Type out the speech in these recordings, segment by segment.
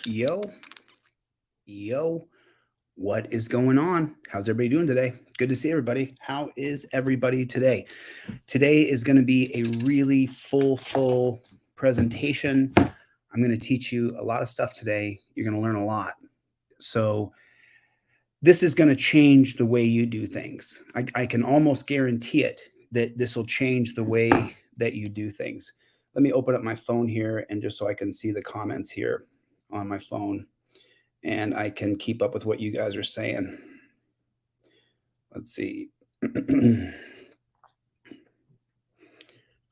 Yo, yo, what is going on? How's everybody doing today? Good to see everybody. How is everybody today? Today is going to be a really full presentation. I'm going to teach you a lot of stuff today. You're going to learn a lot. So, this is going to change the way you do things. I can almost guarantee it that this will change the way that you do things. Let me open up my phone here and just so I can see the comments here on my phone and I can keep up with what you guys are saying. Let's see.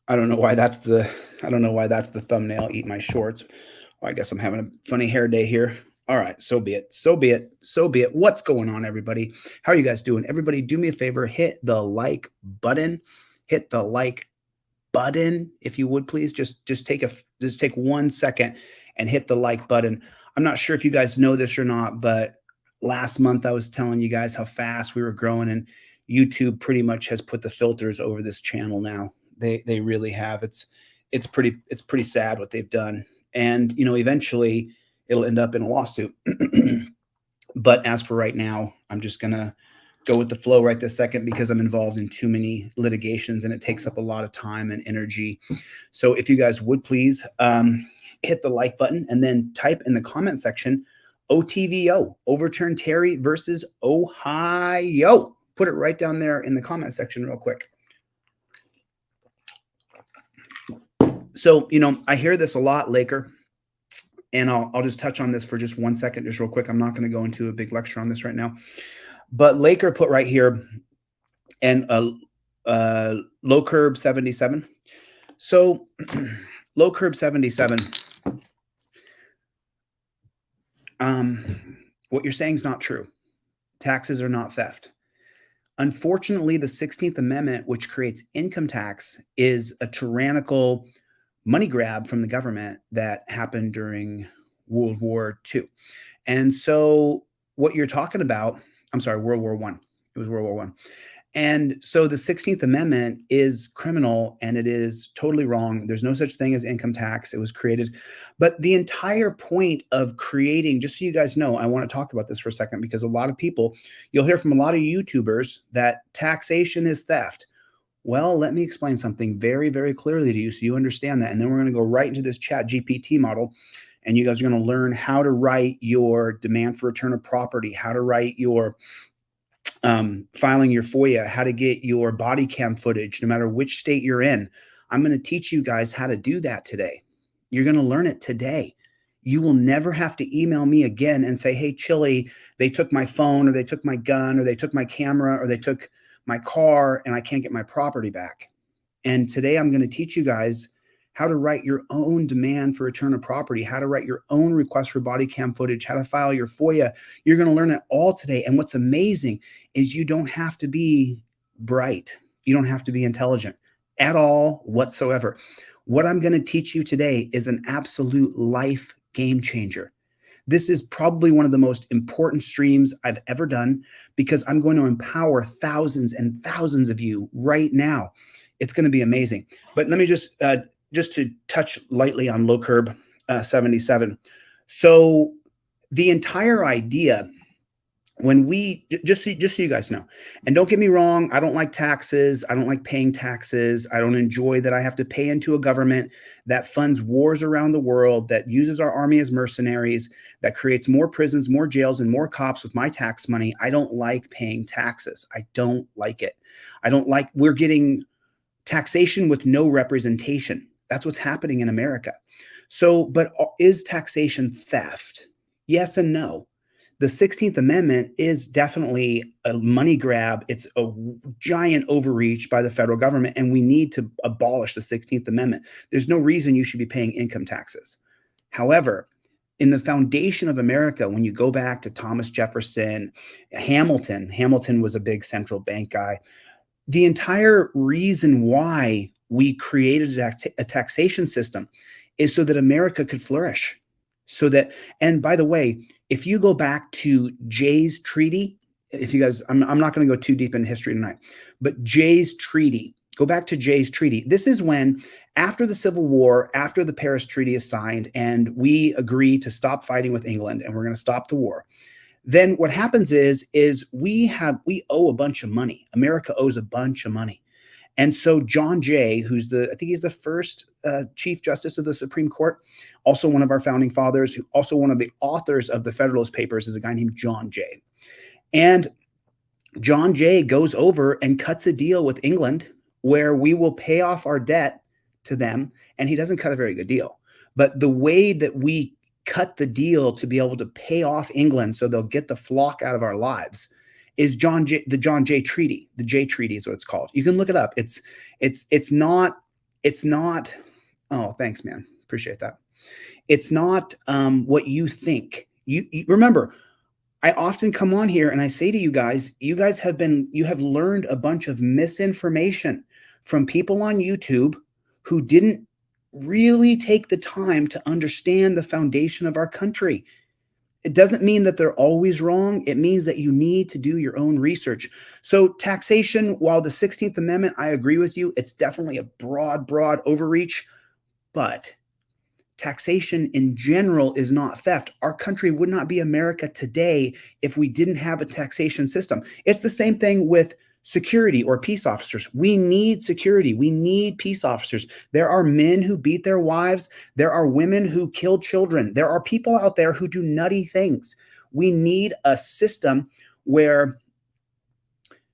I don't know why that's the thumbnail. Eat my shorts. Well, I guess I'm having a funny hair day here. All right, so be it. What's going on, everybody? How are you guys doing? Everybody, do me a favor, hit the like button. Hit the like button, if you would, please. Just take 1 second and hit the like button. I'm not sure if you guys know this or not, but last month I was telling you guys how fast we were growing, and YouTube pretty much has put the filters over this channel now. They really have. It's pretty sad what they've done, and eventually it'll end up in a lawsuit. But as for right now, I'm just gonna go with the flow right this second because I'm involved in too many litigations and it takes up a lot of time and energy. So if you guys would please hit the like button and then type in the comment section, OTVO, overturn Terry versus Ohio. Put it right down there in the comment section real quick. So, I hear this a lot, Laker, and I'll just touch on this for just 1 second, just real quick. I'm not going to go into a big lecture on this right now. But Laker put right here, and low curb 77. So low curb 77. What you're saying is not true. Taxes are not theft. Unfortunately, the 16th Amendment, which creates income tax, is a tyrannical money grab from the government that happened during World War II. And so what you're talking about, I'm sorry, World War I. It was World War I. And so the 16th Amendment is criminal and it is totally wrong. There's no such thing as income tax. It was created. But the entire point of creating, just so you guys know, I want to talk about this for a second because a lot of people, you'll hear from a lot of YouTubers that taxation is theft. Well, let me explain something very, very clearly to you so you understand that. And then we're going to go right into this ChatGPT model. And you guys are going to learn how to write your demand for return of property, how to write your filing your FOIA, how to get your body cam footage, no matter which state you're in. I'm going to teach you guys how to do that today. You're going to learn it today. You will never have to email me again and say, hey, Chille, they took my phone or they took my gun or they took my camera or they took my car and I can't get my property back. And today I'm going to teach you guys how to write your own demand for return of property, how to write your own request for body cam footage, how to file your FOIA. You're going to learn it all today. And what's amazing is you don't have to be bright. You don't have to be intelligent at all whatsoever. What I'm going to teach you today is an absolute life game changer. This is probably one of the most important streams I've ever done because I'm going to empower thousands and thousands of you right now. It's going to be amazing. But let me just to touch lightly on low curb 77. So the entire idea, when we, just so you guys know, and don't get me wrong, I don't like taxes. I don't like paying taxes. I don't enjoy that I have to pay into a government that funds wars around the world, that uses our army as mercenaries, that creates more prisons, more jails, and more cops with my tax money. I don't like paying taxes. I don't like it. We're getting taxation with no representation. That's what's happening in America. So, but is taxation theft? Yes and no. The 16th Amendment is definitely a money grab. It's a giant overreach by the federal government, and we need to abolish the 16th Amendment. There's no reason you should be paying income taxes. However, in the foundation of America, when you go back to Thomas Jefferson, Hamilton was a big central bank guy. The entire reason why we created a taxation system is so that America could flourish. So that, and by the way, if you go back to Jay's Treaty, if you guys, I'm not going to go too deep in history tonight, but Jay's Treaty, go back to Jay's Treaty. This is when, After the Civil War, after the Paris Treaty is signed, and we agree to stop fighting with England and we're going to stop the war, then what happens is we owe a bunch of money. America owes a bunch of money. And so John Jay, I think he's the first Chief Justice of the Supreme Court, also one of our founding fathers, also one of the authors of the Federalist Papers, is a guy named John Jay. And John Jay goes over and cuts a deal with England where we will pay off our debt to them. And he doesn't cut a very good deal. But the way that we cut the deal to be able to pay off England so they'll get the flock out of our lives is the John Jay Treaty. The Jay Treaty is what it's called. You can look it up. It's not. Oh, thanks, man. Appreciate that. It's not what you think. You remember, I often come on here and I say to you guys have learned a bunch of misinformation from people on YouTube who didn't really take the time to understand the foundation of our country. It doesn't mean that they're always wrong. It means that you need to do your own research. So taxation, while the 16th Amendment, I agree with you, it's definitely a broad overreach, but taxation in general is not theft. Our country would not be America today if we didn't have a taxation system. It's the same thing with security or peace officers. We need security. We need peace officers. There are men who beat their wives. There are women who kill children. There are people out there who do nutty things. We need a system where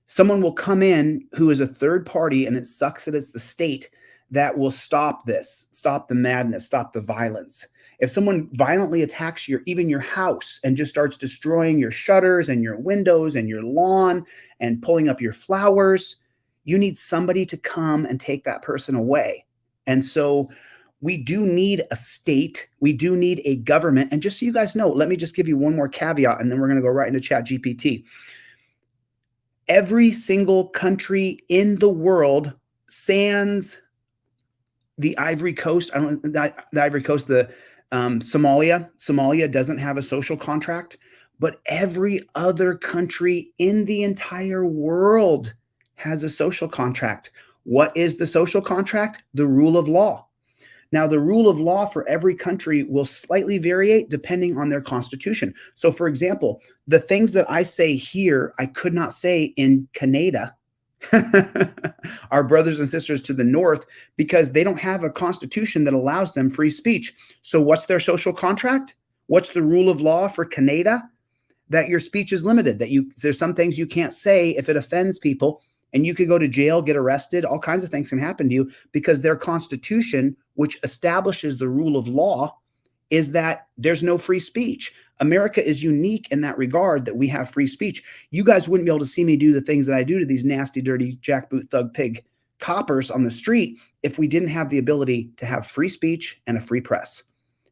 someone will come in who is a third party, and it sucks that it's the state that will stop this, stop the madness, stop the violence. If someone violently attacks even your house and just starts destroying your shutters and your windows and your lawn and pulling up your flowers, you need somebody to come and take that person away. And so we do need a state. We do need a government. And just so you guys know, let me just give you one more caveat, and then we're going to go right into ChatGPT. Every single country in the world, sans the Ivory Coast, Somalia doesn't have a social contract, but every other country in the entire world has a social contract. What is the social contract? The rule of law. Now, the rule of law for every country will slightly vary depending on their constitution. So, for example, the things that I say here, I could not say in Canada, our brothers and sisters to the north, because they don't have a constitution that allows them free speech. So what's their social contract? What's the rule of law for Canada? That your speech is limited, that there's some things you can't say if it offends people, and you could go to jail, get arrested, all kinds of things can happen to you because their constitution, which establishes the rule of law, is that there's no free speech. America is unique in that regard that we have free speech. You guys wouldn't be able to see me do the things that I do to these nasty, dirty, jackboot, thug, pig coppers on the street if we didn't have the ability to have free speech and a free press.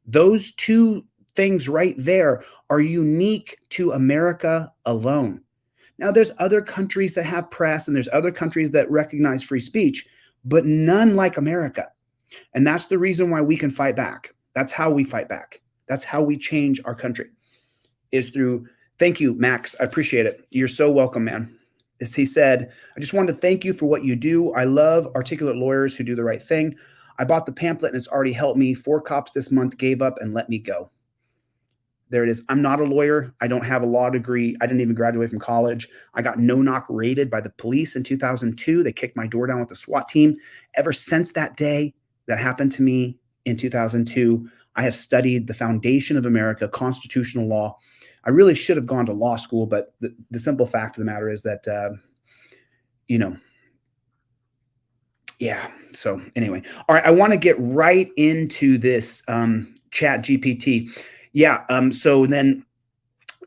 Those two things right there are unique to America alone. Now, there's other countries that have press and there's other countries that recognize free speech, but none like America. And that's the reason why we can fight back. That's how we fight back. That's how we change our country, is through, thank you, Max. I appreciate it. You're so welcome, man. As he said, I just wanted to thank you for what you do. I love articulate lawyers who do the right thing. I bought the pamphlet and it's already helped me. 4 cops this month gave up and let me go. There it is. I'm not a lawyer. I don't have a law degree. I didn't even graduate from college. I got no-knock raided by the police in 2002. They kicked my door down with a SWAT team. Ever since that day that happened to me in 2002, I have studied the foundation of America, constitutional law. I really should have gone to law school, but the simple fact of the matter is that, yeah. So anyway, all right. I want to get right into this ChatGPT. Yeah. So then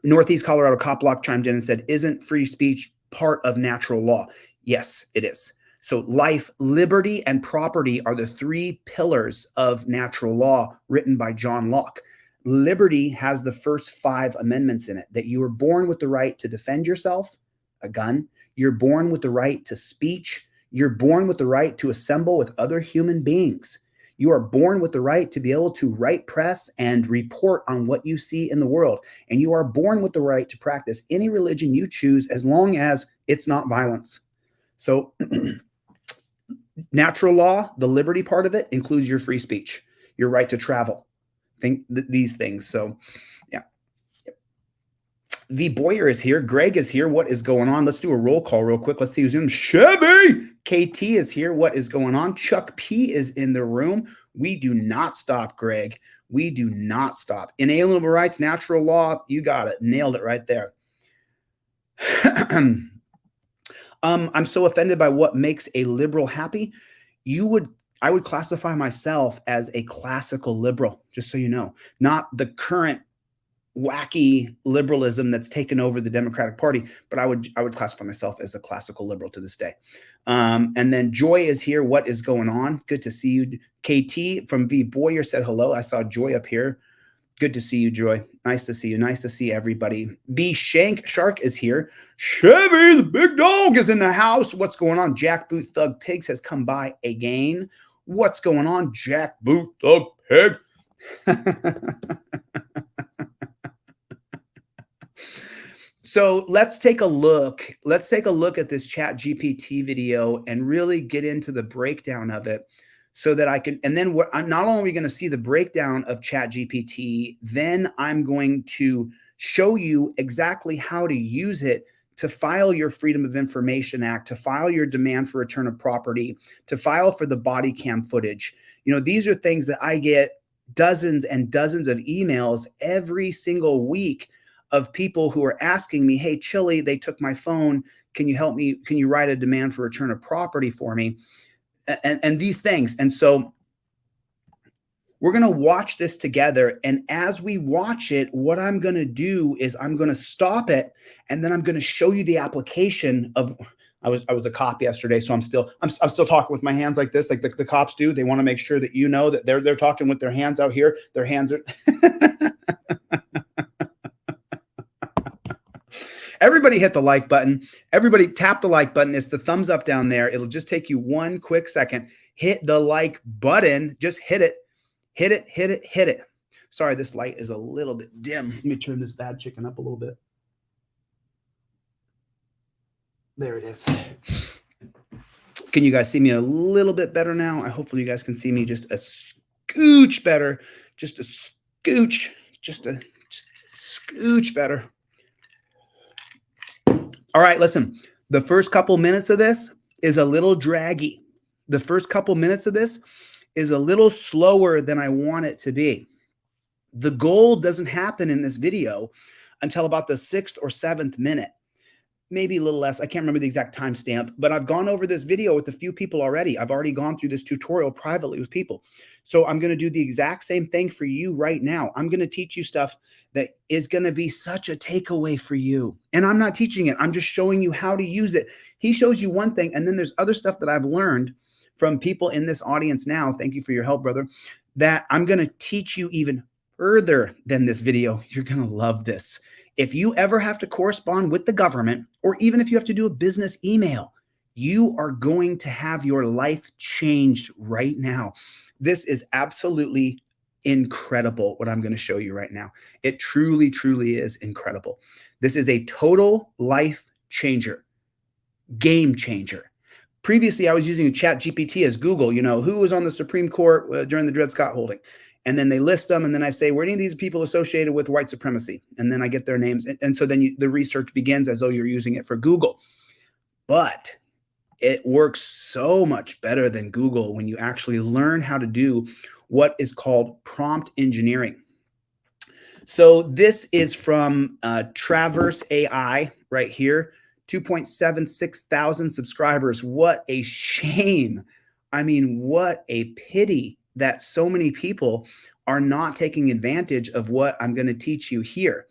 Northeast Colorado Cop Block chimed in and said, isn't free speech part of natural law? Yes, it is. So life, liberty, and property are the 3 pillars of natural law written by John Locke. Liberty has the first 5 amendments in it, that you are born with the right to defend yourself, a gun. You're born with the right to speech. You're born with the right to assemble with other human beings. You are born with the right to be able to write press and report on what you see in the world. And you are born with the right to practice any religion you choose as long as it's not violence. So Natural law, the liberty part of it includes your free speech, your right to travel, these things. So yeah. V Boyer is here. Greg is here. What is going on? Let's do a roll call real quick. Let's see who's in. Chevy KT is here. What is going on? Chuck P is in the room. We do not stop, Greg. We do not stop. Inalienable rights, natural law. You got it. Nailed it right there. I'm so offended by what makes a liberal happy. I would classify myself as a classical liberal, just so you know, not the current wacky liberalism that's taken over the Democratic Party, but I would classify myself as a classical liberal to this day. And then Joy is here. What is going on? Good to see you. KT from V Boyer said hello. I saw Joy up here. Good to see you, Joy. Nice to see you. Nice to see everybody. B Shank Shark is here. Chevy, the big dog, is in the house. What's going on? Jackboot Thug Pigs has come by again. What's going on? Jackboot Thug Pig. So let's take a look. Let's take a look at this ChatGPT video and really get into the breakdown of it so that I can, and then not only are we going to see the breakdown of ChatGPT, then I'm going to show you exactly how to use it to file your Freedom of Information Act, to file your demand for return of property, to file for the body cam footage. You know, these are things that I get dozens and dozens of emails every single week of people who are asking me, hey, Chille, they took my phone. Can you help me? Can you write a demand for return of property for me? And these things. And so we're going to watch this together. And as we watch it, what I'm going to do is I'm going to stop it. And then I'm going to show you the application of, I was a cop yesterday, so I'm still talking with my hands like this, like the cops do. They want to make sure that you know that they're talking with their hands out here. Their hands are Everybody hit the like button. Everybody tap the like button. It's the thumbs up down there. It'll just take you one quick second. Hit the like button. Just hit it. Hit it, hit it, hit it. Sorry, this light is a little bit dim. Let me turn this bad chicken up a little bit. There it is. Can you guys see me a little bit better now? Hopefully you guys can see me just a scooch better. Just a scooch. Just a scooch better. All right, listen, the first couple minutes of this is a little draggy. The first couple minutes of this is a little slower than I want it to be. The goal doesn't happen in this video until about the 6th or 7th minute, maybe a little less. I can't remember the exact timestamp, but I've gone over this video with a few people already. I've already gone through this tutorial privately with people. So I'm going to do the exact same thing for you right now. I'm going to teach you stuff that is going to be such a takeaway for you. And I'm not teaching it. I'm just showing you how to use it. He shows you one thing, and then there's other stuff that I've learned from people in this audience now. Thank you for your help, brother. That I'm going to teach you even further than this video. You're going to love this. If you ever have to correspond with the government, or even if you have to do a business email, you are going to have your life changed right now. This is absolutely incredible what I'm going to show you right now. It truly, truly is incredible. This is a total life changer, game changer. Previously, I was using ChatGPT as Google, you know, who was on the Supreme Court during the Dred Scott holding. And then they list them, and then I say, were any of these people associated with white supremacy? And then I get their names. And so then the research begins as though you're using it for Google. But it works so much better than Google when you actually learn how to do what is called prompt engineering. So this is from Traverse AI right here, 2.76 thousand subscribers. What a shame. I mean, what a pity that so many people are not taking advantage of what I'm going to teach you here.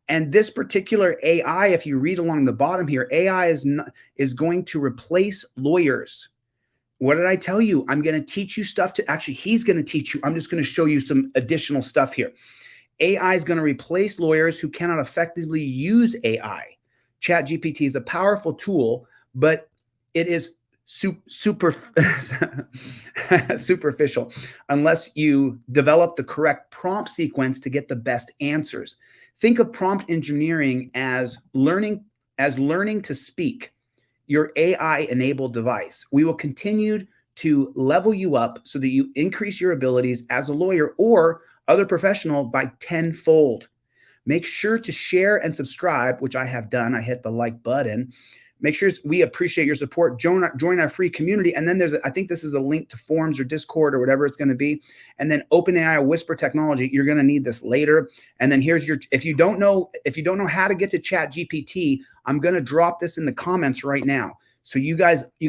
And this particular AI, if you read along the bottom here, AI is going to replace lawyers. What did I tell you? I'm going to teach you stuff to, actually, he's going to teach you. I'm just going to show you some additional stuff here. AI is going to replace lawyers who cannot effectively use AI. ChatGPT is a powerful tool, but it is superficial unless you develop the correct prompt sequence to get the best answers. Think of prompt engineering as learning to speak, your AI-enabled device. We will continue to level you up so that you increase your abilities as a lawyer or other professional by tenfold. Make sure to share and subscribe, which I have done. I hit the like button. Make sure we appreciate your support. Join our free community. And then I think this is a link to forums or Discord or whatever it's going to be. And then OpenAI Whisper technology. You're going to need this later. And then here's if you don't know how to get to ChatGPT, I'm going to drop this in the comments right now. So you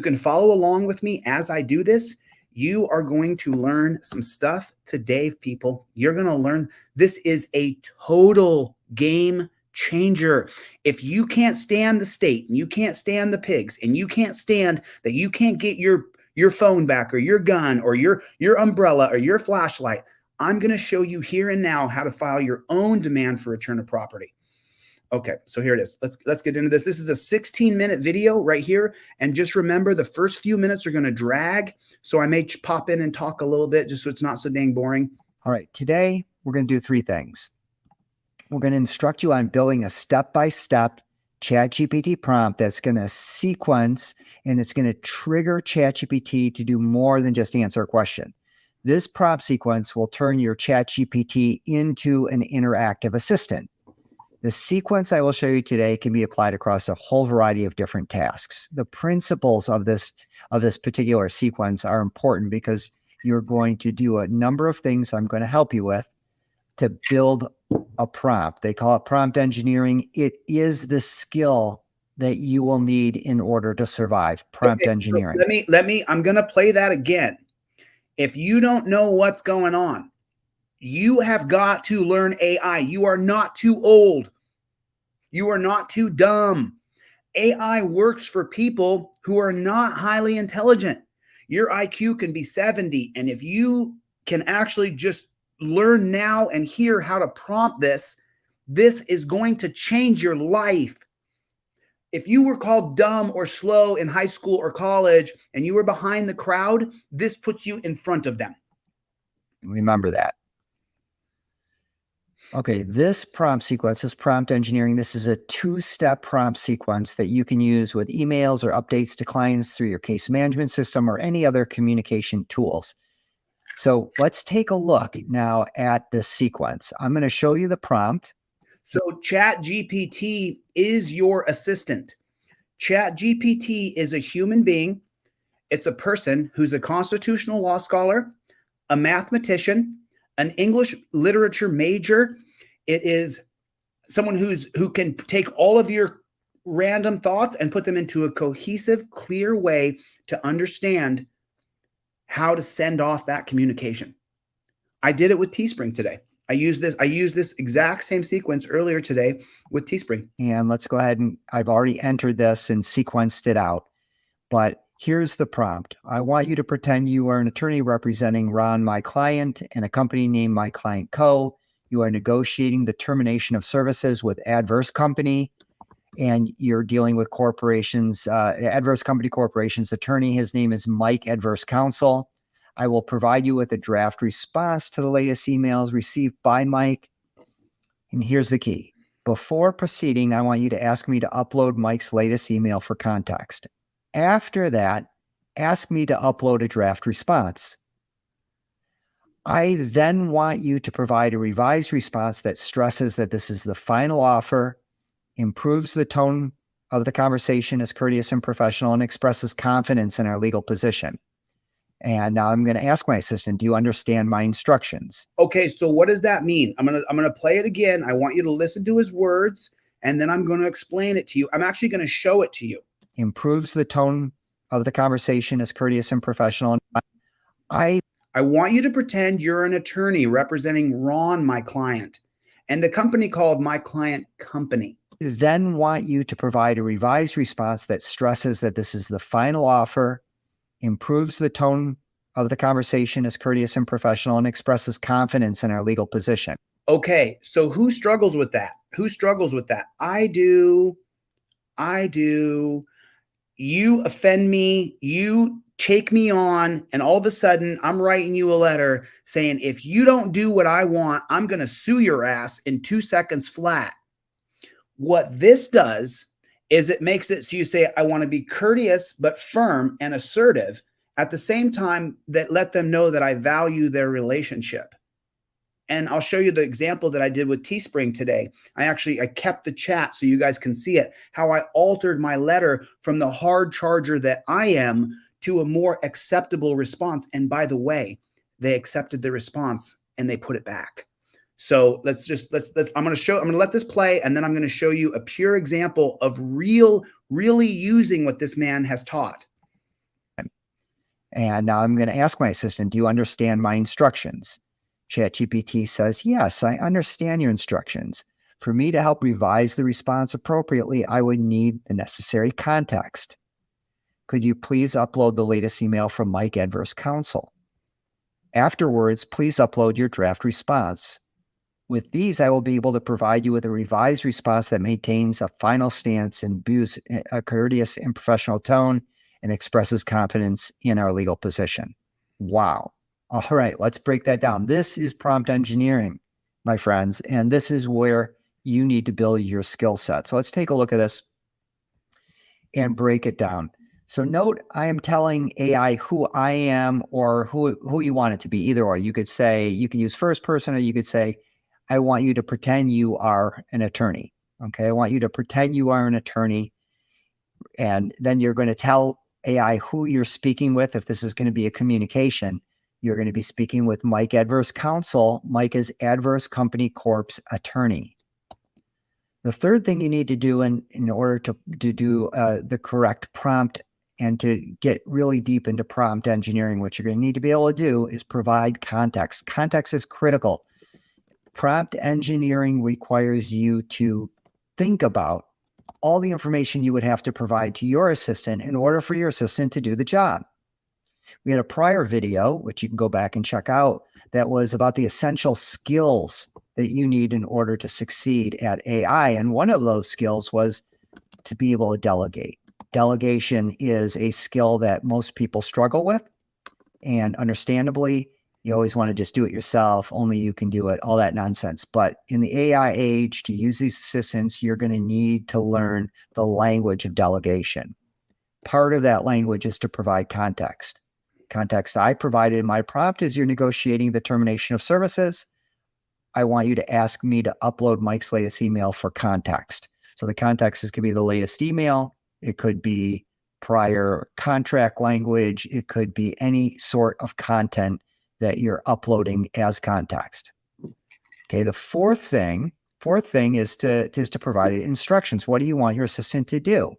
can follow along with me as I do this. You are going to learn some stuff today, people. You're going to learn. This is a total game changer. If you can't stand the state and you can't stand the pigs and you can't stand that you can't get your phone back or your gun or your umbrella or your flashlight, I'm going to show you here and now how to file your own demand for return of property. Okay, so here it is. Let's get into this. This is a 16-minute video right here. And just remember, the first few minutes are going to drag. So I may pop in and talk a little bit just so it's not so dang boring. All right, today we're going to do 3 things. We're going to instruct you on building a step-by-step ChatGPT prompt that's going to sequence and it's going to trigger ChatGPT to do more than just answer a question. This prompt sequence will turn your ChatGPT into an interactive assistant. The sequence I will show you today can be applied across a whole variety of different tasks. The principles of this particular sequence are important because you're going to do a number of things I'm going to help you with to build a prompt. They call it prompt engineering. It is the skill that you will need in order to survive prompt engineering. So I'm going to play that again. If you don't know what's going on, you have got to learn AI. You are not too old. You are not too dumb. AI works for people who are not highly intelligent. Your IQ can be 70. And if you can actually just learn now and hear how to prompt this is going to change your life. If you were called dumb or slow in high school or college and you were behind the crowd, this puts you in front of them. Remember that. Okay, this prompt sequence, this prompt engineering, this is a 2-step prompt sequence that you can use with emails or updates to clients through your case management system or any other communication tools. So let's take a look now at this sequence. I'm going to show you the prompt. So ChatGPT is your assistant. ChatGPT is a human being. It's a person who's a constitutional law scholar, a mathematician, an English literature major. It is someone who can take all of your random thoughts and put them into a cohesive, clear way to understand how to send off that communication. I did it with Teespring today. I used this exact same sequence earlier today with Teespring. And let's go ahead and I've already entered this and sequenced it out. But here's the prompt. I want you to pretend you are an attorney representing Ron, my client, and a company named My Client Co. You are negotiating the termination of services with Adverse Company, and you're dealing with corporations, Adverse Company Corporation's attorney. His name is Mike Adverse Counsel. I will provide you with a draft response to the latest emails received by Mike. And here's the key. Before proceeding, I want you to ask me to upload Mike's latest email for context. After that, ask me to upload a draft response. I then want you to provide a revised response that stresses that this is the final offer, improves the tone of the conversation as courteous and professional, and expresses confidence in our legal position. And now I'm going to ask my assistant, do you understand my instructions? Okay, so what does that mean? I'm gonna play it again. I want you to listen to his words, and then I'm going to explain it to you. I'm actually going to show it to you. Improves the tone of the conversation as courteous and professional. I want you to pretend you're an attorney representing Ron, my client, and a company called My Client Company. Then want you to provide a revised response that stresses that this is the final offer, improves the tone of the conversation as courteous and professional, and expresses confidence in our legal position. Okay, so who struggles with that? Who struggles with that? I do. You offend me, you take me on, and all of a sudden I'm writing you a letter saying, if you don't do what I want, I'm going to sue your ass in 2 seconds flat. What this does is it makes it so you say, I want to be courteous but firm and assertive. At the same time, that let them know that I value their relationship. And I'll show you the example that I did with Teespring today. I kept the chat so you guys can see it, how I altered my letter from the hard charger that I am to a more acceptable response. And by the way, they accepted the response and they put it back. So I'm going to let this play, and then I'm going to show you a pure example of really using what this man has taught. And now I'm going to ask my assistant, do you understand my instructions? ChatGPT says, yes, I understand your instructions. For me to help revise the response appropriately, I would need the necessary context. Could you please upload the latest email from Mike Adverse Counsel? Afterwards, please upload your draft response. With these, I will be able to provide you with a revised response that maintains a final stance and imbues a courteous and professional tone and expresses confidence in our legal position. Wow. All right, let's break that down. This is prompt engineering, my friends, and this is where you need to build your skill set. So let's take a look at this and break it down. So note, I am telling AI who I am or who you want it to be, either or. You could say, you can use first person, or you could say, I want you to pretend you are an attorney. Okay, I want you to pretend you are an attorney. And then you're going to tell AI who you're speaking with. If this is going to be a communication, you're going to be speaking with Mike Adverse Counsel. Mike is Adverse Company Corp's attorney. The third thing you need to do in order to do the correct prompt and to get really deep into prompt engineering, what you're going to need to be able to do is provide context. Context is critical. Prompt engineering requires you to think about all the information you would have to provide to your assistant in order for your assistant to do the job. We had a prior video, which you can go back and check out, that was about the essential skills that you need in order to succeed at AI. And one of those skills was to be able to delegate. Delegation is a skill that most people struggle with. And understandably, you always want to just do it yourself. Only you can do it, all that nonsense. But in the AI age, to use these assistants, you're going to need to learn the language of delegation. Part of that language is to provide context. Context I provided in my prompt is you're negotiating the termination of services. I want you to ask me to upload Mike's latest email for context. So the context is going to be the latest email. It could be prior contract language. It could be any sort of content that you're uploading as context. Okay, the fourth thing is to provide instructions. What do you want your assistant to do?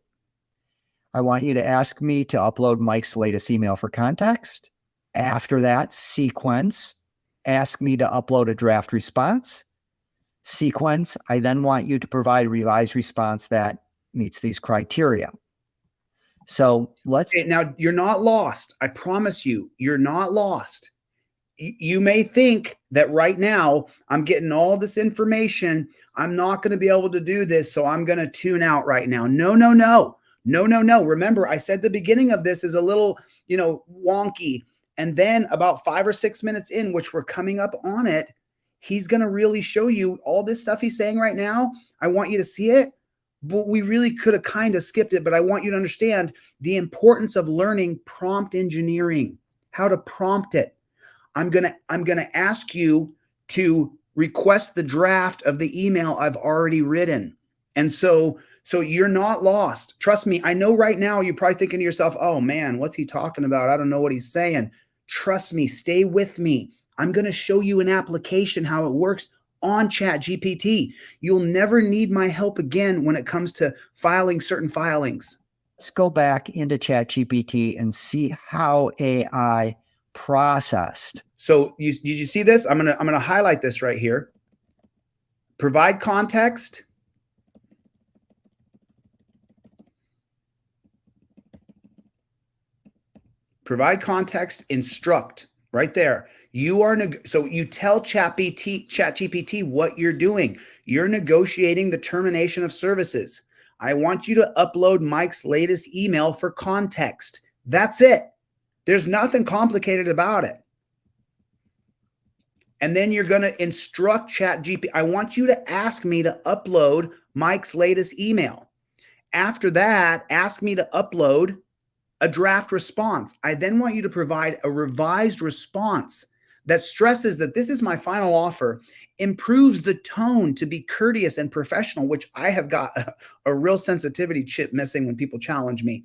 I want you to ask me to upload Mike's latest email for context. After that, sequence, ask me to upload a draft response. Sequence, I then want you to provide a revised response that meets these criteria. So let's... Okay, now, you're not lost. I promise you, you're not lost. You may think that right now I'm getting all this information. I'm not going to be able to do this, so I'm going to tune out right now. No. Remember, I said the beginning of this is a little, wonky. And then about 5 or 6 minutes in, which we're coming up on it, he's going to really show you all this stuff he's saying right now. I want you to see it. But we really could have kind of skipped it, but I want you to understand the importance of learning prompt engineering, how to prompt it. I'm going to ask you to request the draft of the email I've already written. And so you're not lost. Trust me. I know right now you're probably thinking to yourself, oh man, what's he talking about? I don't know what he's saying. Trust me, stay with me. I'm going to show you an application, how it works on ChatGPT. You'll never need my help again when it comes to filing certain filings. Let's go back into ChatGPT and see how AI processed. So did you see this? I'm gonna highlight this right here. Provide context. Provide context, instruct, right there. So you tell ChatGPT what you're doing. You're negotiating the termination of services. I want you to upload Mike's latest email for context. That's it. There's nothing complicated about it. And then you're going to instruct ChatGPT. I want you to ask me to upload Mike's latest email. After that, ask me to upload a draft response. I then want you to provide a revised response that stresses that this is my final offer, improves the tone to be courteous and professional, which I have got a real sensitivity chip missing when people challenge me,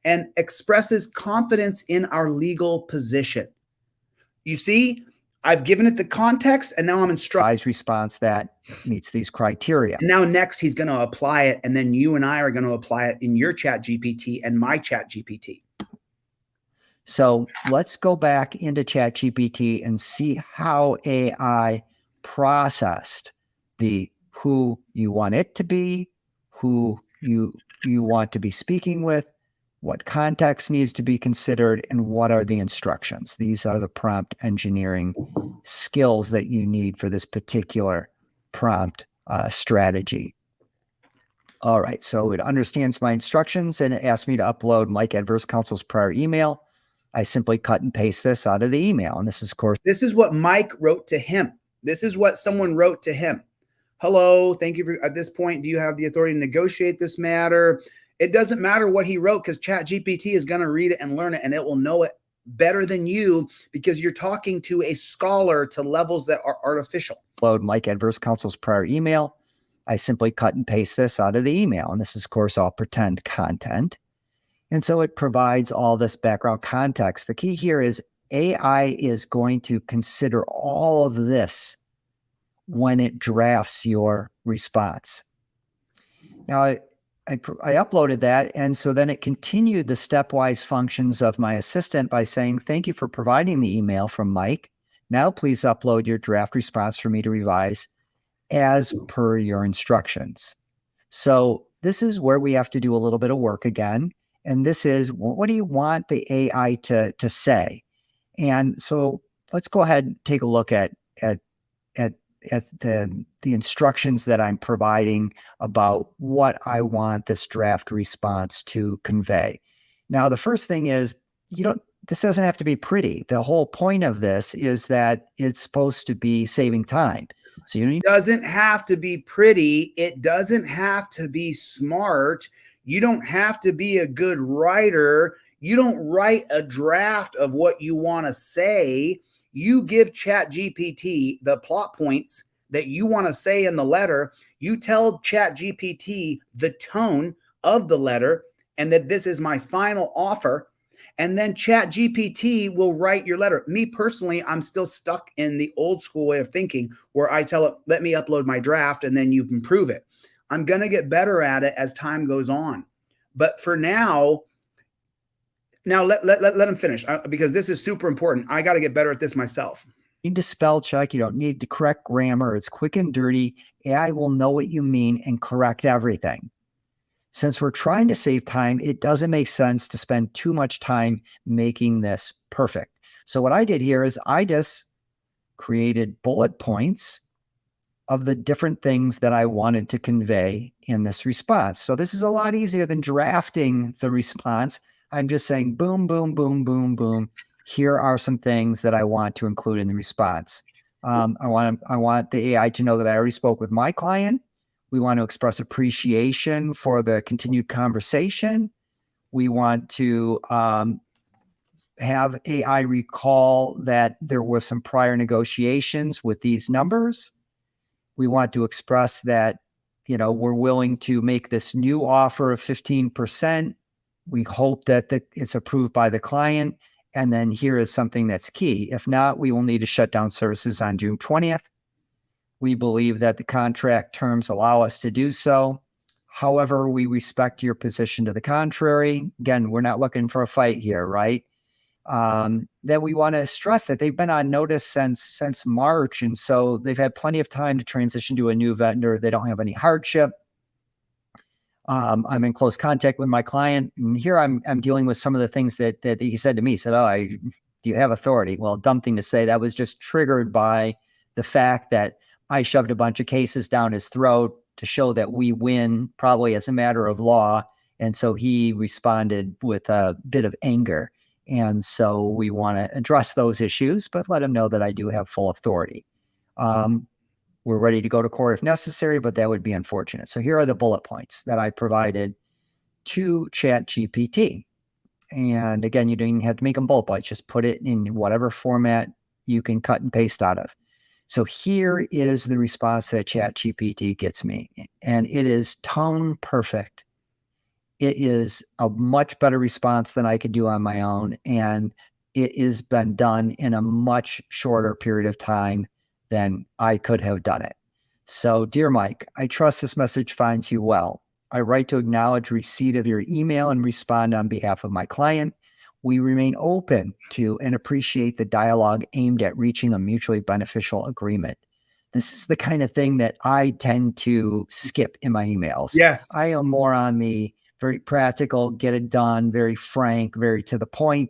and expresses confidence in our legal position. You see, I've given it the context, and now I'm instructing. Response that meets these criteria. And now next he's going to apply it, and then you and I are going to apply it in your ChatGPT and my ChatGPT. So let's go back into ChatGPT and see how AI processed the who you want it to be, who you want to be speaking with, what context needs to be considered, and what are the instructions. These are the prompt engineering skills that you need for this particular prompt strategy. All right, so it understands my instructions and it asks me to upload Mike Adverse Counsel's prior email. I simply cut and paste this out of the email. And this is, of course, this is what Mike wrote to him. This is what someone wrote to him. Hello, thank you for, at this point, do you have the authority to negotiate this matter? It doesn't matter what he wrote because ChatGPT is going to read it and learn it, and it will know it better than you because you're talking to a scholar to levels that are artificial. Upload Mike Adverse Counsel's prior email. I simply cut and paste this out of the email. And this is, of course, all pretend content. And so it provides all this background context. The key here is AI is going to consider all of this when it drafts your response. Now, I uploaded that, and so then it continued the stepwise functions of my assistant by saying, thank you for providing the email from Mike. Now, please upload your draft response for me to revise as per your instructions. So this is where we have to do a little bit of work again. And this is, what do you want the AI to say? And so let's go ahead and take a look at the instructions that I'm providing about what I want this draft response to convey. Now, the first thing is, this doesn't have to be pretty. The whole point of this is that it's supposed to be saving time. So it doesn't have to be pretty. It doesn't have to be smart. You don't have to be a good writer. You don't write a draft of what you want to say. You give ChatGPT the plot points that you want to say in the letter. You tell ChatGPT the tone of the letter and that this is my final offer. And then ChatGPT will write your letter. Me personally, I'm still stuck in the old school way of thinking where I tell it, let me upload my draft and then you can prove it. I'm going to get better at it as time goes on. But for now let him finish because this is super important. I got to get better at this myself. You need to spell check. You don't need to correct grammar. It's quick and dirty. AI will know what you mean and correct everything. Since we're trying to save time, it doesn't make sense to spend too much time making this perfect. So what I did here is I just created bullet points of the different things that I wanted to convey in this response. So this is a lot easier than drafting the response. I'm just saying, boom, boom, boom, boom, boom. Here are some things that I want to include in the response. I want the AI to know that I already spoke with my client. We want to express appreciation for the continued conversation. We want to have AI recall that there was some prior negotiations with these numbers. We want to express that, we're willing to make this new offer of 15%. We hope that it's approved by the client. And then here is something that's key. If not, we will need to shut down services on June 20th. We believe that the contract terms allow us to do so. However, we respect your position to the contrary. Again, we're not looking for a fight here, right? Then we want to stress that they've been on notice since March. And so they've had plenty of time to transition to a new vendor. They don't have any hardship. I'm in close contact with my client, and here I'm dealing with some of the things that he said to me. He said, do you have authority? Well, dumb thing to say. That was just triggered by the fact that I shoved a bunch of cases down his throat to show that we win, probably as a matter of law. And so he responded with a bit of anger. And so we want to address those issues, but let him know that I do have full authority. We're ready to go to court if necessary, but that would be unfortunate. So here are the bullet points that I provided to ChatGPT. And again, you don't even have to make them bullet points. Just put it in whatever format you can cut and paste out of. So here is the response that ChatGPT gets me. And it is tone perfect. It is a much better response than I could do on my own. And it has been done in a much shorter period of time than I could have done it. So, dear Mike, I trust this message finds you well. I write to acknowledge receipt of your email and respond on behalf of my client. We remain open to and appreciate the dialogue aimed at reaching a mutually beneficial agreement. This is the kind of thing that I tend to skip in my emails. Yes. I am more on the very practical, get it done, very frank, very to the point.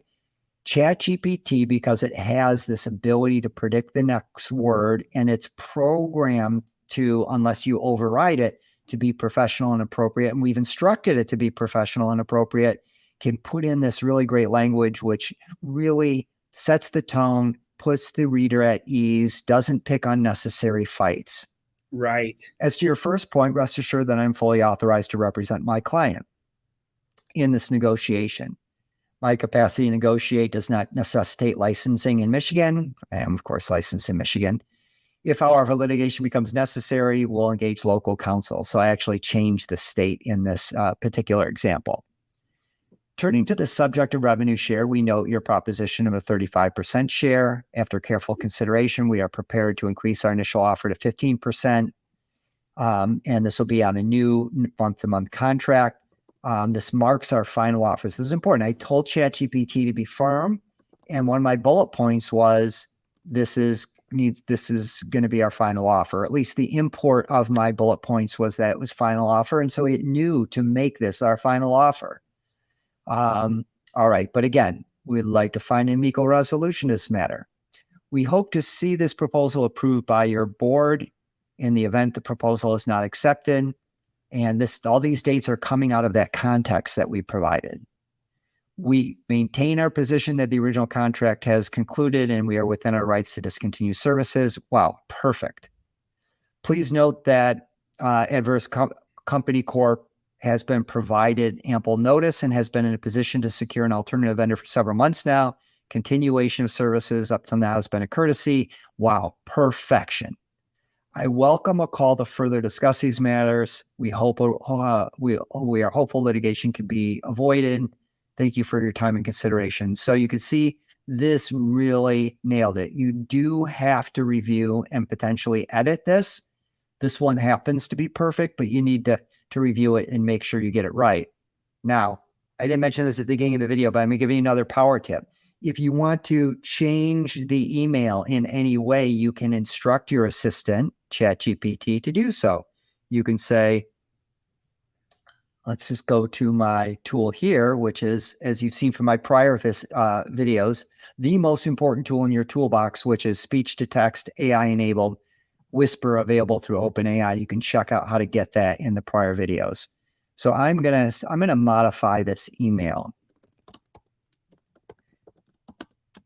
ChatGPT, because it has this ability to predict the next word, and it's programmed to, unless you override it, to be professional and appropriate, and we've instructed it to be professional and appropriate, can put in this really great language, which really sets the tone, puts the reader at ease, doesn't pick unnecessary fights. Right. As to your first point, rest assured that I'm fully authorized to represent my client in this negotiation. My capacity to negotiate does not necessitate licensing in Michigan. I am, of course, licensed in Michigan. If, however, litigation becomes necessary, we'll engage local counsel. So I actually changed the state in this particular example. Turning to the subject of revenue share, we note your proposition of a 35% share. After careful consideration, we are prepared to increase our initial offer to 15%. And this will be on a new month-to-month contract. This marks our final offers. This is important. I told ChatGPT to be firm, and one of my bullet points was this is going to be our final offer. At least the import of my bullet points was that it was final offer, and so it knew to make this our final offer. All right, but again, we'd like to find an amicable resolution to this matter. We hope to see this proposal approved by your board. In the event the proposal is not accepted, and all these dates are coming out of that context that we provided. We maintain our position that the original contract has concluded and we are within our rights to discontinue services. Wow, perfect. Please note that Adverse Company Corp has been provided ample notice and has been in a position to secure an alternative vendor for several months now. Continuation of services up till now has been a courtesy. Wow, perfection. I welcome a call to further discuss these matters. We hope we are hopeful litigation can be avoided. Thank you for your time and consideration. So you can see this really nailed it. You do have to review and potentially edit this. This one happens to be perfect, but you need to review it and make sure you get it right. Now, I didn't mention this at the beginning of the video, but I'm going to give you another power tip. If you want to change the email in any way, you can instruct your assistant, ChatGPT, to do so. You can say, let's just go to my tool here, which is, as you've seen from my prior videos, the most important tool in your toolbox, which is speech-to-text, AI-enabled, Whisper, available through OpenAI. You can check out how to get that in the prior videos. So I'm gonna modify this email.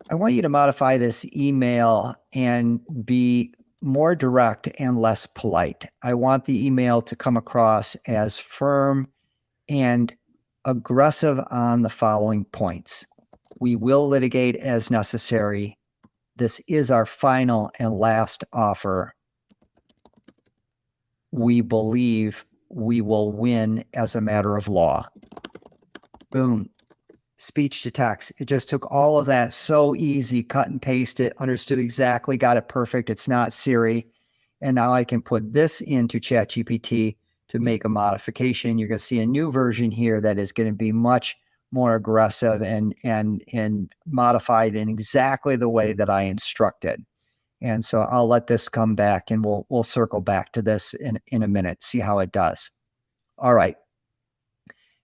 I want you to modify this email and be more direct and less polite. I want the email to come across as firm and aggressive on the following points. We will litigate as necessary. This is our final and last offer. We believe we will win as a matter of law. Boom. Speech to text. It just took all of that, so easy, cut and paste it, understood exactly, got it perfect. It's not Siri. And now I can put this into ChatGPT to make a modification. You're going to see a new version here that is going to be much more aggressive and modified in exactly the way that I instructed. And so I'll let this come back and we'll circle back to this in a minute, see how it does. All right.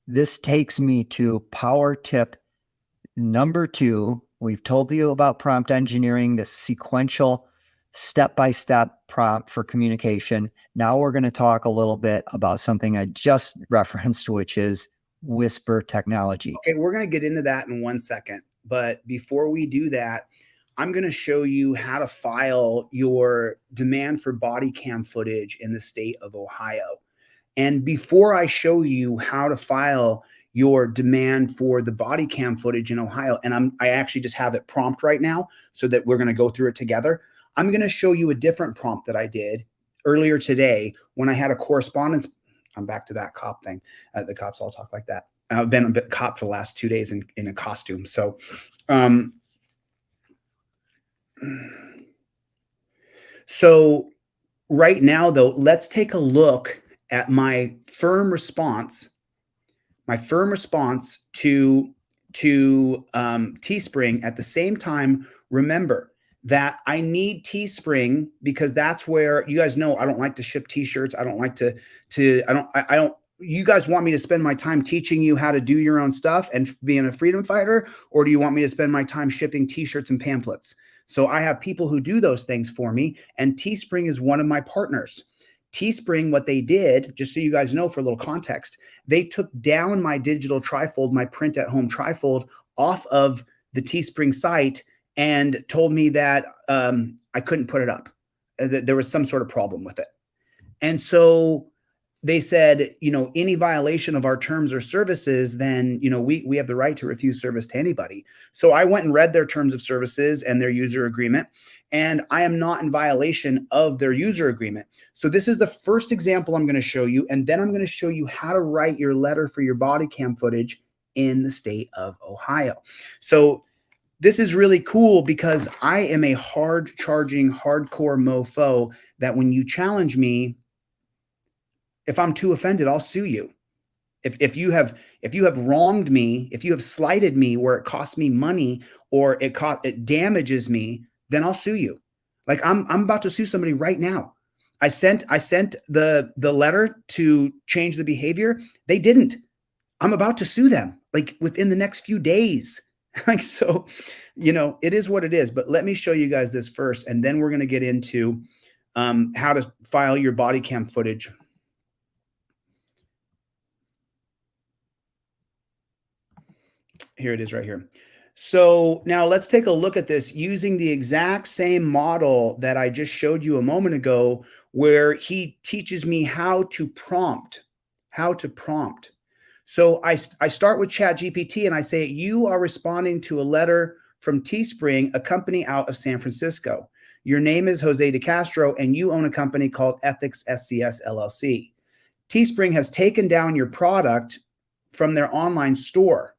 This takes me to power tip number 2. We've told you about prompt engineering, the sequential step-by-step prompt for communication. Now we're going to talk a little bit about something I just referenced, which is Whisper technology. Okay, we're going to get into that in 1 second. But before we do that, I'm going to show you how to file your demand for body cam footage in the state of Ohio. And before I show you how to file your demand for the body cam footage in Ohio. And I actually just have it prompt right now so that we're going to go through it together. I'm going to show you a different prompt that I did earlier today when I had a correspondence. I'm back to that cop thing. The cops all talk like that. I've been a bit cop for the last 2 days in a costume. So right now, though, let's take a look at my firm response to Teespring. At the same time, remember that I need Teespring because that's where you guys know I don't like to ship t-shirts. I don't like to I don't you guys want me to spend my time teaching you how to do your own stuff and being a freedom fighter, or do you want me to spend my time shipping t-shirts and pamphlets? So I have people who do those things for me, and Teespring is one of my partners. Teespring, what they did, just so you guys know for a little context, they took down my digital trifold, my print at home trifold, off of the Teespring site and told me that I couldn't put it up, that there was some sort of problem with it. And so they said, any violation of our terms or services, then, we have the right to refuse service to anybody. So I went and read their terms of services and their user agreement, and I am not in violation of their user agreement. So this is the first example I'm going to show you, and then I'm going to show you how to write your letter for your body cam footage in the state of Ohio. So this is really cool because I am a hard-charging, hardcore mofo that when you challenge me, if I'm too offended, I'll sue you. If you have wronged me, if you have slighted me where it costs me money or it damages me, then I'll sue you. Like I'm about to sue somebody right now. I sent the letter to change the behavior. They didn't. I'm about to sue them like within the next few days. Like, so, it is what it is. But let me show you guys this first, and then we're going to get into how to file your body cam footage. Here it is right here. So now let's take a look at this using the exact same model that I just showed you a moment ago, where he teaches me how to prompt. So I start with ChatGPT and I say, you are responding to a letter from Teespring, a company out of San Francisco. Your name is Jose DeCastro and you own a company called Ethics SCS LLC. Teespring has taken down your product from their online store.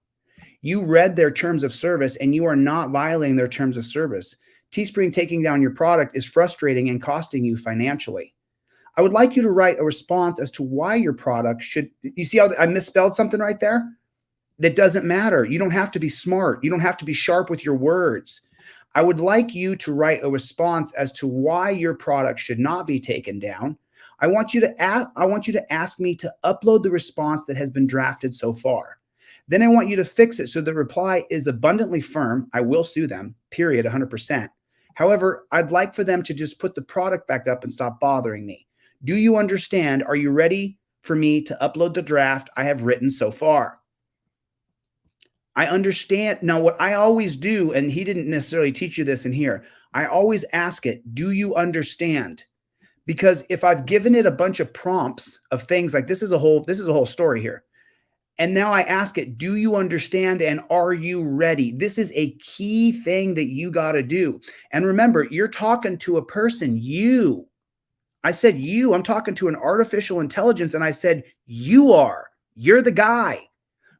You read their terms of service and you are not violating their terms of service. Teespring taking down your product is frustrating and costing you financially. I would like you to write a response as to why your product should, you see how I misspelled something right there? That doesn't matter. You don't have to be smart. You don't have to be sharp with your words. I would like you to write a response as to why your product should not be taken down. I want you to ask me to upload the response that has been drafted so far. Then I want you to fix it so the reply is abundantly firm. I will sue them, period, 100%. However, I'd like for them to just put the product back up and stop bothering me. Do you understand? Are you ready for me to upload the draft I have written so far? I understand. Now, what I always do, and he didn't necessarily teach you this in here, I always ask it, do you understand? Because if I've given it a bunch of prompts of things like this is a whole story here. And now I ask it, do you understand and are you ready? This is a key thing that you got to do. And remember, you're talking to a person, you. I said you, I'm talking to an artificial intelligence, and I said, you're the guy.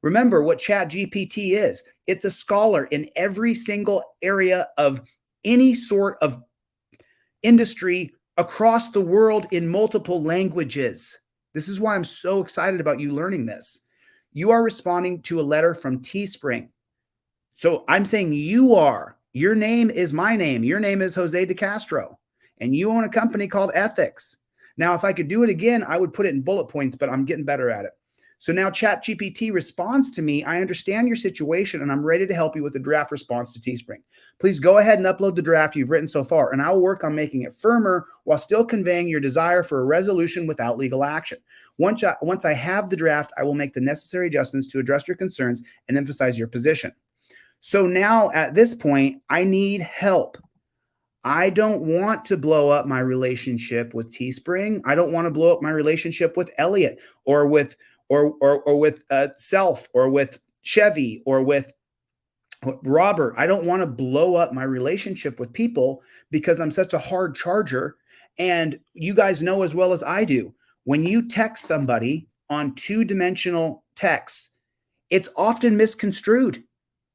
Remember what ChatGPT is. It's a scholar in every single area of any sort of industry across the world in multiple languages. This is why I'm so excited about you learning this. You are responding to a letter from Teespring. So I'm saying your name is my name. Your name is Jose DeCastro, and you own a company called Ethics. Now, if I could do it again, I would put it in bullet points, but I'm getting better at it. So now ChatGPT responds to me. I understand your situation, and I'm ready to help you with the draft response to Teespring. Please go ahead and upload the draft you've written so far, and I will work on making it firmer while still conveying your desire for a resolution without legal action. Once I have the draft, I will make the necessary adjustments to address your concerns and emphasize your position. So now at this point, I need help. I don't want to blow up my relationship with Teespring. I don't want to blow up my relationship with Elliot or with or with Self, or with Chevy, or with Robert. I don't want to blow up my relationship with people because I'm such a hard charger. And you guys know as well as I do, when you text somebody on two-dimensional texts, it's often misconstrued.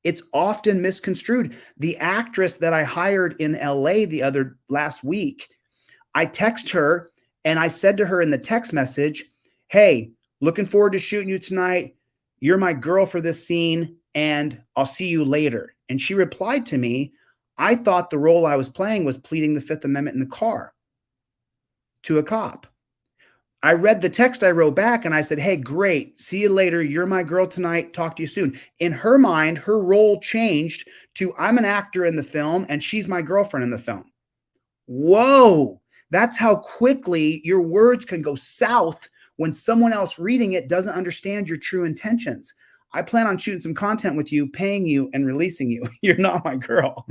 It's often misconstrued. The actress that I hired in LA last week, I text her and I said to her in the text message, hey, looking forward to shooting you tonight. You're my girl for this scene, and I'll see you later. And she replied to me, I thought the role I was playing was pleading the Fifth Amendment in the car to a cop. I read the text I wrote back and I said, hey, great. See you later. You're my girl tonight. Talk to you soon. In her mind, her role changed to I'm an actor in the film and she's my girlfriend in the film. Whoa. That's how quickly your words can go south when someone else reading it doesn't understand your true intentions. I plan on shooting some content with you, paying you, and releasing you. You're not my girl.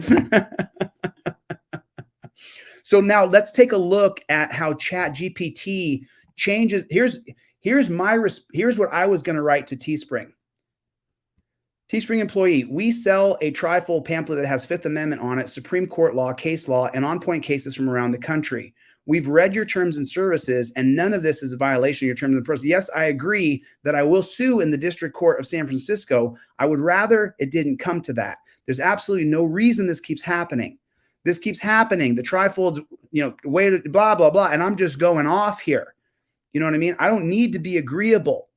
So now let's take a look at how ChatGPT changes. Here's what I was going to write to Teespring. Teespring employee, we sell a trifold pamphlet that has Fifth Amendment on it, Supreme Court law, case law, and on-point cases from around the country. We've read your terms and services, and none of this is a violation of your terms and process. Yes, I agree that I will sue in the District Court of San Francisco. I would rather it didn't come to that. There's absolutely no reason this keeps happening. This keeps happening. The trifold, waited, blah, blah, blah. And I'm just going off here. You know what I mean? I don't need to be agreeable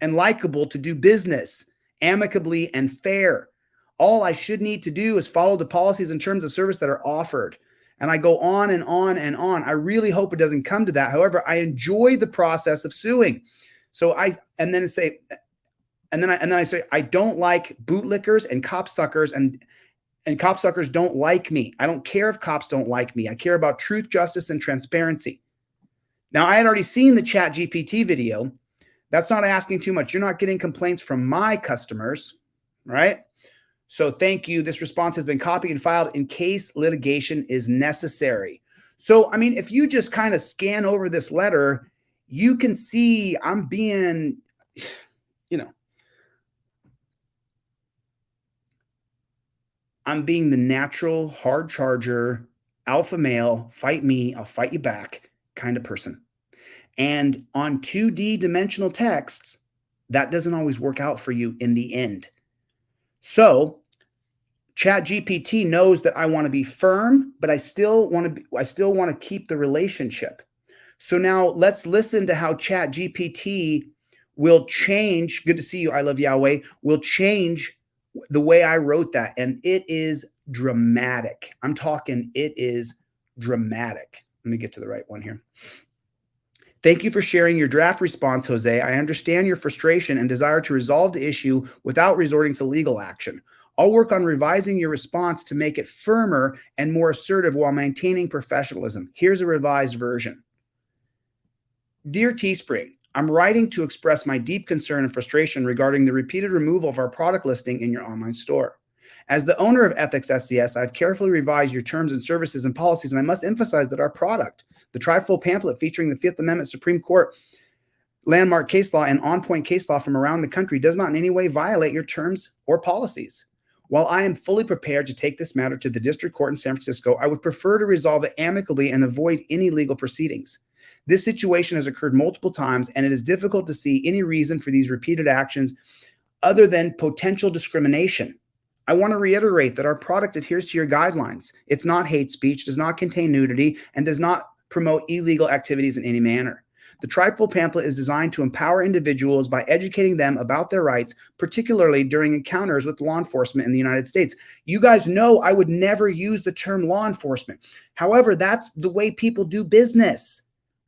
and likable to do business amicably and fair. All I should need to do is follow the policies and terms of service that are offered. And I go on and on and on. I really hope it doesn't come to that. However, I enjoy the process of suing. So I say, I don't like bootlickers and copsuckers, and copsuckers don't like me. I don't care if cops don't like me. I care about truth, justice, and transparency. Now, I had already seen the ChatGPT video. That's not asking too much. You're not getting complaints from my customers, right? So thank you. This response has been copied and filed in case litigation is necessary. So, I mean, if you just kind of scan over this letter, you can see I'm being, I'm being the natural, hard charger, alpha male, fight me, I'll fight you back kind of person. And on 2D dimensional texts, that doesn't always work out for you in the end. So ChatGPT knows that I want to be firm, but I still want to keep the relationship. So now let's listen to how ChatGPT will change. Good to see you. I love Yahweh. Will change the way I wrote that. And it is dramatic. I'm talking, it is dramatic. Let me get to the right one here. Thank you for sharing your draft response, Jose. I understand your frustration and desire to resolve the issue without resorting to legal action. I'll work on revising your response to make it firmer and more assertive while maintaining professionalism. Here's a revised version. Dear Teespring, I'm writing to express my deep concern and frustration regarding the repeated removal of our product listing in your online store. As the owner of Ethics SCS, I've carefully revised your terms and services and policies, and I must emphasize that our product, the trifold pamphlet featuring the Fifth Amendment, Supreme Court, landmark case law, and on-point case law from around the country, does not in any way violate your terms or policies. While I am fully prepared to take this matter to the District Court in San Francisco, I would prefer to resolve it amicably and avoid any legal proceedings. This situation has occurred multiple times, and it is difficult to see any reason for these repeated actions other than potential discrimination. I want to reiterate that our product adheres to your guidelines. It's not hate speech, does not contain nudity, and does not promote illegal activities in any manner. The trifold pamphlet is designed to empower individuals by educating them about their rights, particularly during encounters with law enforcement in the United States. You guys know I would never use the term law enforcement. However, that's the way people do business.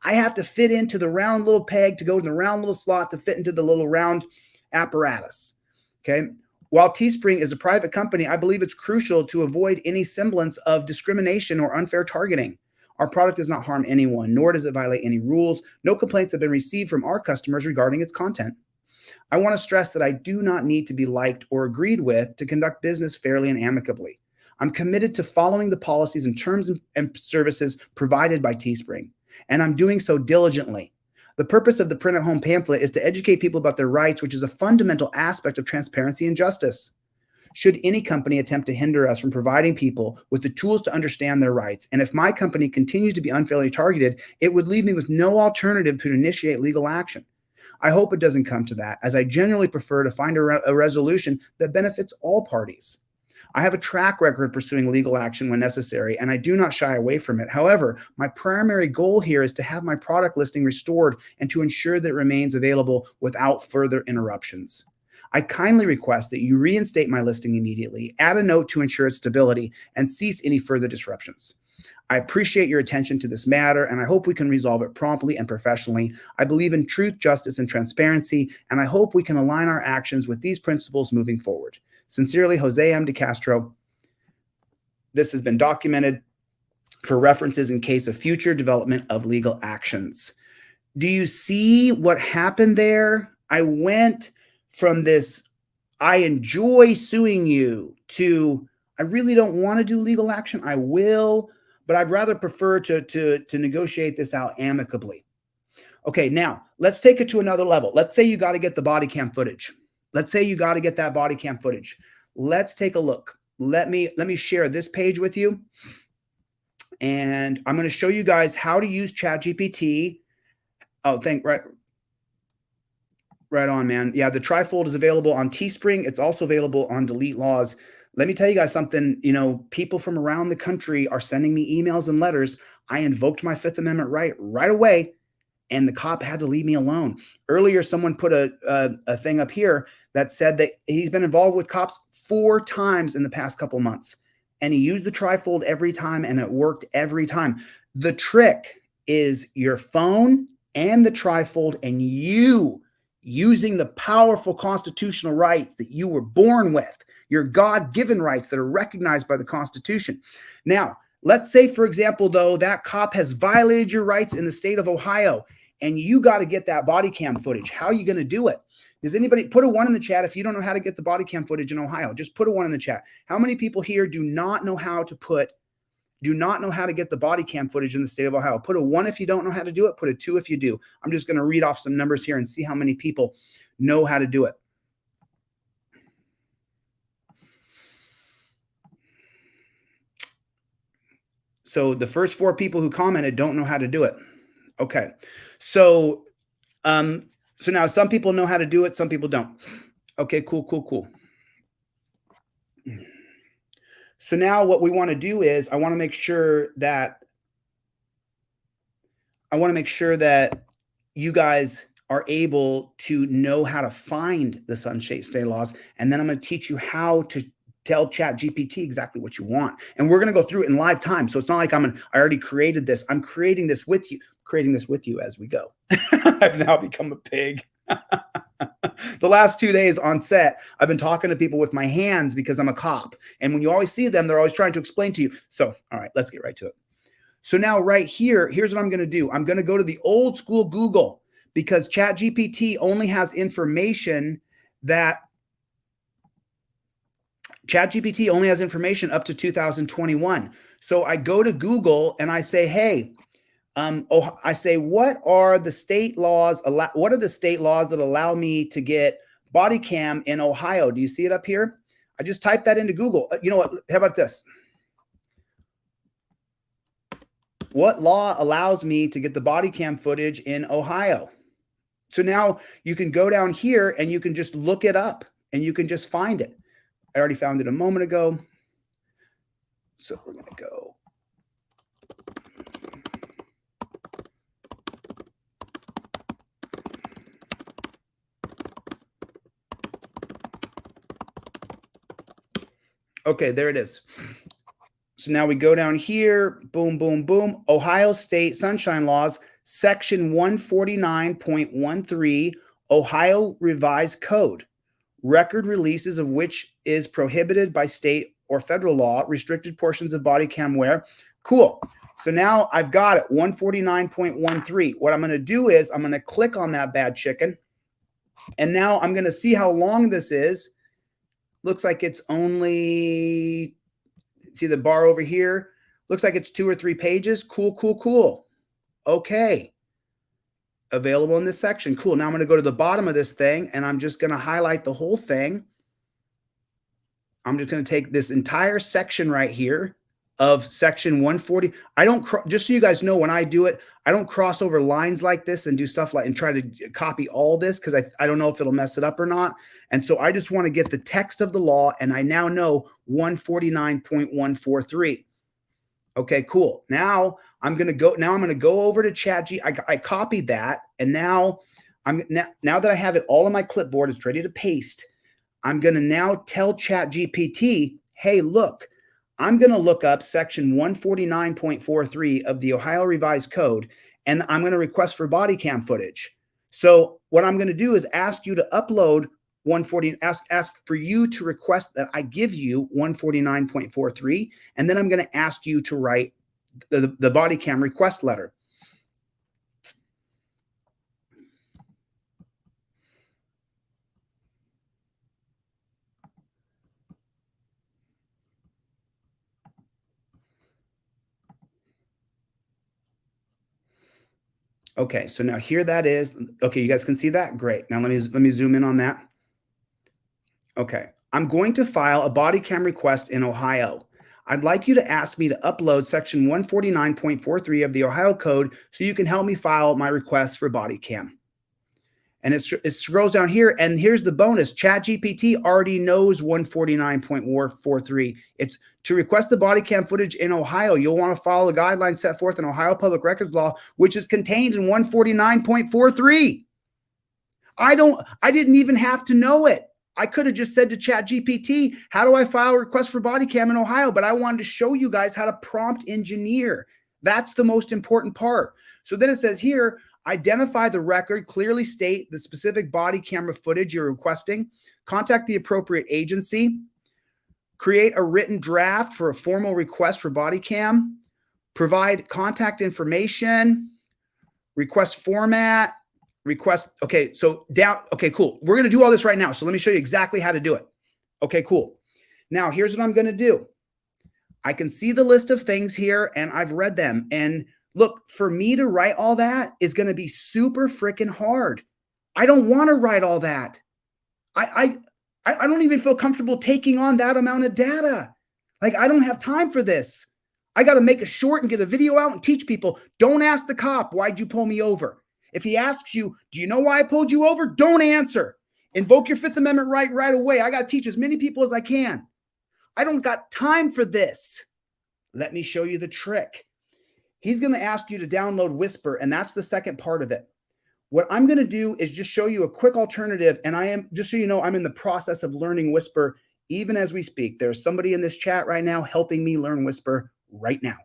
I have to fit into the round little peg to go to the round little slot to fit into the little round apparatus. Okay. While Teespring is a private company, I believe it's crucial to avoid any semblance of discrimination or unfair targeting. Our product does not harm anyone, nor does it violate any rules. No complaints have been received from our customers regarding its content. I want to stress that I do not need to be liked or agreed with to conduct business fairly and amicably. I'm committed to following the policies and terms and services provided by Teespring, and I'm doing so diligently. The purpose of the print at home pamphlet is to educate people about their rights, which is a fundamental aspect of transparency and justice. Should any company attempt to hinder us from providing people with the tools to understand their rights, and if my company continues to be unfairly targeted, it would leave me with no alternative to initiate legal action. I hope it doesn't come to that, as I generally prefer to find a resolution that benefits all parties. I have a track record of pursuing legal action when necessary, and I do not shy away from it. However, my primary goal here is to have my product listing restored and to ensure that it remains available without further interruptions. I kindly request that you reinstate my listing immediately, add a note to ensure its stability, and cease any further disruptions. I appreciate your attention to this matter, and I hope we can resolve it promptly and professionally. I believe in truth, justice, and transparency, and I hope we can align our actions with these principles moving forward. Sincerely, Jose M. DeCastro. This has been documented for references in case of future development of legal actions. Do you see what happened there? I went from this, I enjoy suing you, to I really don't want to do legal action. I will, but I'd rather prefer to negotiate this out amicably. Okay, now let's take it to another level. Let's say you got to get the body cam footage. Let's say you got to get that body cam footage. Let's take a look. Let me share this page with you. And I'm going to show you guys how to use ChatGPT. Oh, right on, man. Yeah, the trifold is available on Teespring. It's also available on Delete Laws. Let me tell you guys something. You know, people from around the country are sending me emails and letters. I invoked my Fifth Amendment right away, and the cop had to leave me alone. Earlier, someone put a thing up here that said that he's been involved with cops 4 times in the past couple months, and he used the trifold every time, and it worked every time. The trick is your phone and the trifold, and you using the powerful constitutional rights that you were born with, your God-given rights that are recognized by the Constitution. Now, let's say, for example, though, that cop has violated your rights in the state of Ohio, and you got to get that body cam footage. How are you going to do it? Does anybody put a 1 in the chat if you don't know how to get the body cam footage in Ohio? Just put a 1 in the chat. How many people here do not know how to get the body cam footage in the state of Ohio? Put a 1 if you don't know how to do it. Put a 2 if you do. I'm just going to read off some numbers here and see how many people know how to do it. So the first 4 people who commented don't know how to do it. Okay. So now some people know how to do it, some people don't. Okay, cool. So now what we want to do is I want to make sure that you guys are able to know how to find the sunshade state laws, and then I'm going to teach you how to tell ChatGPT exactly what you want. And we're going to go through it in live time. So it's not like I already created this. I'm creating this with you as we go. I've now become a pig. The last 2 days on set, I've been talking to people with my hands because I'm a cop. And when you always see them, they're always trying to explain to you. So, all right, let's get right to it. So now right here, here's what I'm going to do. I'm going to go to the old school Google, because ChatGPT only has information up to 2021. So I go to Google and I say, hey, what are the state laws? What are the state laws that allow me to get body cam in Ohio? Do you see it up here? I just typed that into Google. You know what? How about this? What law allows me to get the body cam footage in Ohio? So now you can go down here and you can just look it up and you can just find it. I already found it a moment ago. So we're going to go. Okay, there it is. So now we go down here, boom, boom, boom. Ohio State Sunshine Laws, Section 149.13, Ohio Revised Code. Record releases of which is prohibited by state or federal law, restricted portions of body cam wear. Cool. So now I've got it, 149.13. What I'm going to do is I'm going to click on that bad chicken. And now I'm going to see how long this is. Looks like it's only, see the bar over here? Looks like it's 2 or 3 pages. Cool. Okay. available in this section. Cool. Now I'm going to go to the bottom of this thing and I'm just going to highlight the whole thing. I'm just going to take this entire section right here of section 140. I don't, just so you guys know, when I do it, I don't cross over lines like this and do stuff like, and try to copy all this because I don't know if it'll mess it up or not. And so I just want to get the text of the law. And I now know 149.143. Okay, cool. Now I'm going to go over to ChatGPT. I copied that. And now now that I have it all on my clipboard, it's ready to paste. I'm going to now tell ChatGPT, hey, look, I'm going to look up section 149.43 of the Ohio Revised Code, and I'm going to request for body cam footage. So what I'm going to do is ask you to upload 140, ask for you to request that I give you 149.43, and then I'm going to ask you to write the body cam request letter. Okay, so now here that is. Okay, you guys can see that? Great. Now let me zoom in on that. Okay, I'm going to file a body cam request in Ohio. I'd like you to ask me to upload section 149.43 of the Ohio Code so you can help me file my request for body cam. And it scrolls down here, and here's the bonus. ChatGPT already knows 149.43. It's to request the body cam footage in Ohio. You'll want to follow the guidelines set forth in Ohio Public Records Law, which is contained in 149.43. I didn't even have to know it. I could have just said to ChatGPT, how do I file a request for body cam in Ohio? But I wanted to show you guys how to prompt engineer. That's the most important part. So then it says here, identify the record, clearly state the specific body camera footage you're requesting, contact the appropriate agency, create a written draft for a formal request for body cam, provide contact information, request format, request. Okay, so down. Okay, cool. We're going to do all this right now. So let me show you exactly how to do it. Okay, cool. Now here's what I'm going to do. I can see the list of things here and I've read them. And look, for me to write all that is going to be super freaking hard. I don't want to write all that. I don't even feel comfortable taking on that amount of data. Like, I don't have time for this. I got to make it short and get a video out and teach people. Don't ask the cop, why'd you pull me over? If he asks you, do you know why I pulled you over? Don't answer. Invoke your Fifth Amendment right away. I got to teach as many people as I can. I don't got time for this. Let me show you the trick. He's going to ask you to download Whisper, and that's the second part of it. What I'm going to do is just show you a quick alternative, and I am, just so you know, I'm in the process of learning Whisper even as we speak. There's somebody in this chat right now helping me learn Whisper right now.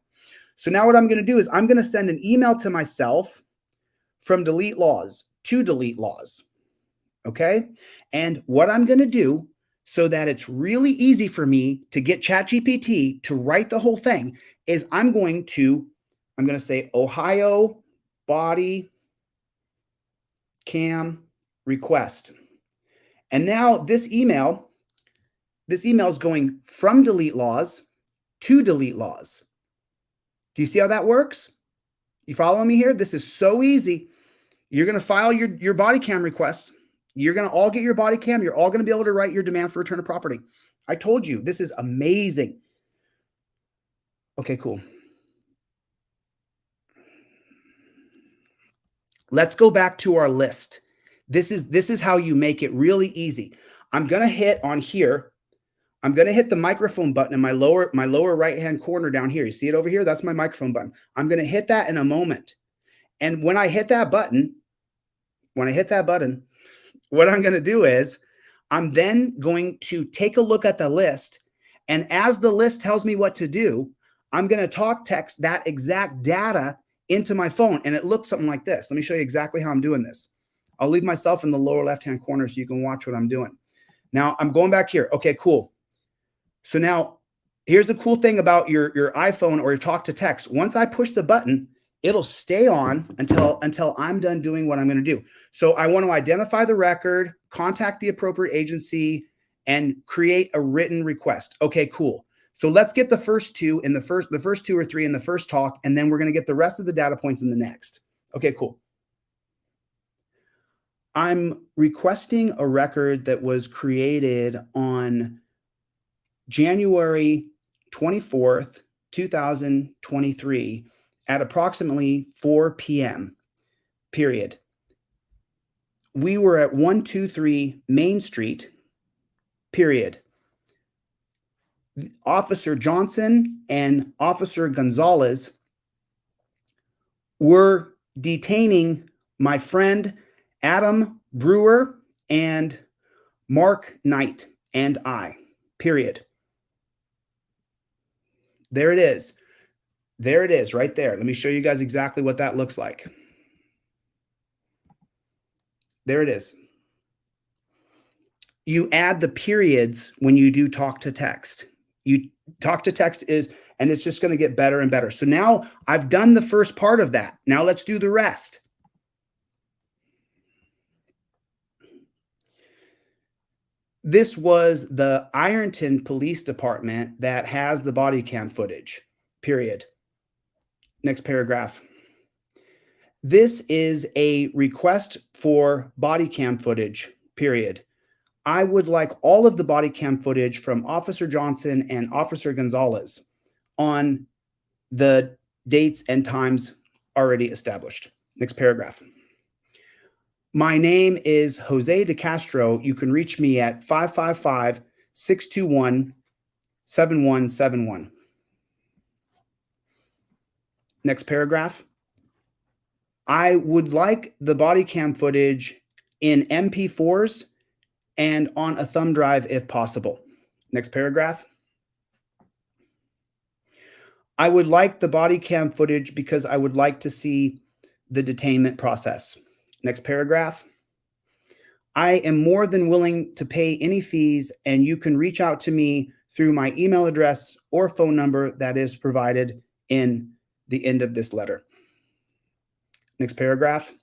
So now what I'm going to do is I'm going to send an email to myself from Delete Laws to Delete Laws, okay? And what I'm going to do so that it's really easy for me to get ChatGPT to write the whole thing is I'm going to say Ohio body cam request. And now this email is going from Delete Laws to Delete Laws. Do you see how that works? You following me here? This is so easy. You're going to file your body cam requests. You're going to all get your body cam. You're all going to be able to write your demand for return of property. I told you, this is amazing. Okay, cool. Let's go back to our list. This is how you make it really easy. I'm going to hit on here. I'm going to hit the microphone button in my lower right-hand corner down here. You see it over here? That's my microphone button. I'm going to hit that in a moment. And when I hit that button, what I'm going to do is I'm then going to take a look at the list. And as the list tells me what to do, I'm going to talk text that exact data into my phone. And it looks something like this. Let me show you exactly how I'm doing this. I'll leave myself in the lower left-hand corner so you can watch what I'm doing. Now I'm going back here. Okay, cool. So now here's the cool thing about your iPhone or your talk to text. Once I push the button, it'll stay on until I'm done doing what I'm going to do. So I want to identify the record, contact the appropriate agency, and create a written request. Okay, cool. So let's get the first two in the first two or three in the first talk, and then we're going to get the rest of the data points in the next. Okay, cool. I'm requesting a record that was created on January 24th, 2023 at approximately 4 p.m. period. We were at 123 Main Street, period. Officer Johnson and Officer Gonzalez were detaining my friend Adam Brewer and Mark Knight and I, period. There it is. There it is right there. Let me show you guys exactly what that looks like. There it is. You add the periods when you do talk to text. You talk to text is, and it's just going to get better and better. So now I've done the first part of that. Now let's do the rest. This was the Ironton Police Department that has the body cam footage, period. Next paragraph. This is a request for body cam footage, period. I would like all of the body cam footage from Officer Johnson and Officer Gonzalez on the dates and times already established. Next paragraph. My name is Jose DeCastro. You can reach me at 555-621-7171. Next paragraph. I would like the body cam footage in MP4s and on a thumb drive if possible. Next paragraph. I would like the body cam footage because I would like to see the detainment process. Next paragraph. I am more than willing to pay any fees, and you can reach out to me through my email address or phone number that is provided in the end of this letter. Next paragraph.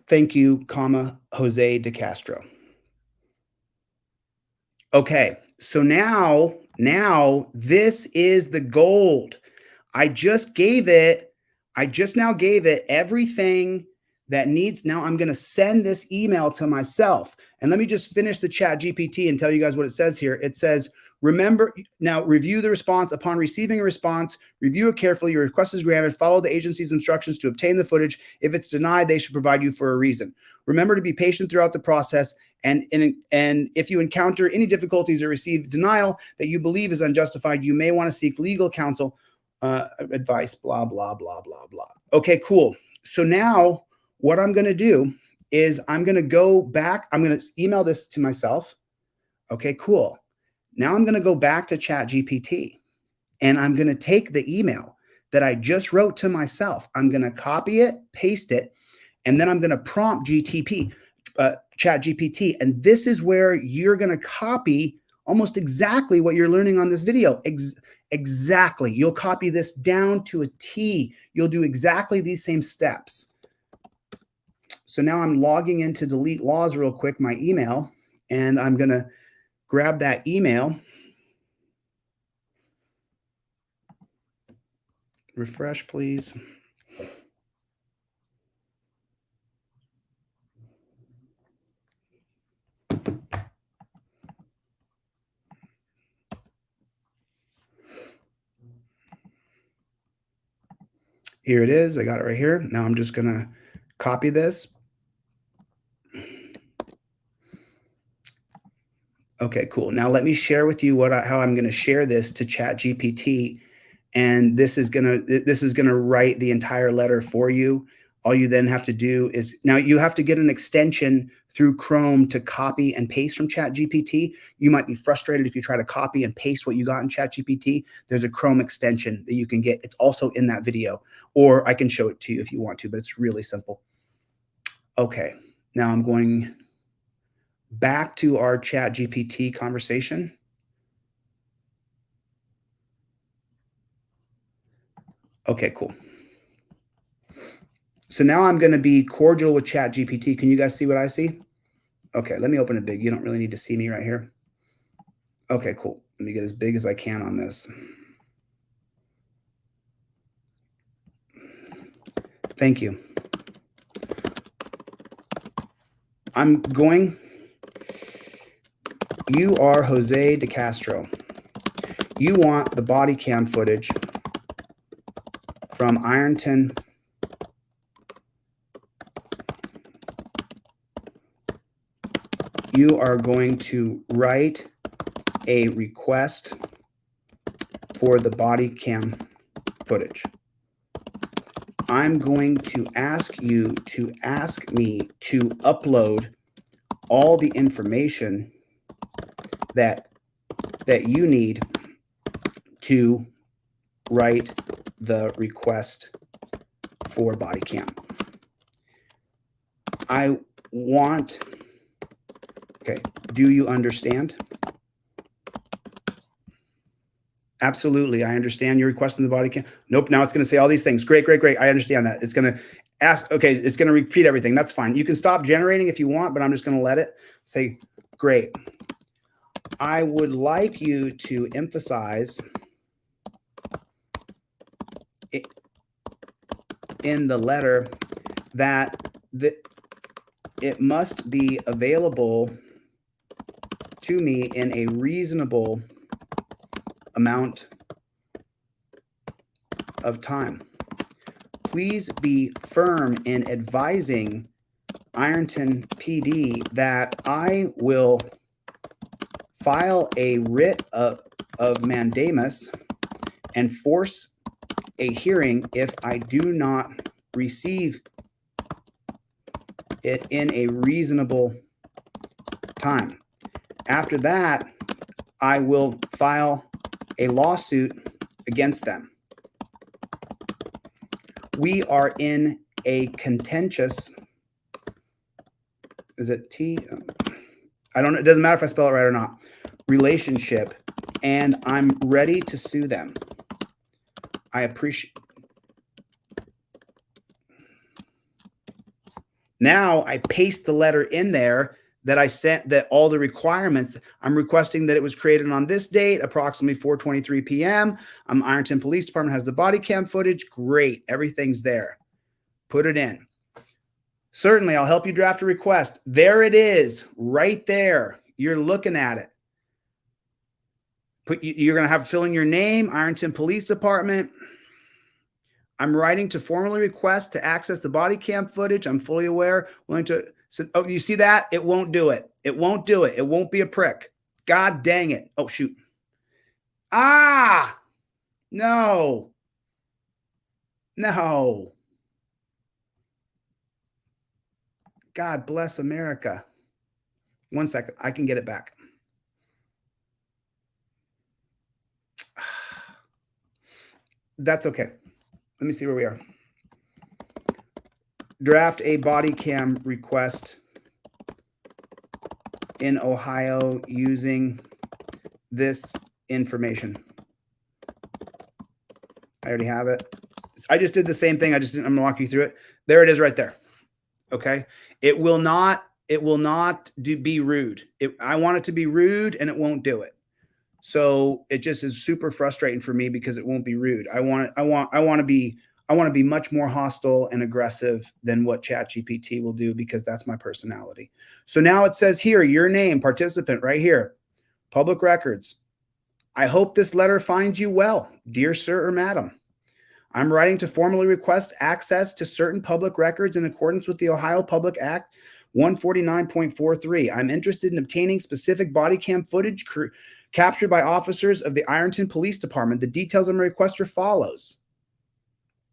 Thank you, Jose DeCastro. Okay, so now this is the gold. I just now gave it everything that needs. Now I'm going to send this email to myself. And let me just finish the ChatGPT and tell you guys what it says here. It says, remember, now review the response. Upon receiving a response, review it carefully. Your request is granted. Follow the agency's instructions to obtain the footage. If it's denied, they should provide you for a reason. Remember to be patient throughout the process. And if you encounter any difficulties or receive denial that you believe is unjustified, you may want to seek legal counsel, advice, blah, blah, blah, blah, blah. Okay, cool. So now what I'm going to do is I'm going to go back. I'm going to email this to myself. Okay, cool. Now I'm going to go back to ChatGPT and I'm going to take the email that I just wrote to myself. I'm going to copy it, paste it, and then I'm going to prompt ChatGPT. And this is where you're going to copy almost exactly what you're learning on this video. Exactly. You'll copy this down to a T. You'll do exactly these same steps. So now I'm logging into Delete Laws real quick, my email, and I'm going to grab that email. Refresh, please. Here it is. I got it right here. Now I'm just going to copy this. Okay, cool. Now let me share with you how I'm going to share this to ChatGPT, and this is going to write the entire letter for you. All you then have to do is, now you have to get an extension through Chrome to copy and paste from ChatGPT. You might be frustrated if you try to copy and paste what you got in ChatGPT. There's a Chrome extension that you can get. It's also in that video, or I can show it to you if you want to, but it's really simple. Okay, now I'm going back to our ChatGPT conversation. Okay, cool. So now I'm going to be cordial with ChatGPT. Can you guys see what I see? Okay, let me open it big. You don't really need to see me right here. Okay, cool. Let me get as big as I can on this. Thank you. You are Jose DeCastro. You want the body cam footage from Ironton. You are going to write a request for the body cam footage. I'm going to ask you to ask me to upload all the information that you need to write the request for body cam. Okay, do you understand? Absolutely, I understand you're requesting the body cam. Nope, now it's going to say all these things. Great, great, great. I understand that. It's going to ask, okay, it's going to repeat everything. That's fine. You can stop generating if you want, but I'm just going to let it say, great. I would like you to emphasize in the letter that it must be available to me in a reasonable amount of time. Please be firm in advising Ironton PD that I will file a writ of mandamus and force a hearing if I do not receive it in a reasonable time. After that, I will file a lawsuit against them. We are in a contentious, is it T? I don't know. It doesn't matter if I spell it right or not. Relationship, and I'm ready to sue them. I appreciate. Now I paste the letter in there that I sent, that all the requirements. I'm requesting that it was created on this date, approximately 4:23 p.m. Ironton Police Department has the body cam footage. Great. Everything's there. Put it in. Certainly, I'll help you draft a request. There it is, right there. You're looking at it. You're going to have to fill in your name, Ironton Police Department. I'm writing to formally request to access the body cam footage. I'm fully aware. Willing to. Oh, you see that? It won't do it. It won't do it. It won't be a prick. God dang it. Oh, shoot. Ah, no. No. God bless America. 1 second. I can get it back. That's okay. Let me see where we are. Draft a body cam request in Ohio using this information. I already have it. I just did the same thing. I'm going to walk you through it. There it is right there. Okay. It will not be rude. I want it to be rude and it won't do it. So it just is super frustrating for me because it won't be rude. I want to be much more hostile and aggressive than what ChatGPT will do because that's my personality. So now it says here, your name, participant right here, public records. I hope this letter finds you well, dear sir or madam. I'm writing to formally request access to certain public records in accordance with the Ohio Public Act 149.43. I'm interested in obtaining specific body cam footage captured by officers of the Ironton Police Department. The details of my request are follows.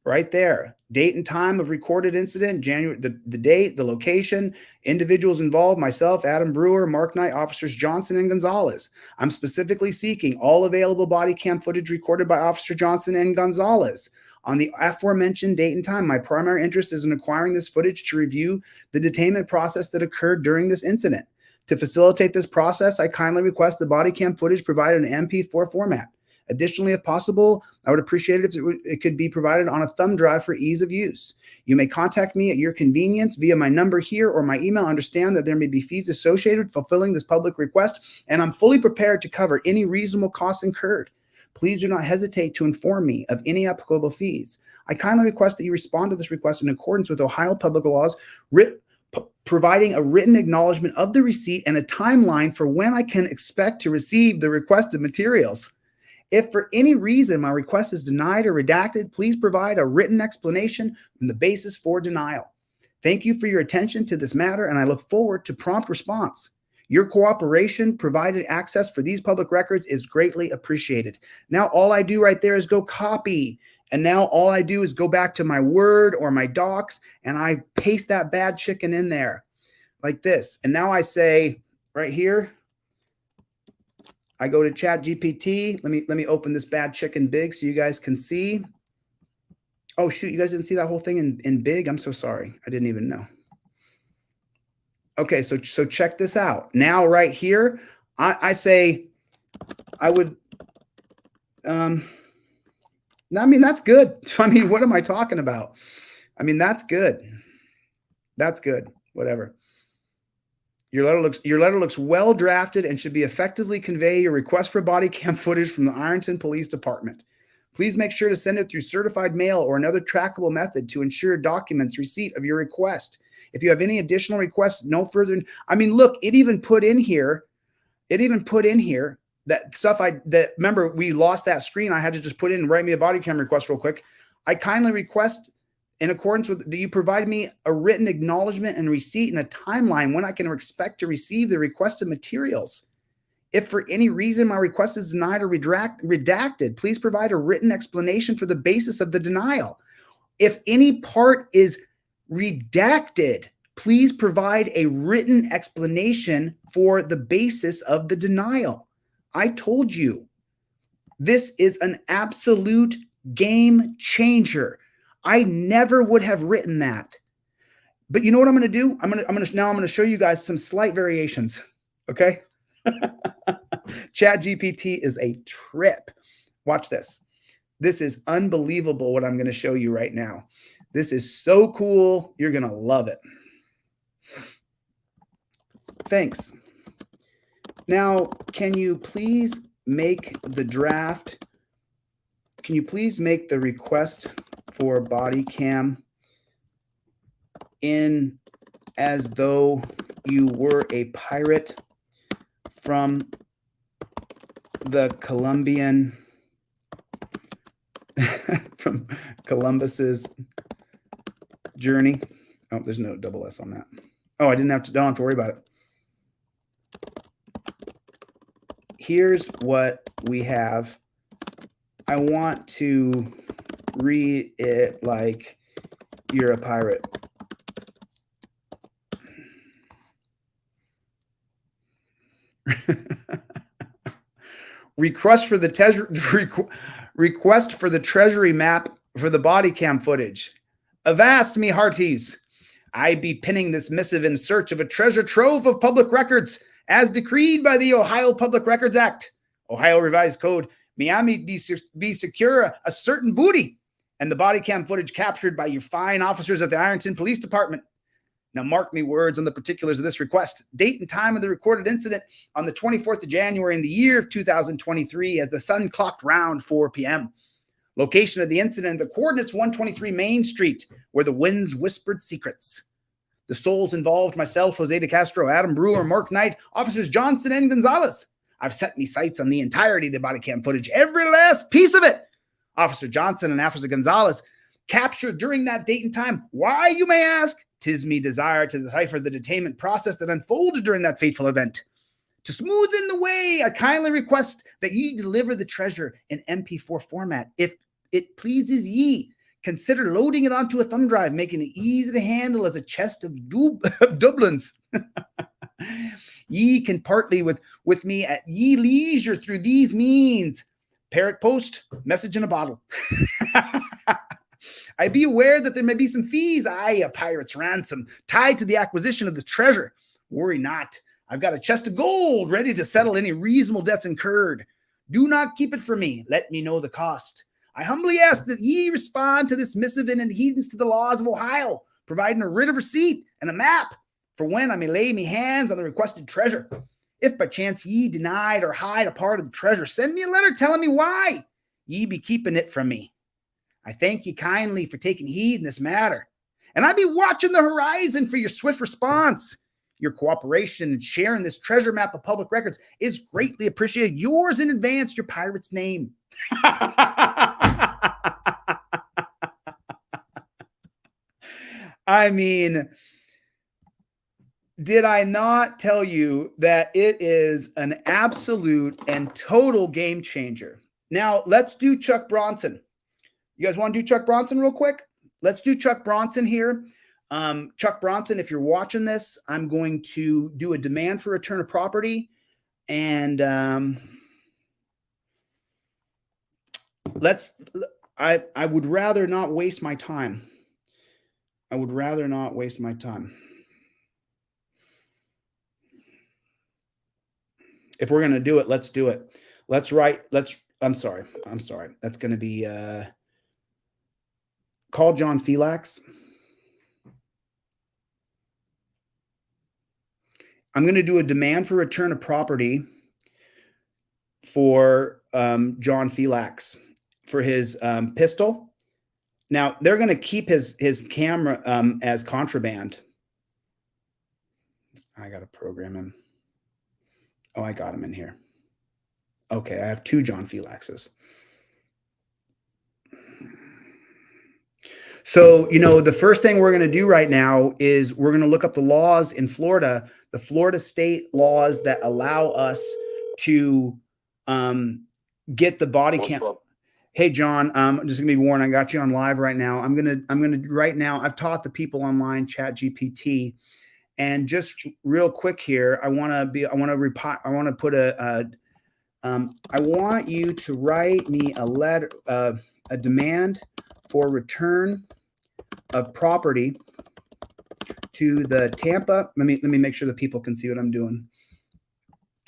Right there. Date and time of recorded incident, January, the date, the location, individuals involved, myself, Adam Brewer, Mark Knight, officers Johnson and Gonzalez. I'm specifically seeking all available body cam footage recorded by Officer Johnson and Gonzalez. On the aforementioned date and time, my primary interest is in acquiring this footage to review the detainment process that occurred during this incident. To facilitate this process, I kindly request the body cam footage provided in MP4 format. Additionally, if possible, I would appreciate it if it could be provided on a thumb drive for ease of use. You may contact me at your convenience via my number here or my email. Understand that there may be fees associated with fulfilling this public request, and I'm fully prepared to cover any reasonable costs incurred. Please do not hesitate to inform me of any applicable fees. I kindly request that you respond to this request in accordance with Ohio public laws, providing a written acknowledgement of the receipt and a timeline for when I can expect to receive the requested materials. If for any reason my request is denied or redacted, please provide a written explanation and the basis for denial. Thank you for your attention to this matter, and I look forward to prompt response. Your cooperation provided access for these public records is greatly appreciated. Now all I do right there is go copy. And now all I do is go back to my Word or my Docs and I paste that bad chicken in there like this. And now I say right here, I go to ChatGPT. Let me open this bad chicken big so you guys can see. Oh shoot, you guys didn't see that whole thing in big? I'm so sorry. I didn't even know. Okay, so check this out. Now right here, I say I would I mean, that's good. I mean, what am I talking about? I mean, that's good. That's good. Whatever. Your letter looks well drafted and should be effectively convey your request for body cam footage from the Ironton Police Department. Please make sure to send it through certified mail or another trackable method to ensure documents receipt of your request. If you have any additional requests, no further. I mean, look, it even put in here that stuff remember we lost that screen. I had to just put in, write me a body cam request real quick. I kindly request in accordance with that you provide me a written acknowledgement and receipt and a timeline when I can expect to receive the requested materials. If for any reason my request is denied or redacted, please provide a written explanation for the basis of the denial. If any part is redacted, please provide a written explanation for the basis of the denial. I told you, this is an absolute game changer. I never would have written that. But you know what I'm going to do? I'm going to show you guys some slight variations. Okay? ChatGPT is a trip. Watch this. This is unbelievable what I'm going to show you right now. This is so cool. You're going to love it. Thanks. Now, can you please make the draft? Can you please make the request for body cam in as though you were a pirate from the Colombian, from Columbus's journey? Oh, there's no double S on that. Oh, I don't have to worry about it. Here's what we have. I want to read it like you're a pirate. Request for the treasury map for the body cam footage. Avast me hearties. I be pinning this missive in search of a treasure trove of public records as decreed by the Ohio Public Records Act. Ohio Revised Code, Miami be secure a certain booty, and the body cam footage captured by you fine officers at the Ironton Police Department. Now mark me words on the particulars of this request. Date and time of the recorded incident on the 24th of January in the year of 2023 as the sun clocked round 4 p.m. Location of the incident, the coordinates 123 Main Street, where the winds whispered secrets. The souls involved, myself, Jose DeCastro, Adam Brewer, Mark Knight, officers Johnson and Gonzalez. I've set me sights on the entirety of the body cam footage, every last piece of it. Officer Johnson and Officer Gonzalez captured during that date and time. Why, you may ask? 'Tis me desire to decipher the detainment process that unfolded during that fateful event. To smoothen the way, I kindly request that ye deliver the treasure in MP4 format. If it pleases ye, consider loading it onto a thumb drive, making it easy to handle as a chest of doublins. Ye can partly with me at ye leisure through these means. Parrot post, message in a bottle. I be aware that there may be some fees, aye, a pirate's ransom, tied to the acquisition of the treasure. Worry not. I've got a chest of gold ready to settle any reasonable debts incurred. Do not keep it from me. Let me know the cost. I humbly ask that ye respond to this missive in adherence to the laws of Ohio, providing a writ of receipt and a map for when I may lay me hands on the requested treasure. If by chance ye denied or hide a part of the treasure, send me a letter telling me why ye be keeping it from me. I thank ye kindly for taking heed in this matter, and I be watching the horizon for your swift response. Your cooperation in sharing this treasure map of public records is greatly appreciated. Yours in advance, your pirate's name. I mean, did I not tell you that it is an absolute and total game changer? Now, let's do Chuck Bronson. You guys want to do Chuck Bronson real quick? Let's do Chuck Bronson here. Chuck Bronson, if you're watching this, I'm going to do a demand for return of property. And I would rather not waste my time. I would rather not waste my time. If we're going to do it, let's do it. I'm sorry. That's going to be, call John Felix. I'm going to do a demand for return of property for John Felix for his pistol. Now, they're going to keep his camera as contraband. I got to program him. Oh, I got him in here. Okay, I have 2 John Felixes. So, the first thing we're going to do right now is we're going to look up the laws in Florida, the Florida state laws that allow us to get the body cam. Hey, John, just gonna be warned. I got you on live right now. I'm gonna right now. I've taught the people online ChatGPT, and just real quick here, I want you to write me a letter, a demand for return of property to the Tampa. Let me make sure that people can see what I'm doing.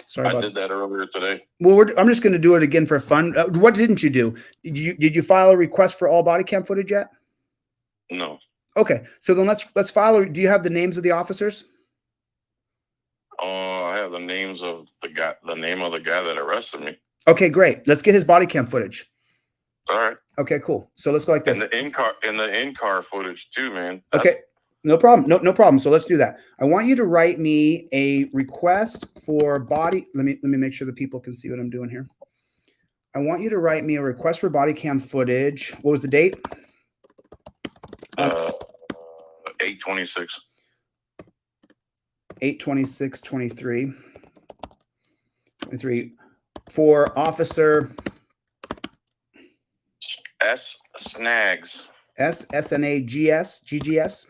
Sorry, I did that earlier today. Well, I'm just going to do it again for fun. What didn't you do? Did you file a request for all body cam footage yet? No. Okay, so then let's file. Do you have the names of the officers? I have the names of the name of the guy that arrested me. Okay, great. Let's get his body cam footage. All right. Okay, cool. So let's go like this. And the in-car footage too, man. Okay. No problem. No problem. So let's do that. I want you to write me a request for body. Let me make sure that people can see what I'm doing here. I want you to write me a request for body cam footage. What was the date? 8/26. 8/26/23. 23 for Officer S. Snags. S-S-N-A-G-S. G-G-S.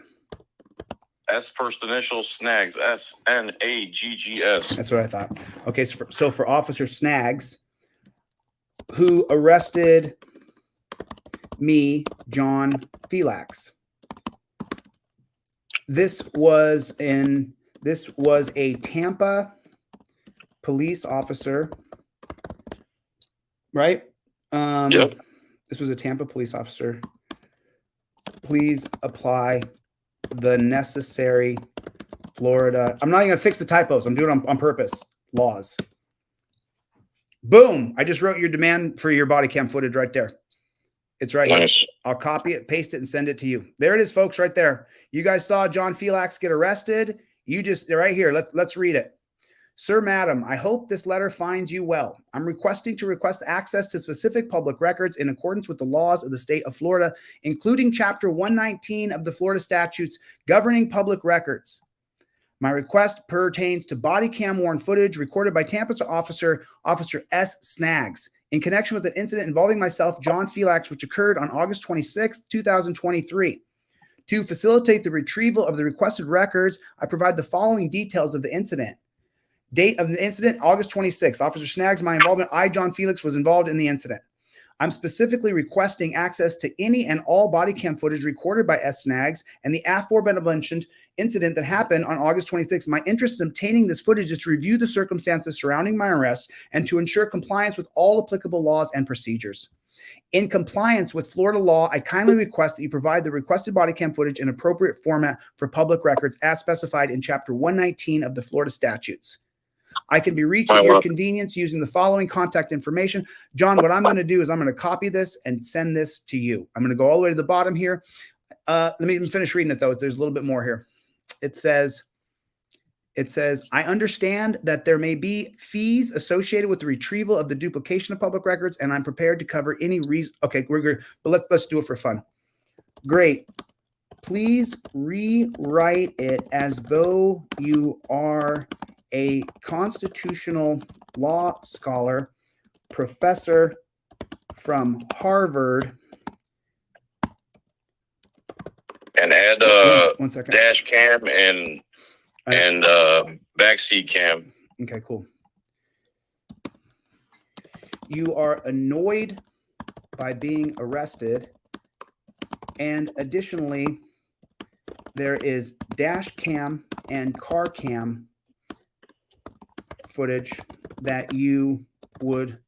S first initial, Snags, S-N-A-G-G-S. That's what I thought. Okay, so for Officer Snags, who arrested me, John Felix. This was a Tampa police officer, right? Yep. This was a Tampa police officer. Please apply the necessary Florida. I'm not even going to fix the typos. I'm doing it on purpose. Laws. Boom. I just wrote your demand for your body cam footage right there. It's right here. I'll copy it, paste it, and send it to you. There it is, folks, right there. You guys saw John Felix get arrested. They're right here. Let's read it. Sir, madam, I hope this letter finds you well. I'm requesting to request access to specific public records in accordance with the laws of the state of Florida, including Chapter 119 of the Florida statutes governing public records. My request pertains to body cam worn footage recorded by Tampa Officer S. Snags in connection with an incident involving myself, John Felix, which occurred on August 26, 2023. To facilitate the retrieval of the requested records, I provide the following details of the incident. Date of the incident, August 26th. Officer Snags, my involvement. I, John Felix, was involved in the incident. I'm specifically requesting access to any and all body cam footage recorded by SNAGs and the aforementioned incident that happened on August 26th. My interest in obtaining this footage is to review the circumstances surrounding my arrest and to ensure compliance with all applicable laws and procedures. In compliance with Florida law, I kindly request that you provide the requested body cam footage in appropriate format for public records as specified in Chapter 119 of the Florida statutes. I can be reached at your convenience using the following contact information. John, what I'm going to do is I'm going to copy this and send this to you. I'm going to go all the way to the bottom here. Let me even finish reading it, though. There's a little bit more here. It says, I understand that there may be fees associated with the retrieval of the duplication of public records, and I'm prepared to cover any reason. Okay, we're good, but let's do it for fun. Great. Please rewrite it as though you are a constitutional law scholar, professor from Harvard. And add one second. dash cam and backseat cam. Okay, cool. You are annoyed by being arrested, and additionally, there is dash cam and car cam footage that you would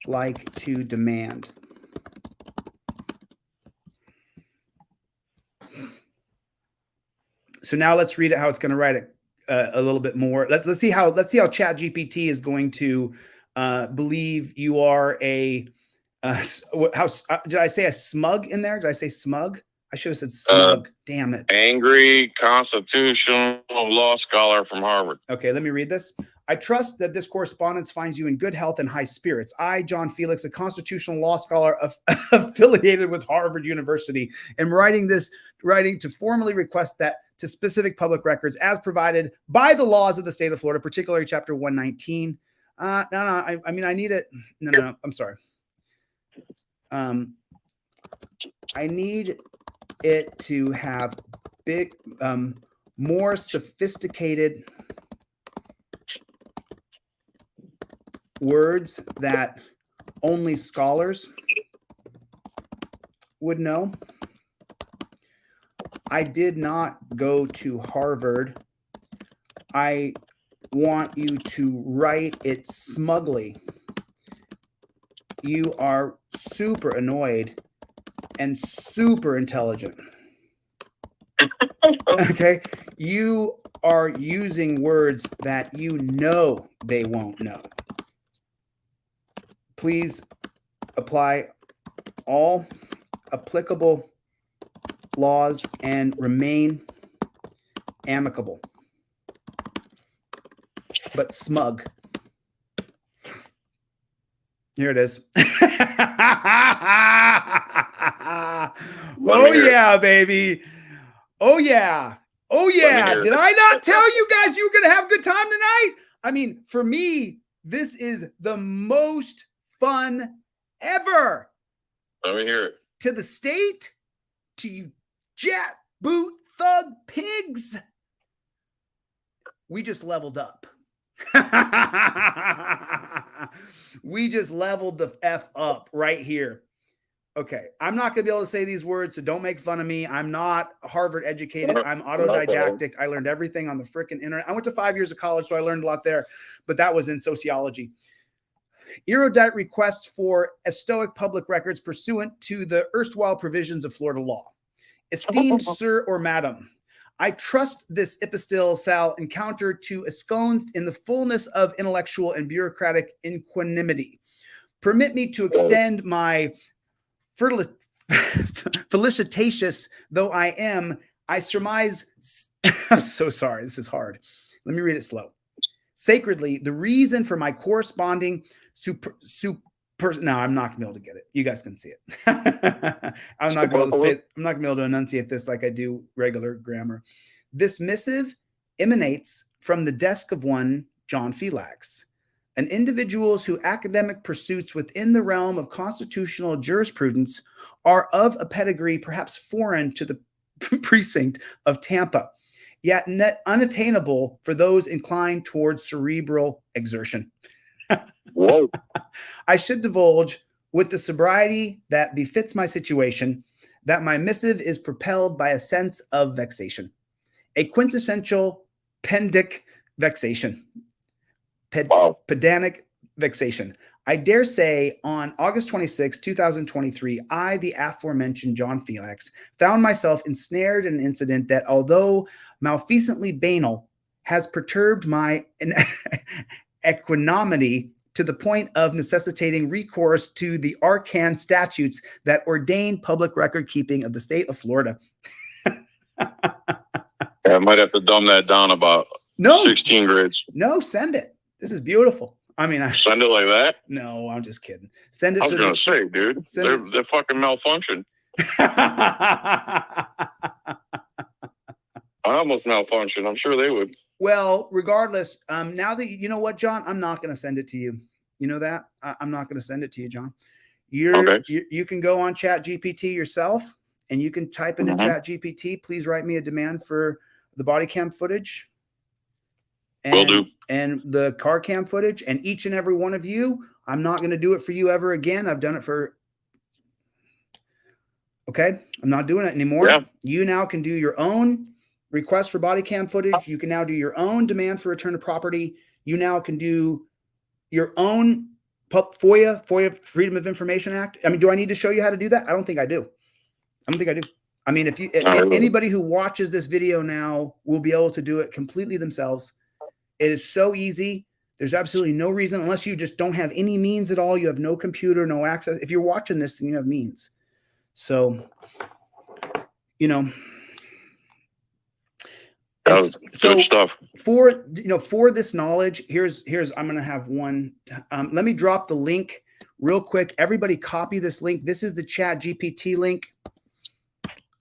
like to demand. So now let's read it how it's going to write it a little bit more. Let's see how ChatGPT is going to believe you are a did I say a smug in there? Did I say smug? I should have said smug. Damn it. Angry constitutional law scholar from Harvard. Okay, let me read this. I trust that this correspondence finds you in good health and high spirits. I, John Felix, a constitutional law scholar affiliated with Harvard University, am writing to formally request that to specific public records as provided by the laws of the state of Florida, particularly Chapter 119. I mean, I need it. No, I'm sorry. I need it to have more sophisticated words that only scholars would know. I did not go to Harvard. I want you to write it smugly. You are super annoyed and super intelligent. Okay? You are using words that you know they won't know. Please apply all applicable laws and remain amicable, but smug. Here it is. Oh, yeah, baby. Oh, yeah. Oh, yeah. Did I not tell you guys you were going to have a good time tonight? I mean, for me, this is the most fun ever. Let me hear it. To the state, to you jackboot thug pigs. We just leveled up. We just leveled the F up right here. Okay, I'm not going to be able to say these words, so don't make fun of me. I'm not Harvard educated. I'm autodidactic. I learned everything on the frickin' internet. I went to 5 years of college, so I learned a lot there, but that was in sociology. Erudite request for estoic public records pursuant to the erstwhile provisions of Florida law. Esteemed sir or madam, I trust this epistille shall encounter to ensconced in the fullness of intellectual and bureaucratic equanimity. Permit me to extend my felicitations, though I am, I surmise, I'm so sorry, this is hard. Let me read it slow. Sacredly, the reason for my corresponding no, I'm not gonna be able to get it. You guys can see it. I'm not gonna be able to say it. I'm not gonna be able to enunciate this like I do regular grammar. This missive emanates from the desk of one John Felix, an individual whose academic pursuits within the realm of constitutional jurisprudence are of a pedigree perhaps foreign to the precinct of Tampa, yet unattainable for those inclined towards cerebral exertion. Whoa. I should divulge with the sobriety that befits my situation, that my missive is propelled by a sense of vexation, a quintessential pendic vexation, pedantic vexation. I dare say on August 26, 2023, I, the aforementioned John Felix, found myself ensnared in an incident that, although malfeasantly banal, has perturbed my equanimity to the point of necessitating recourse to the arcane statutes that ordain public record keeping of the state of Florida. I might have to dumb that down about 16 grades. No, send it. This is beautiful. I mean, Send it like that? No, I'm just kidding. Send it. I was going to say, dude, they're fucking malfunction. I almost malfunctioned. I'm sure they would. Well, regardless, now that you know what, John, I'm not going to send it to you. You know that? I'm not going to send it to you, John. You can go on ChatGPT yourself, and you can type into ChatGPT, please write me a demand for the body cam footage. Will do. And the car cam footage, and each and every one of you, I'm not going to do it for you ever again. I've done it for. Okay. I'm not doing it anymore. Yeah. You now can do your own request for body cam footage. You can now do your own demand for return of property. You now can do your own FOIA, Freedom of Information Act. I mean, do I need to show you how to do that? I don't think I do. I mean, if anybody who watches this video now will be able to do it completely themselves. It is so easy. There's absolutely no reason, unless you just don't have any means at all. You have no computer, no access. If you're watching this, then you have means. So, you know, good stuff. For this knowledge, here's I'm going to have one. Let me drop the link real quick. Everybody copy this link. This is the ChatGPT link.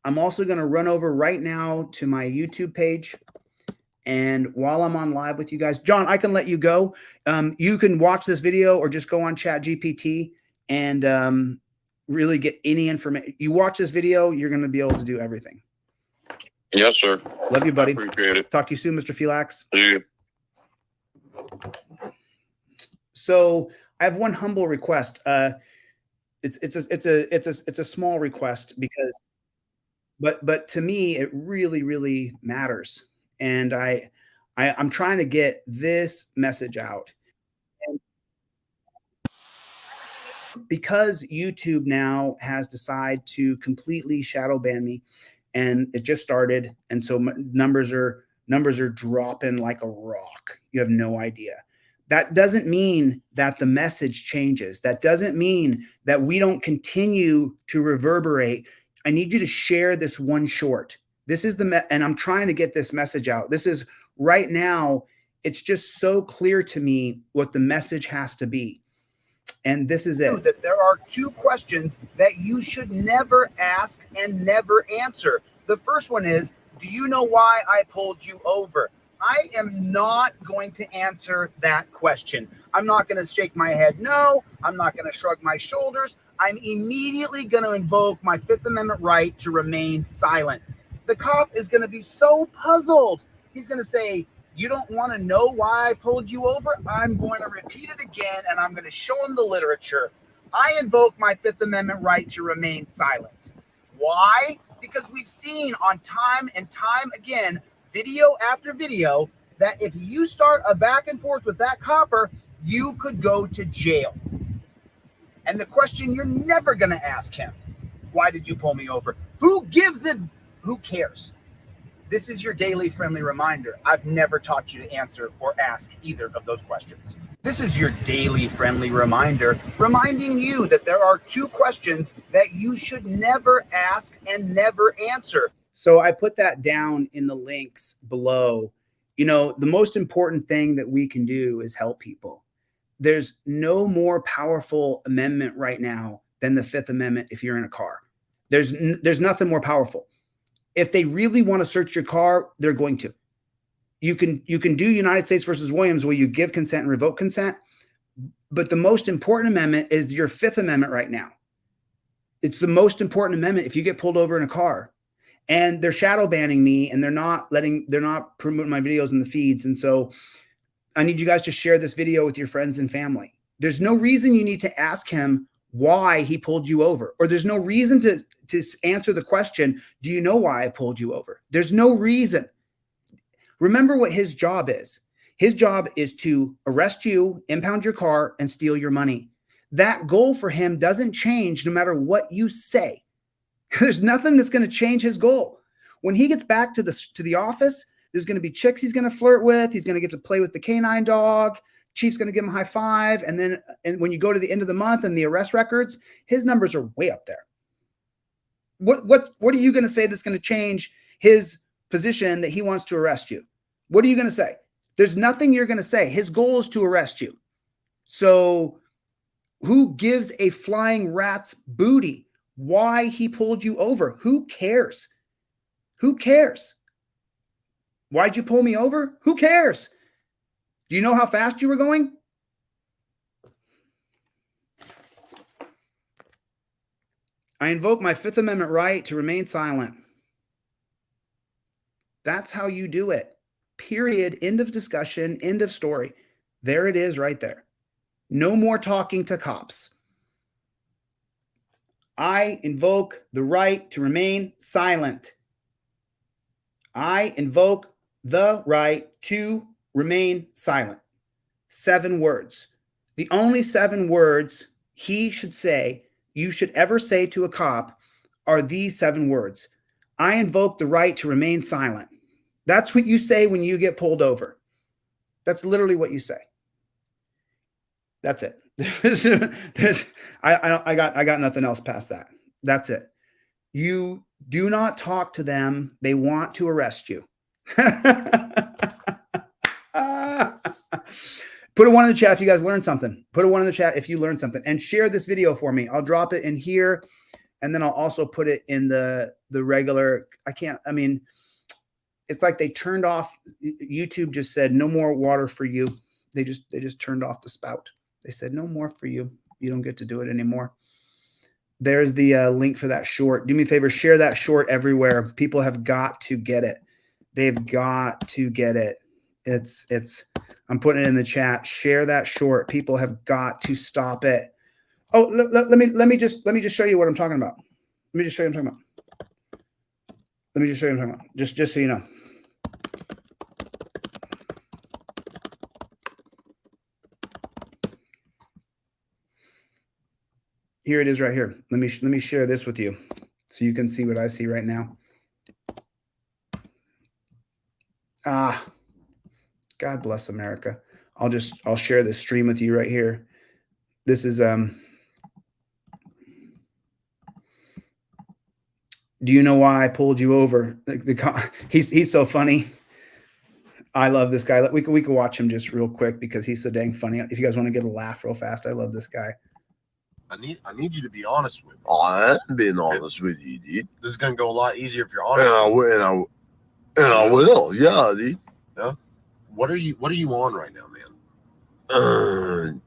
I'm also going to run over right now to my YouTube page. And while I'm on live with you guys, John, I can let you go. You can watch this video or just go on ChatGPT and really get any information. You watch this video, you're going to be able to do everything. Yes, sir. Love you, buddy. Appreciate it. Talk to you soon, Mr. Felix. See you. So I have one humble request. It's a small request because, but to me, it really, really matters. And I'm trying to get this message out. And because YouTube now has decided to completely shadow ban me, and it just started, and so numbers are dropping like a rock. You have no idea. That doesn't mean that the message changes. That doesn't mean that we don't continue to reverberate. I need you to share this one short. This is and I'm trying to get this message out. This is right now. It's just so clear to me what the message has to be. And this is it. That there are two questions that you should never ask and never answer. The first one is, do you know why I pulled you over? I am not going to answer that question. I'm not going to shake my head no. I'm not going to shrug my shoulders. I'm immediately going to invoke my Fifth Amendment right to remain silent. The cop is going to be so puzzled. He's going to say, you don't want to know why I pulled you over? I'm going to repeat it again, and I'm going to show him the literature. I invoke my Fifth Amendment right to remain silent. Why? Because we've seen on time and time again, video after video, that if you start a back and forth with that copper, you could go to jail. And the question you're never going to ask him, why did you pull me over? Who gives it? Who cares? This is your daily friendly reminder. I've never taught you to answer or ask either of those questions. This is your daily friendly reminder, reminding you that there are two questions that you should never ask and never answer. So I put that down in the links below. You know, the most important thing that we can do is help people. There's no more powerful amendment right now than the Fifth Amendment if you're in a car. There's nothing more powerful. If they really want to search your car, they're going to. You can do United States versus Williams where you give consent and revoke consent. But the most important amendment is your Fifth Amendment right now. It's the most important amendment if you get pulled over in a car. And they're shadow banning me, and they're not promoting my videos in the feeds. And so I need you guys to share this video with your friends and family. There's no reason you need to ask him why he pulled you over, or there's no reason to answer the question, do you know why I pulled you over? There's no reason. Remember what his job is. His job is to arrest you, impound your car, and steal your money. That goal for him doesn't change no matter what you say. There's nothing that's going to change his goal. When he gets back to the office, there's going to be chicks he's going to flirt with. He's going to get to play with the canine dog. Chief's going to give him a high five. And when you go to the end of the month and the arrest records, his numbers are way up there. What are you going to say that's going to change his position that he wants to arrest you? What are you going to say? There's nothing you're going to say. His goal is to arrest you. So who gives a flying rat's booty why he pulled you over? Who cares? Who cares? Why'd you pull me over? Who cares? Do you know how fast you were going? I invoke my Fifth Amendment right to remain silent. That's how you do it. Period. End of discussion. End of story. There it is right there. No more talking to cops. I invoke the right to remain silent. I invoke the right to remain silent. 7 words. The only 7 words he should say, you should ever say to a cop, are these 7 words. I invoke the right to remain silent. That's what you say when you get pulled over. That's literally what you say. That's it. I got nothing else past that. That's it. You do not talk to them. They want to arrest you. Put a 1 in the chat if you guys learned something. Put a 1 in the chat if you learned something, and share this video for me. I'll drop it in here, and then I'll also put it in the regular. It's like they turned off. YouTube just said no more water for you. They just turned off the spout. They said no more for you. You don't get to do it anymore. There's the link for that short. Do me a favor, share that short everywhere. People have got to get it. They've got to get it. I'm putting it in the chat. Share that short. People have got to stop it. Oh, let me just show you what I'm talking about. Let me just show you what I'm talking about. Let me just show you what I'm talking about. Just so you know. Here it is right here. Let me share this with you so you can see what I see right now. God bless America. I'll share this stream with you right here. This is do you know why I pulled you over? He's so funny. I love this guy. We could watch him just real quick because he's so dang funny. If you guys want to get a laugh real fast, I love this guy. I need you to be honest with me. I am being honest with you, dude. This is gonna go a lot easier if you're honest. And I will, yeah, dude. Yeah. What are you on right now, man?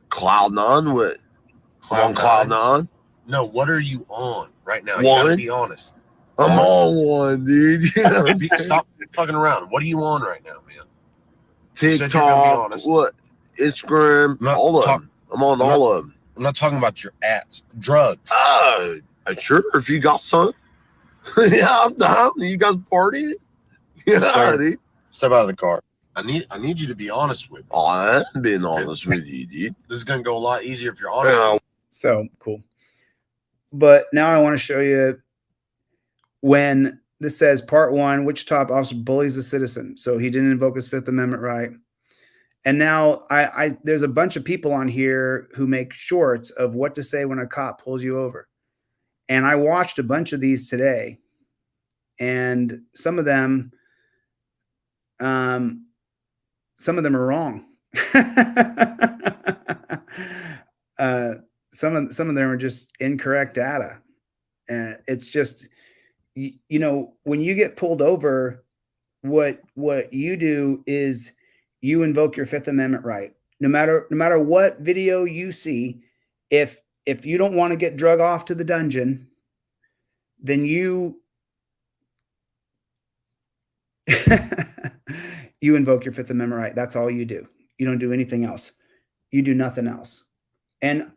Cloud 9. What? Cloud 9. No, what are you on right now? You One. gotta be honest. I'm on one, dude. You know what I'm saying? Stop fucking around. What are you on right now, man? You said you're gonna be TikTok, honest. what? Instagram, all of them. I'm on all of them. I'm not talking about your ads. Drugs. Sure, if you got some. Yeah, I'm down. You guys partying? Yeah, Sir. dude. Step out of the car. I need you to be honest with me. I am being honest with you, dude. This is gonna go a lot easier if you're honest. So cool. But now I want to show you when this says part 1, which top officer bullies a citizen. So he didn't invoke his Fifth Amendment right. And now there's a bunch of people on here who make shorts of what to say when a cop pulls you over. And I watched a bunch of these today, and some of them are wrong. Some of them are just incorrect data. And it's just, you know, when you get pulled over, what you do is you invoke your Fifth Amendment right. No matter what video you see, if you don't want to get drug off to the dungeon, then you you invoke your Fifth Amendment right. That's all you do. You don't do anything else. You do nothing else. And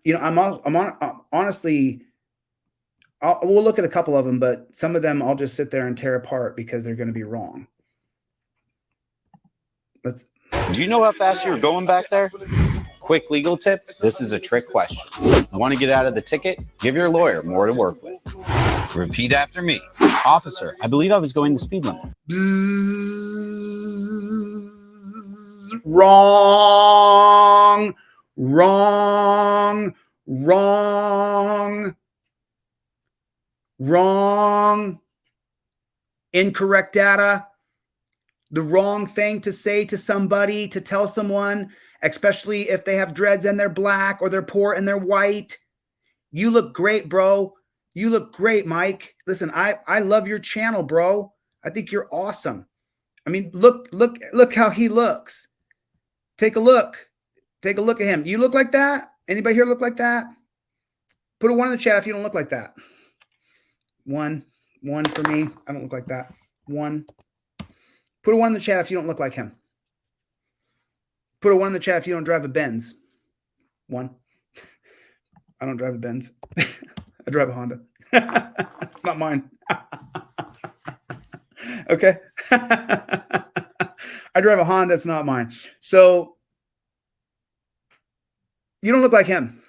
honestly, we'll look at a couple of them, but some of them I'll just sit there and tear apart because they're going to be wrong. Do you know how fast you were going back there? Quick legal tip, this is a trick question. You want to get out of the ticket? Give your lawyer more to work with. Repeat after me. Officer, I believe I was going the speed limit. Wrong, wrong, wrong, wrong. Incorrect data. The wrong thing to say to somebody, to tell someone, especially if they have dreads and they're black or they're poor and they're white. You look great, bro. You look great, Mike. Listen, I love your channel, bro. I think you're awesome. I mean, look how he looks. Take a look. Take a look at him. You look like that? Anybody here look like that? Put a 1 in the chat if you don't look like that. One for me. I don't look like that. 1. Put a 1 in the chat if you don't look like him. Put a 1 in the chat if you don't drive a Benz. 1. I don't drive a Benz. I drive a Honda. It's not mine. Okay. I drive a Honda. It's not mine. So you don't look like him.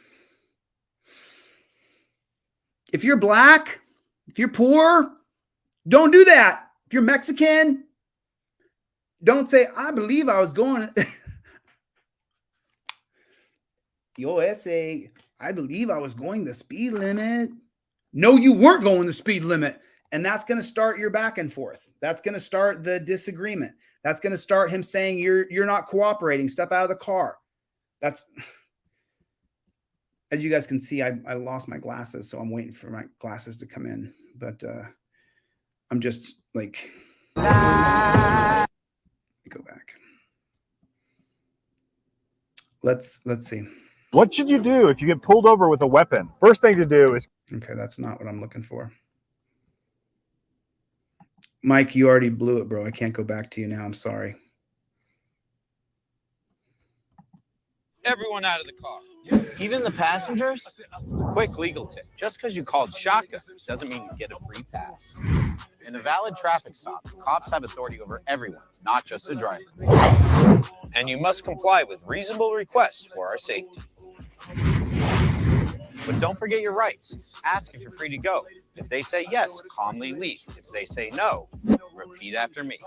If you're black, if you're poor, don't do that. If you're Mexican, don't say, I believe I was going. I believe I was going the speed limit. No, you weren't going the speed limit. And that's going to start your back and forth. That's going to start the disagreement. That's going to start him saying you're not cooperating. Step out of the car. That's, as you guys can see, I lost my glasses, so I'm waiting for my glasses to come in. But I'm just like, go back. Let's see. What should you do if you get pulled over with a weapon? First thing to do is... Okay, that's not what I'm looking for. Mike, you already blew it, bro. I can't go back to you now. I'm sorry. Everyone out of the car. Even the passengers? Quick legal tip. Just because you called shotgun doesn't mean you get a free pass. In a valid traffic stop, cops have authority over everyone, not just the driver. And you must comply with reasonable requests for our safety. But don't forget your rights. Ask if you're free to go. If they say yes, calmly leave. If they say no, repeat after me.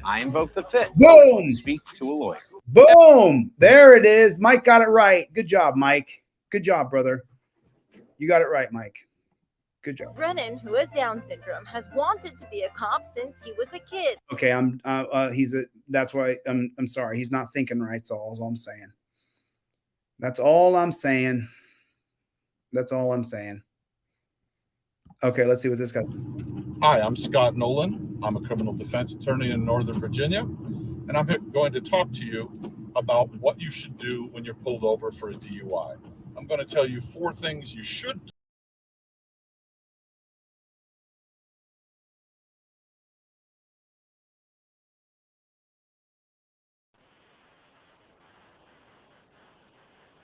I invoke the fifth. Boom! Speak to a lawyer. Boom! There it is. Mike got it right. Good job, Mike. Good job, brother. You got it right, Mike. Good job. Brennan, who has Down syndrome, has wanted to be a cop since he was a kid. Okay, that's why I'm sorry. He's not thinking right. That's all I'm saying. That's all I'm saying. That's all I'm saying. Okay, let's see what this guy says. Hi, I'm Scott Nolan. I'm a criminal defense attorney in Northern Virginia, and I'm going to talk to you about what you should do when you're pulled over for a DUI. I'm going to tell you 4 things you should do.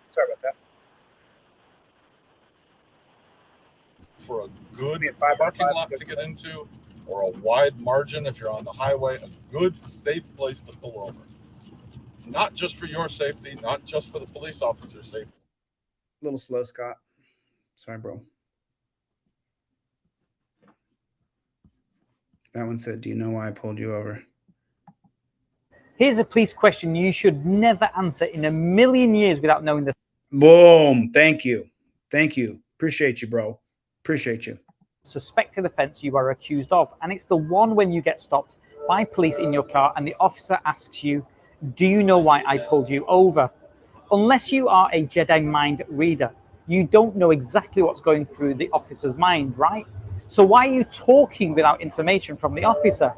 Sorry about that. For a good parking lot to get into, or a wide margin if you're on the highway, a good, safe place to pull over. Not just for your safety, not just for the police officer's safety. A little slow, Scott. Sorry, bro. That one said, do you know why I pulled you over? Here's a police question you should never answer in a million years without knowing the... Boom. Thank you. Thank you. Appreciate you, bro. Appreciate you. Suspected offense you are accused of. And it's the one when you get stopped by police in your car and the officer asks you, do you know why I pulled you over? Unless you are a Jedi mind reader, you don't know exactly what's going through the officer's mind, right? So why are you talking without information from the officer?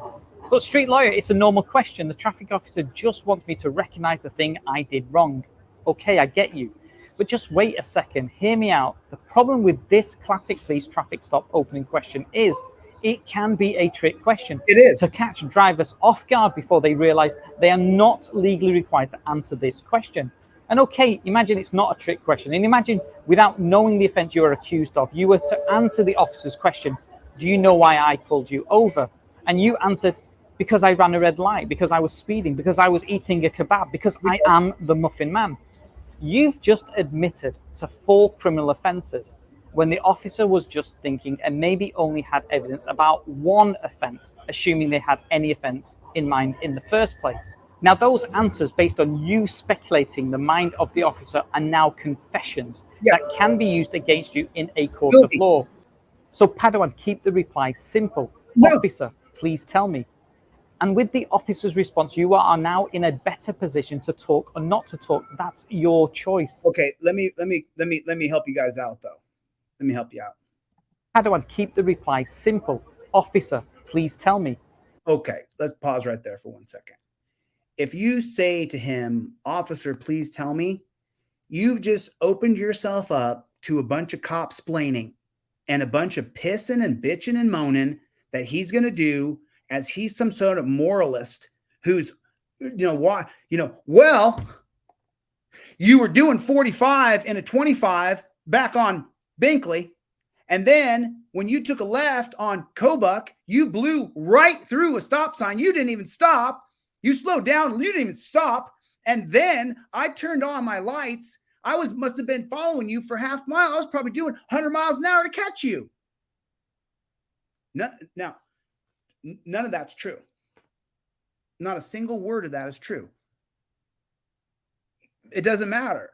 But street lawyer, it's a normal question. The traffic officer just wants me to recognize the thing I did wrong. Okay, I get you. But just wait a second, hear me out. The problem with this classic police traffic stop opening question is it can be a trick question. It is. To catch drivers off guard before they realize they are not legally required to answer this question. And okay, imagine it's not a trick question. And imagine without knowing the offense you are accused of, you were to answer the officer's question, do you know why I pulled you over? And you answered, because I ran a red light, because I was speeding, because I was eating a kebab, because I am the Muffin Man. You've just admitted to 4 criminal offenses when the officer was just thinking and maybe only had evidence about 1 offense, assuming they had any offense in mind in the first place. Now, those answers based on you speculating the mind of the officer are now confessions that can be used against you in a court of law. So, Padawan, keep the reply simple. Officer, please tell me. And with the officer's response, you are now in a better position to talk or not to talk. That's your choice. Okay, let me help you guys out though. Let me help you out. Padawan, keep the reply simple. Officer, please tell me. Okay, let's pause right there for 1 second. If you say to him, officer, please tell me, you've just opened yourself up to a bunch of cop-splaining and a bunch of pissing and bitching and moaning that he's going to do as he's some sort of moralist who's, well, you were doing 45 in a 25 back on Binkley. And then when you took a left on Kobuck, you blew right through a stop sign. You didn't even stop. You slowed down. You didn't even stop. And then I turned on my lights. I must have been following you for half a mile. I was probably doing 100 miles an hour to catch you. Now, none of that's true. Not a single word of that is true. It doesn't matter.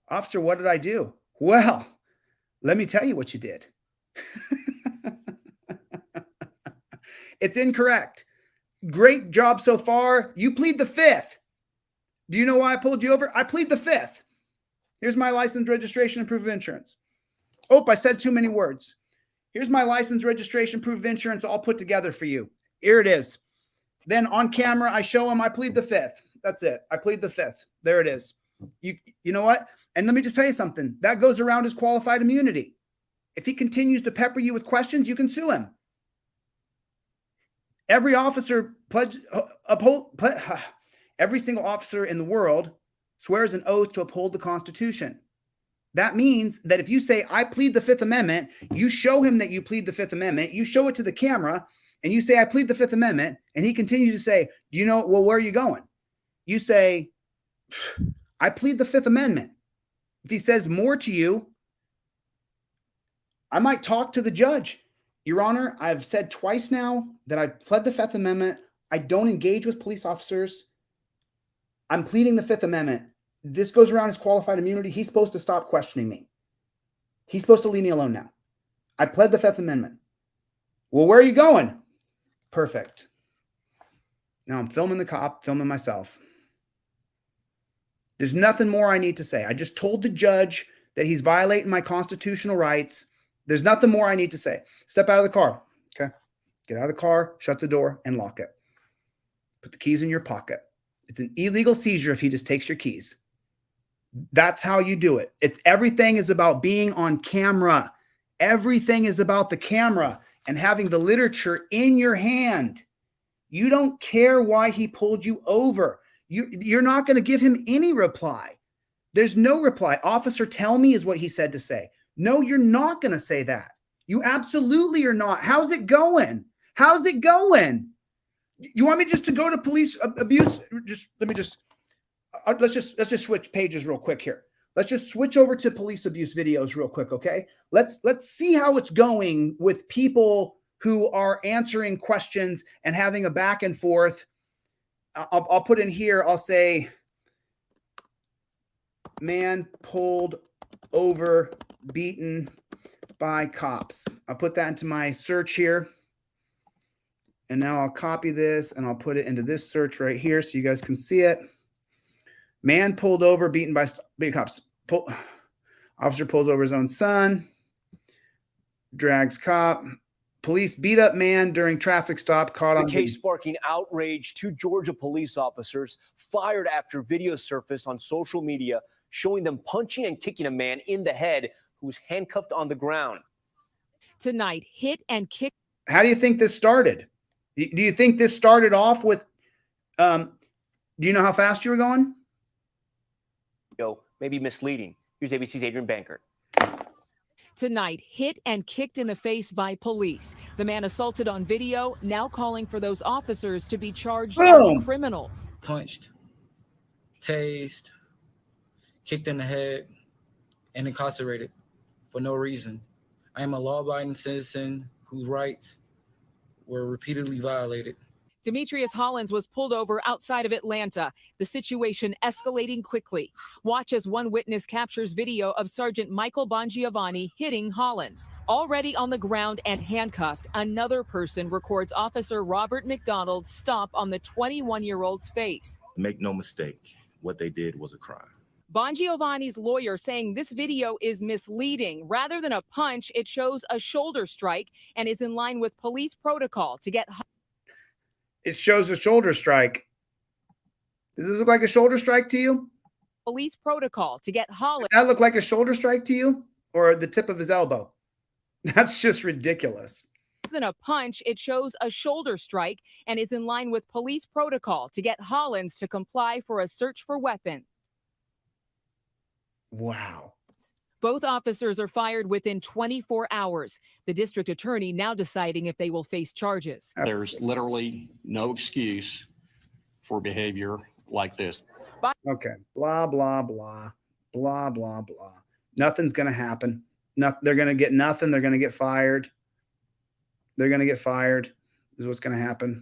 Officer, what did I do? Well, let me tell you what you did. It's incorrect. Great job so far. You plead the 5th. Do you know why I pulled you over? I plead the 5th. Here's my license, registration, and proof of insurance. Oh, I said too many words. Here's my license, registration, proof of insurance, all put together for you. Here it is. Then on camera, I show him I plead the 5th. That's it. I plead the 5th. There it is. You know what? And let me just tell you something. That goes around his qualified immunity. If he continues to pepper you with questions, you can sue him. Every officer every single officer in the world swears an oath to uphold the Constitution. That means that if you say, I plead the 5th Amendment, you show him that you plead the 5th Amendment, you show it to the camera, and you say, I plead the 5th Amendment, and he continues to say, do you know, well, where are you going? You say, I plead the 5th Amendment. If he says more to you, I might talk to the judge. Your Honor, I've said twice now that I've pled the 5th Amendment. I don't engage with police officers. I'm pleading the 5th Amendment. This goes around his qualified immunity. He's supposed to stop questioning me. He's supposed to leave me alone now. I pled the 5th Amendment. Well, where are you going? Perfect. Now I'm filming the cop, filming myself. There's nothing more I need to say. I just told the judge that he's violating my constitutional rights. There's nothing more I need to say. Step out of the car. Okay. Get out of the car, shut the door, and lock it. Put the keys in your pocket. It's an illegal seizure if he just takes your keys. That's how you do it. Everything is about being on camera. Everything is about the camera and having the literature in your hand. You don't care why he pulled you over. You're not going to give him any reply. There's no reply. Officer, tell me is what he said to say. No, you're not going to say that. You absolutely are not. How's it going? How's it going? You want me just to go to police abuse? Let's just switch pages real quick here. Let's just switch over to police abuse videos real quick, okay? Let's see how it's going with people who are answering questions and having a back and forth. I'll put in here, I'll say, man pulled over, beaten by cops. I'll put that into my search here. And now I'll copy this and I'll put it into this search right here so you guys can see it. Man pulled over, beaten by cops. Officer pulls over his own son. Drags cop. Police beat up man during traffic stop. Caught on the case sparking outrage. 2 Georgia police officers fired after video surfaced on social media showing them punching and kicking a man in the head who was handcuffed on the ground. Tonight, hit and kick. How do you think this started? Do you think this started off with, do you know how fast you were going? though, may be misleading. Here's ABC's Adrian Bankert. Tonight, hit and kicked in the face by police. The man assaulted on video, now calling for those officers to be charged as criminals. Punched, tased, kicked in the head, and incarcerated for no reason. I am a law-abiding citizen whose rights were repeatedly violated. Demetrius Hollins was pulled over outside of Atlanta, the situation escalating quickly. Watch as one witness captures video of Sergeant Michael Bongiovanni hitting Hollins. Already on the ground and handcuffed, another person records Officer Robert McDonald's stop on the 21-year-old's face. Make no mistake, what they did was a crime. Bongiovanni's lawyer saying this video is misleading. Rather than a punch, it shows a shoulder strike and is in line with police protocol to get... It shows a shoulder strike. Does this look like a shoulder strike to you? Police protocol to get Hollins. Does that look like a shoulder strike to you? Or the tip of his elbow? That's just ridiculous. Rather than a punch, it shows a shoulder strike and is in line with police protocol to get Hollins to comply for a search for weapon. Wow. Both officers are fired within 24 hours. The district attorney now deciding if they will face charges. There's literally no excuse for behavior like this. Okay. Blah, blah, blah. Blah, blah, blah. Nothing's going to happen. They're going to get nothing. They're going to get fired. They're going to get fired. This is what's going to happen.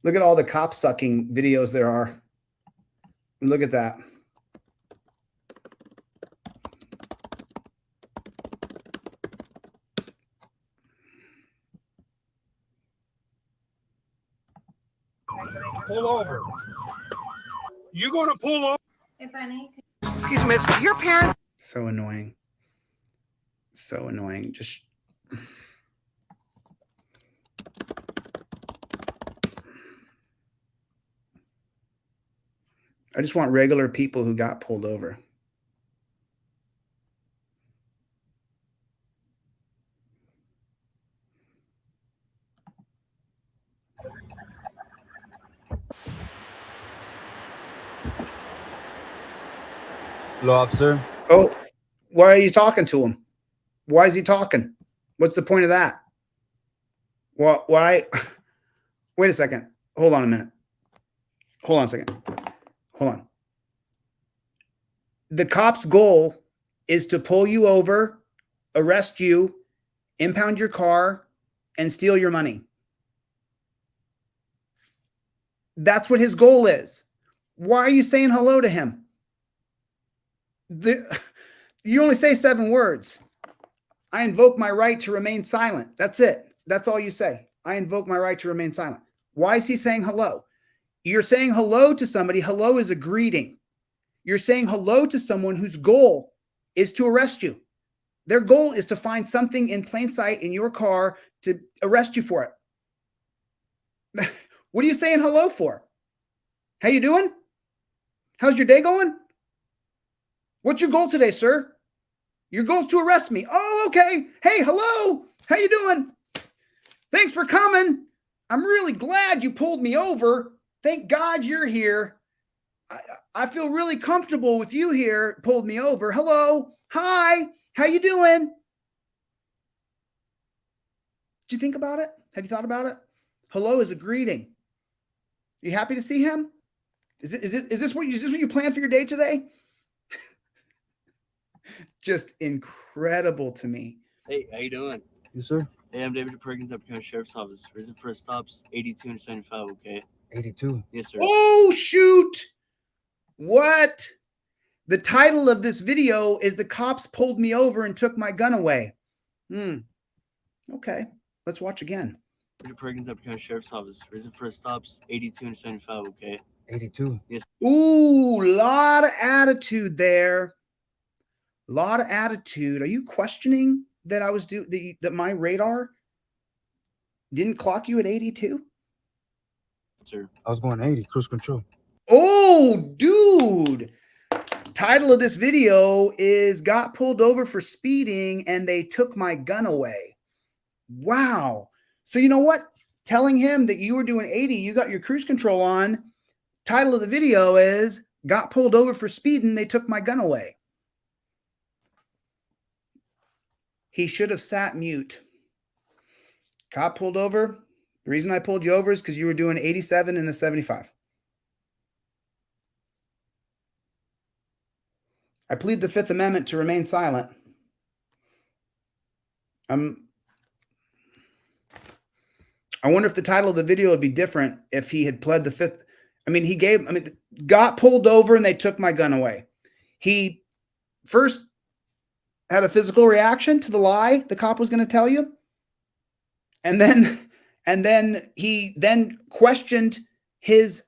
Look at all the cop sucking videos there are. Look at that. Pull over. You going to pull over? Excuse me, miss, your parents. So annoying. So annoying. Just. I just want regular people who got pulled over. Hello, officer. Oh, why are you talking to him? Why is he talking? What's the point of that? Why? Wait a second. Hold on a minute. Hold on a second. Hold on. The cop's goal is to pull you over, arrest you, impound your car, and steal your money. That's what his goal is. Why are you saying hello to him? You only say 7 words. I invoke my right to remain silent. That's it. That's all you say. I invoke my right to remain silent. Why is he saying hello? You're saying hello to somebody. Hello is a greeting. You're saying hello to someone whose goal is to arrest you. Their goal is to find something in plain sight in your car to arrest you for it. What are you saying hello for? How you doing? How's your day going? What's your goal today, sir? Your goal is to arrest me. Oh, okay. Hey, hello. How you doing? Thanks for coming. I'm really glad you pulled me over. Thank God you're here. I feel really comfortable with you here. Pulled me over. Hello. Hi. How you doing? Did you think about it? Have you thought about it? Hello is a greeting. You happy to see him? Is this what you planned for your day today? Just incredible to me. Hey, how you doing? Yes, sir. Hey, I'm David Perkins, up County Sheriff's Office. Reason for stops 82 and 75, okay? 82. Yes, sir. Oh, shoot. What? The title of this video is "The Cops Pulled Me Over and Took My Gun Away." Okay, let's watch again. David Perkins, up County Sheriff's Office. Reason for stops 82 and 75, okay? 82. Yes. Ooh, lot of attitude there. A lot of attitude. Are you questioning that I was that my radar didn't clock you at 82? Sir. I was going 80, cruise control. Oh, dude. Title of this video is "Got Pulled Over for Speeding and They Took My Gun Away." Wow. So you know what? Telling him that you were doing 80, you got your cruise control on. Title of the video is got pulled over for speeding. They took my gun away. He should have sat mute. Cop pulled over. The reason I pulled you over is because you were doing 87 and a 75. I plead the Fifth Amendment to remain silent. I wonder if the title of the video would be different if he had pled the Fifth. Got pulled over and they took my gun away. He first had a physical reaction to the lie the cop was going to tell you. And then he then questioned his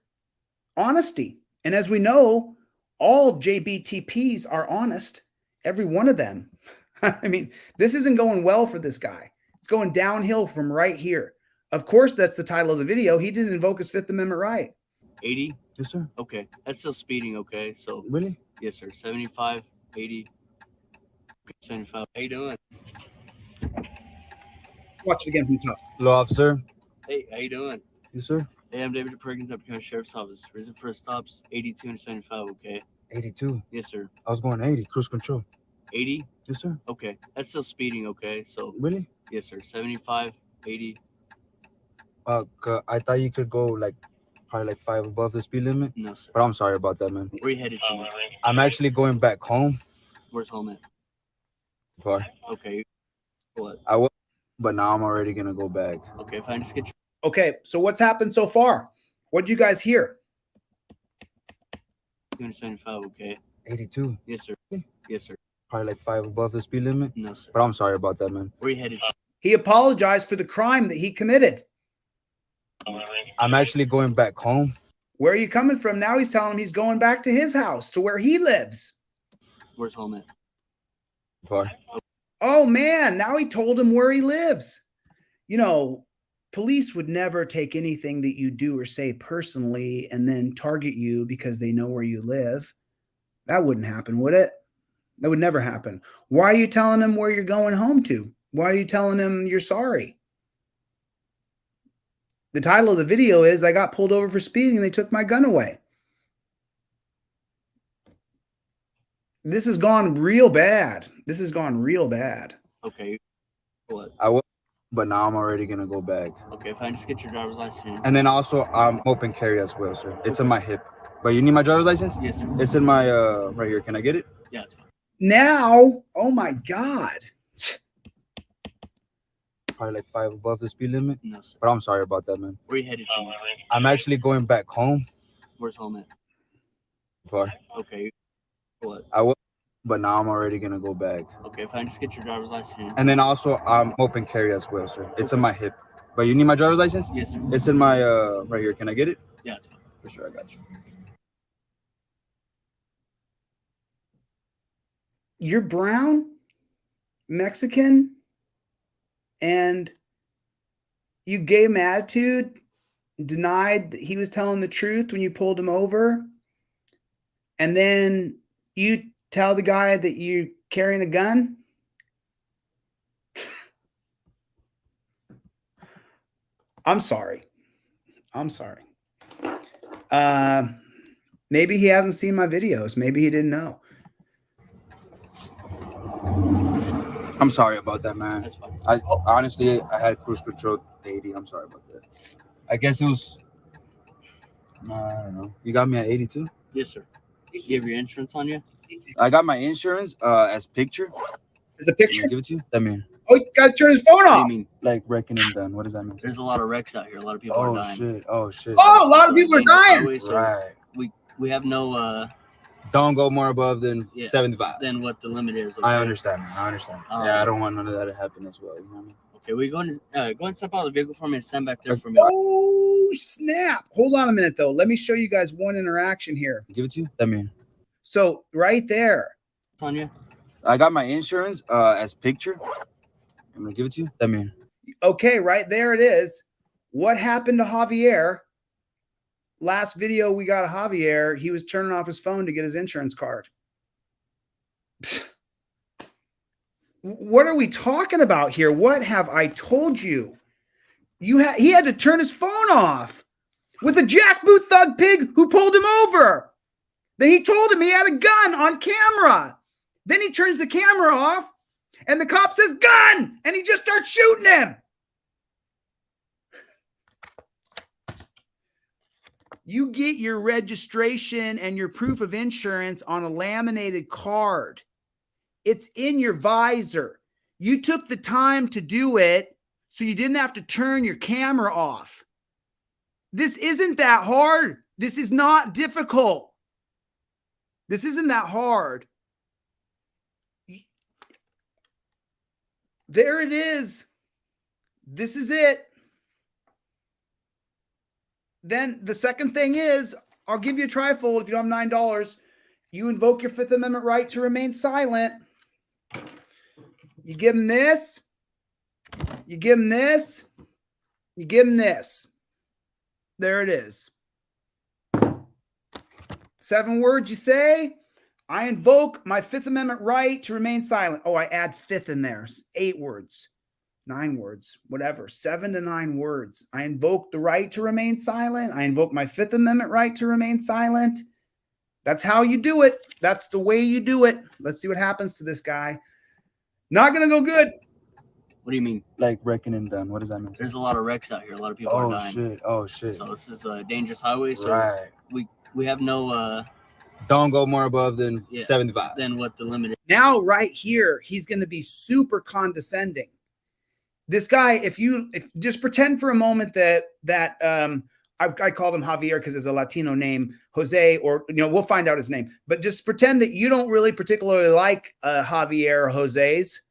honesty. And as we know, all JBTPs are honest. Every one of them. I mean, this isn't going well for this guy. It's going downhill from right here. Of course, that's the title of the video. He didn't invoke his Fifth Amendment right. 80? Yes, sir. Okay. That's still speeding, okay? So Really? yes, sir. 75, 80, 75. How you doing? Watch it again from the top. Hello, officer. Hey, how you doing? Yes, sir. Hey, I'm David Perkins, up here Sheriff's Office. Reason for stops 82 and 75, okay? 82. Yes, sir. I was going 80, cruise control. 80? Yes, sir. Okay. That's still speeding, okay? So Really? yes, sir. 75, 80. I thought you could go like probably like 5 above the speed limit. No, sir. But I'm sorry about that, man. Where you headed to? I'm actually going back home. Where's home at? But Okay. What? I will, but now I'm already gonna go back. Okay, fine. Just get your Okay, so what's happened so far? What did you guys hear? 275, okay? 82. Yes, sir. Yes, sir. Probably like 5 above the speed limit. No, sir. But I'm sorry about that, man. Where you headed to? He apologized for the crime that he committed. I'm actually going back home. Where are you coming from? Now he's telling him he's going back to his house, to where he lives. Where's home at? But Oh, man, now he told him where he lives. You know, police would never take anything that you do or say personally and then target you because they know where you live. That wouldn't happen, would it? That would never happen. Why are you telling him where you're going home to? Why are you telling him you're sorry? The title of the video is, I got pulled over for speeding and they took my gun away. This has gone real bad. This has gone real bad. Okay. What? I will, but now I'm already gonna go back. Okay, fine. Just get your driver's license. And then also I'm open carry as well, sir. It's in my hip. But you need my driver's license? Yes, sir. It's in my right here. Can I get it? Yeah, it's fine. Now, oh my God. Probably like 5 above the speed limit. No, sir. But I'm sorry about that, man. Where you headed to? I'm actually going back home. Where's home at? But Okay. What? I will, but now I'm already gonna go back. Okay, fine. Just get your driver's license. And then also I'm open carry as well, sir. It's in my hip. But you need my driver's license? Yes, sir. It's in my right here. Can I get it? Yeah, it's fine. For sure, I got you. You're brown, Mexican, and you gave him attitude, denied that he was telling the truth when you pulled him over, and then you tell the guy that you're carrying a gun? I'm sorry. I'm sorry. Maybe he hasn't seen my videos. Maybe he didn't know. I'm sorry about that, man. That's fine. I honestly I had cruise control 80. I'm sorry about that. I guess it was I don't know. You got me at 82? Yes, sir. You have your insurance on you? I got my insurance as picture. Is a picture? Can I give it to you? That mean Oh, you gotta turn his phone What do off. you mean? like wrecking and done. What does that mean? There's a lot of wrecks out here. A lot of people are Oh dying. shit. Oh shit. Oh, a lot of people are dying. Highway, so Right. we have no Don't go more above than Yeah. 75. than what the limit is. I okay? understand, man. I understand. Um, Yeah, I don't want none of that to happen as well. You know what I mean? Okay, we go and step out of the vehicle for me and stand back there for me. Oh, snap. Hold on a minute, though. Let me show you guys one interaction here. Give it to you? That mean So right there. It's on you? I got my insurance as picture. I'm gonna give it to you. That mean Okay, right there it is. What happened to Javier? Last video we got of Javier, he was turning off his phone to get his insurance card. What are we talking about here? What have I told you? He had to turn his phone off with a jackboot thug pig who pulled him over. Then he told him he had a gun on camera. Then he turns the camera off and the cop says, gun! And he just starts shooting him. You get your registration and your proof of insurance on a laminated card. It's in your visor. You took the time to do it so you didn't have to turn your camera off. This isn't that hard. This is not difficult. This isn't that hard. There it is. This is it. Then the second thing is, I'll give you a trifold if you don't have $9. You invoke your Fifth Amendment right to remain silent. You give him this. You give him this. You give him this. There it is. 7 words you say. I invoke my Fifth Amendment right to remain silent. Oh, I add fifth in there. 8 words. 9 words, whatever, 7 to 9 words. I invoke the right to remain silent. I invoke my Fifth Amendment right to remain silent. That's how you do it. That's the way you do it. Let's see what happens to this guy. Not going to go good. What do you mean? Like wrecking and done. What does that mean? There's a lot of wrecks out here. A lot of people are dying. Shit. Oh, shit. So this is a dangerous highway. So Right. we have no... Don't go more above than 75. Than what the limit is. Now, right here, he's going to be super condescending. This guy, if just pretend for a moment that I called him Javier because it's a Latino name, Jose, or we'll find out his name. But just pretend that you don't really particularly like Javier or Jose's.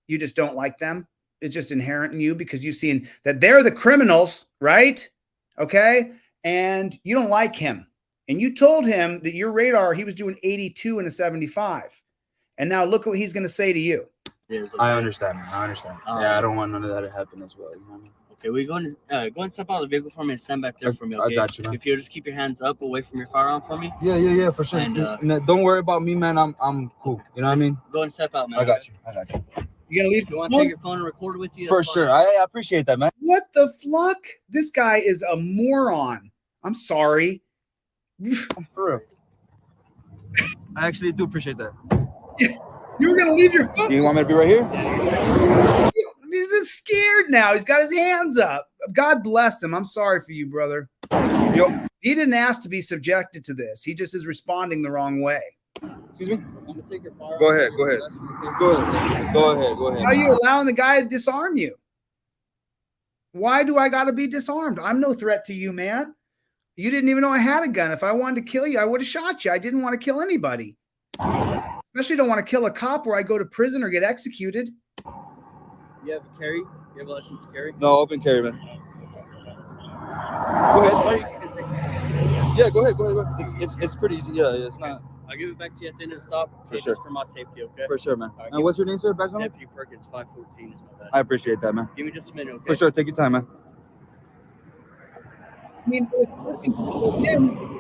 You just don't like them. It's just inherent in you because you've seen that they're the criminals, right? Okay, and you don't like him, and you told him that your radar he was doing 82 and a 75, and now look what he's going to say to you. I understand, man. I understand. Yeah, I don't want none of that to happen as well. You know what I mean? Okay, we go and step out of the vehicle for me and stand back there for me. Okay? I got you, man. If you just keep your hands up away from your firearm for me. Yeah, for sure. And, don't worry about me, man. I'm cool. You know what I mean? Go and step out, man. I got you. You gonna leave? You want to take your phone and record with you? For sure. I appreciate that, man. What the fuck? This guy is a moron. I'm sorry. For real. I actually do appreciate that. You were gonna leave your phone. Do you want me to be right here? He's just scared now. He's got his hands up. God bless him. I'm sorry for you, brother. He didn't ask to be subjected to this. He just is responding the wrong way. Excuse me? I'm gonna take your firearm. Go ahead. Go ahead. How are you allowing the guy to disarm you? Why do I gotta be disarmed? I'm no threat to you, man. You didn't even know I had a gun. If I wanted to kill you, I would have shot you. I didn't want to kill anybody. Especially don't want to kill a cop where I go to prison or get executed. You have a carry? You have a license to carry? No, open carry, man. Go ahead. Yeah, go ahead. It's pretty easy. Yeah, it's not. I'll give it back to you at the end of the stop. For sure. Just for my safety, okay? For sure, man. And what's your name, sir? Deputy Perkins, 514 is my bad. I appreciate that, man. Give me just a minute, okay? For sure. Take your time, man.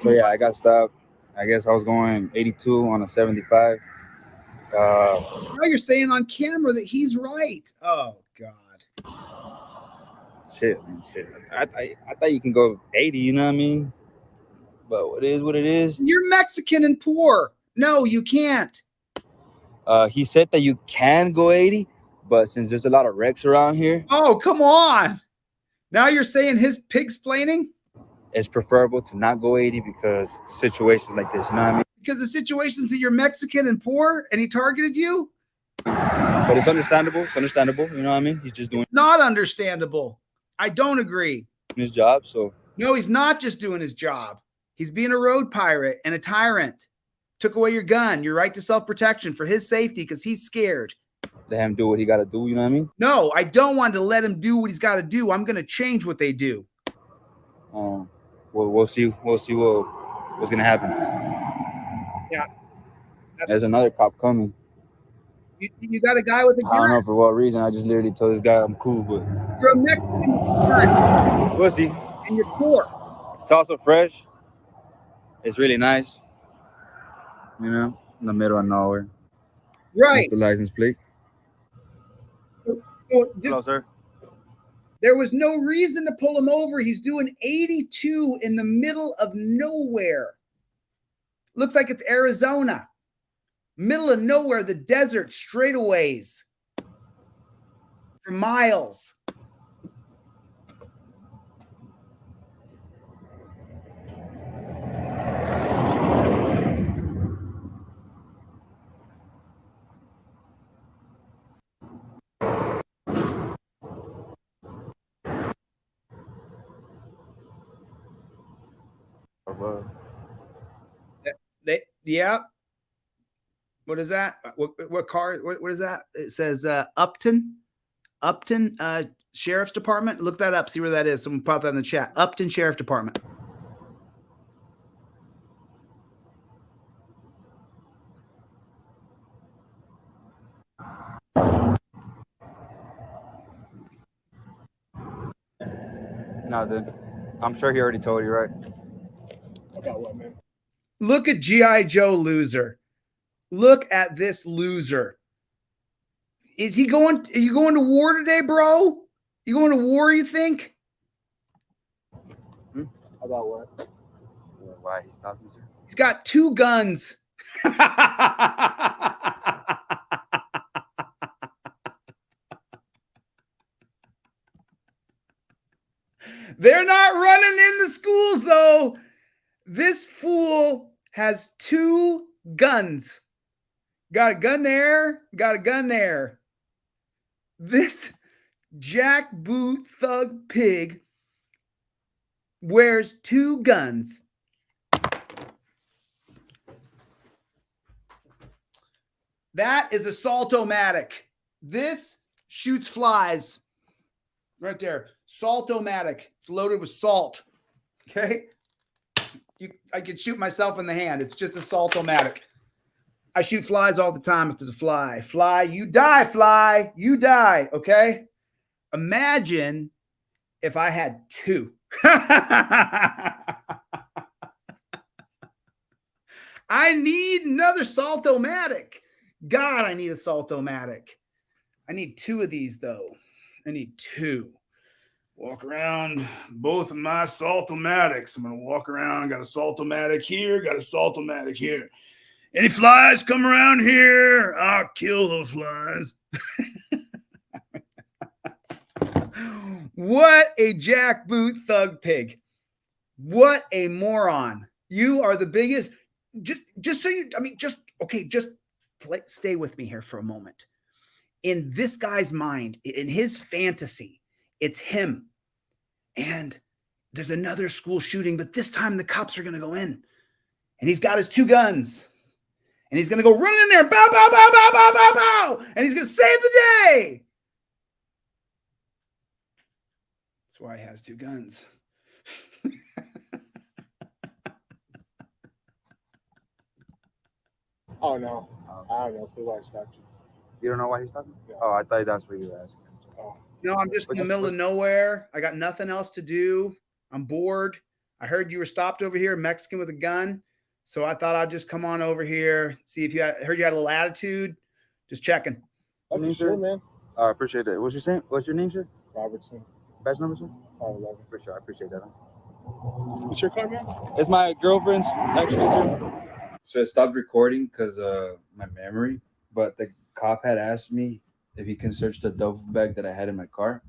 So yeah, I got stopped. I guess I was going 82 on a 75. Now you're saying on camera that he's right. Oh God. Shit. I thought you can go 80. You know what I mean? But it is what it is. You're Mexican and poor. No, you can't. He said that you can go 80, but since there's a lot of wrecks around here. Oh, come on. Now you're saying his pig-splaining? It's preferable to not go 80 because situations like this, you know what I mean? Because of situations that you're Mexican and poor and he targeted you? But it's understandable. You know what I mean? He's just doing not understandable. I don't agree. His job, so. No, he's not just doing his job. He's being a road pirate and a tyrant. Took away your gun, your right to self-protection for his safety because he's scared. Let him do what he got to do, you know what I mean? No, I don't want to let him do what he's got to do. I'm going to change what they do. We'll see what's going to happen. Yeah. There's another cop coming. You got a guy with a gun? I don't know for what reason. I just literally told this guy I'm cool, but. You're a Mexican. Pussy. And you're poor. It's also fresh. It's really nice. You know, in the middle of nowhere. Right. That's the license plate. Hello, sir. There was no reason to pull him over. He's doing 82 in the middle of nowhere. Looks like it's Arizona. Middle of nowhere, the desert, straightaways for miles. Yeah. What is that? What car? What is that? It says Upton Sheriff's Department. Look that up. See where that is. Someone pop that in the chat. Upton Sheriff Department. No, dude. I'm sure he already told you, right? About what, man? Look at G.I. Joe loser. Look at this loser. Is he going? Are you going to war today, bro? You going to war, you think? About what? Why he stopped me, sir? He's got 2 guns. They're not running in the schools, though. This fool has 2 guns. Got a gun there, got a gun there. This jackboot thug pig wears 2 guns. That is a Saltomatic. This shoots flies. Right there. Saltomatic. It's loaded with salt. Okay? I could shoot myself in the hand. It's just a Saltomatic. I shoot flies all the time if there's a fly. Fly, you die, fly. You die, okay? Imagine if I had 2. I need another Saltomatic. God, I need a Saltomatic. I need 2 of these, though. I need 2. Walk around both of my Saltomatics. I'm going to walk around. Got a Saltomatic here. Got a Saltomatic here. Any flies come around here, I'll kill those flies. What a jackboot thug pig. What a moron. You are the biggest. Just so you, I mean, just stay with me here for a moment. In this guy's mind, in his fantasy, it's him. And there's another school shooting, but this time the cops are going to go in. And he's got his 2 guns. And he's going to go run in there. Bow, bow, bow, bow, bow, bow, bow. And he's going to save the day. That's why he has 2 guns. Oh, no. I don't know why I stopped you. You don't know why he stopped me? Yeah. Oh, I thought that's what you were asking. Oh. No, I'm just in the middle of nowhere. I got nothing else to do. I'm bored. I heard you were stopped over here, a Mexican with a gun. So I thought I'd just come on over here, see if you had heard you had a little attitude. Just checking. Okay, sure, man. I appreciate that. What's your name, sir? Robertson. Badge number, sir? 511. For sure. I appreciate that. What's your car, man? It's my girlfriend's, actually, sir. So I stopped recording because my memory, but the cop had asked me if he can search the duffel bag that I had in my car.